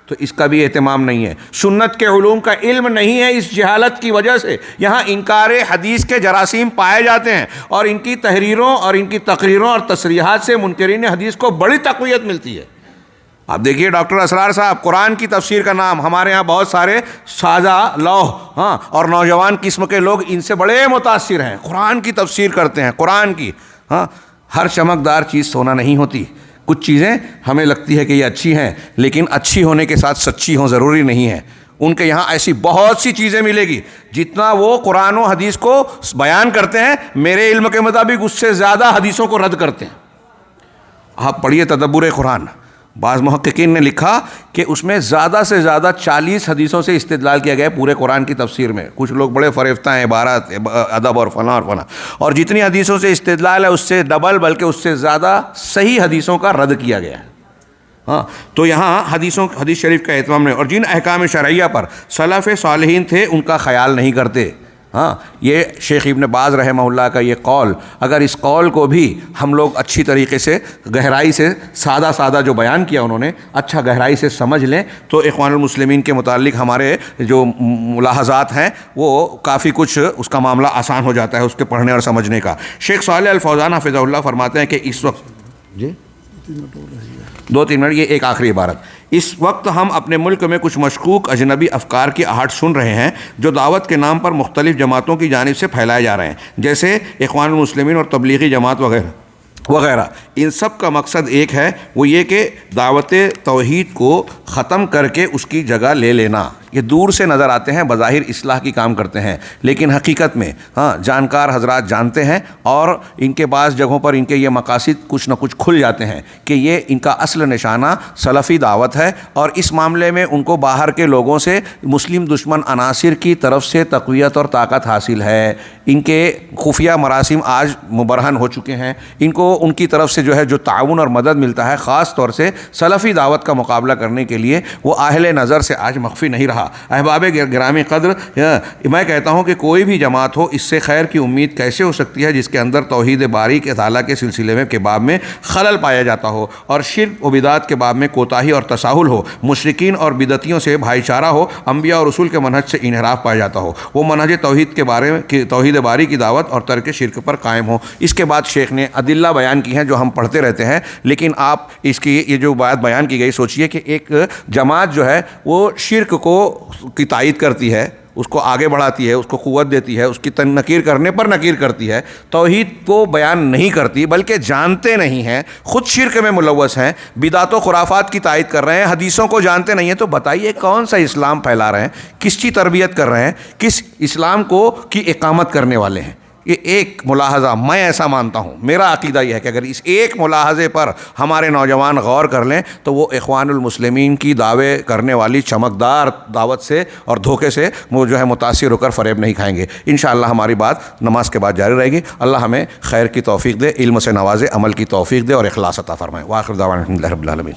تو اس کا بھی اہتمام نہیں ہے. سنت کے علوم کا علم نہیں ہے. اس جہالت کی وجہ سے یہاں انکار حدیث کے جراثیم پائے جاتے ہیں, اور ان کی تحریروں اور ان کی تقریروں اور تصریحات سے منکرین حدیث کو بڑی تقویت ملتی ہے. آپ دیکھیے ڈاکٹر اسرار صاحب, قرآن کی تفسیر کا نام, ہمارے ہاں بہت سارے سادہ لوح اور نوجوان قسم کے لوگ ان سے بڑے متاثر ہیں, قرآن کی تفسیر کرتے ہیں. قرآن کی ہر چمکدار چیز سونا نہیں ہوتی. کچھ چیزیں ہمیں لگتی ہے کہ یہ اچھی ہیں, لیکن اچھی ہونے کے ساتھ سچی ہوں ضروری نہیں ہے. ان کے یہاں ایسی بہت سی چیزیں ملے گی جتنا وہ قرآن و حدیث کو بیان کرتے ہیں, میرے علم کے مطابق اس سے زیادہ حدیثوں کو رد کرتے ہیں. آپ پڑھیے تدبر قرآن, بعض محققین نے لکھا کہ اس میں زیادہ سے زیادہ 40 حدیثوں سے استدلال کیا گیا پورے قرآن کی تفسیر میں. کچھ لوگ بڑے فریفتہ ہیں, عبارات, ادب اور فلاں, اور جتنی حدیثوں سے استدلال ہے اس سے ڈبل بلکہ اس سے زیادہ صحیح حدیثوں کا رد کیا گیا ہے. ہاں, تو یہاں حدیث شریف کا اہتمام نہیں, اور جن احکام شرعیہ پر سلف صالحین تھے ان کا خیال نہیں کرتے. ہاں, یہ شیخ ابن باز رحمہ اللہ کا یہ قول, اگر اس قول کو بھی ہم لوگ اچھی طریقے سے گہرائی سے سادہ جو بیان کیا انہوں نے, اچھا گہرائی سے سمجھ لیں تو اخوان المسلمین کے متعلق ہمارے جو ملاحظات ہیں وہ کافی کچھ اس کا معاملہ آسان ہو جاتا ہے اس کے پڑھنے اور سمجھنے کا. شیخ صالح الفوزان حفظہ اللہ فرماتے ہیں کہ اس وقت 2-3 منٹ, یہ ایک آخری عبارت, اس وقت ہم اپنے ملک میں کچھ مشکوک اجنبی افکار کی آہٹ سن رہے ہیں جو دعوت کے نام پر مختلف جماعتوں کی جانب سے پھیلائے جا رہے ہیں, جیسے اخوان المسلمین اور تبلیغی جماعت وغیرہ. ان سب کا مقصد ایک ہے, وہ یہ کہ دعوت توحید کو ختم کر کے اس کی جگہ لے لینا. یہ دور سے نظر آتے ہیں, بظاہر اصلاح کی کام کرتے ہیں, لیکن حقیقت میں جانکار حضرات جانتے ہیں, اور ان کے بعض جگہوں پر ان کے یہ مقاصد کچھ نہ کچھ کھل جاتے ہیں کہ یہ ان کا اصل نشانہ سلفی دعوت ہے, اور اس معاملے میں ان کو باہر کے لوگوں سے, مسلم دشمن عناصر کی طرف سے تقویت اور طاقت حاصل ہے. ان کے خفیہ مراسم آج مبرہن ہو چکے ہیں. ان کو ان کی طرف سے جو تعاون اور مدد ملتا ہے, خاص طور سے سلفی دعوت کا مقابلہ کرنے کے لیے, وہ اہل نظر سے آج مخفی نہیں رہا. احباب گرامی قدر, میں کہتا ہوں کہ کوئی بھی جماعت ہو, اس سے خیر کی امید کیسے ہو سکتی ہے جس کے اندر توحید باری کے تعالیٰ کے سلسلے کے باب میں خلل پایا جاتا ہو, اور شرک و بدعت کے باب میں کوتاہی اور تساہل ہو, مشرکین اور بدعتیوں سے بھائی چارہ ہو, انبیاء اور رسول کے منہج سے انحراف پایا جاتا ہو, وہ منہج توحید کے بارے میں توحید باری کی دعوت اور ترک شرک پر قائم ہو. اس کے بعد شیخ نے ادلہ بیان کی ہیں جو ہم پڑھتے رہتے ہیں, لیکن آپ اس کی یہ جو بات بیان کی گئی, سوچئے کہ ایک جماعت جو ہے وہ شرک کی تائید کرتی ہے, اس کو آگے بڑھاتی ہے، اس کو قوت دیتی ہے، اس کی نکیر کرنے پر نکیر کرتی ہے، توحید کو بیان نہیں کرتی بلکہ جانتے نہیں ہیں، خود شرک میں ملوث ہیں، بدعت و خرافات کی تائید کر رہے ہیں، حدیثوں کو جانتے نہیں ہیں، تو بتائیے کون سا اسلام پھیلا رہے ہیں، کس کی تربیت کر رہے ہیں، کس اسلام کو کی اقامت کرنے والے ہیں؟ یہ ایک ملاحظہ میں ایسا مانتا ہوں، میرا عقیدہ یہ ہے کہ اگر اس ایک ملاحظے پر ہمارے نوجوان غور کر لیں تو وہ اخوان المسلمین کی دعوے کرنے والی چمکدار دعوت سے اور دھوکے سے وہ جو ہے متاثر ہو کر فریب نہیں کھائیں گے۔ انشاءاللہ ہماری بات نماز کے بعد جاری رہے گی۔ اللہ ہمیں خیر کی توفیق دے، علم سے نوازے، عمل کی توفیق دے اور اخلاص عطا فرمائے۔ وآخر دعوانا الحمدللہ رب العالمین۔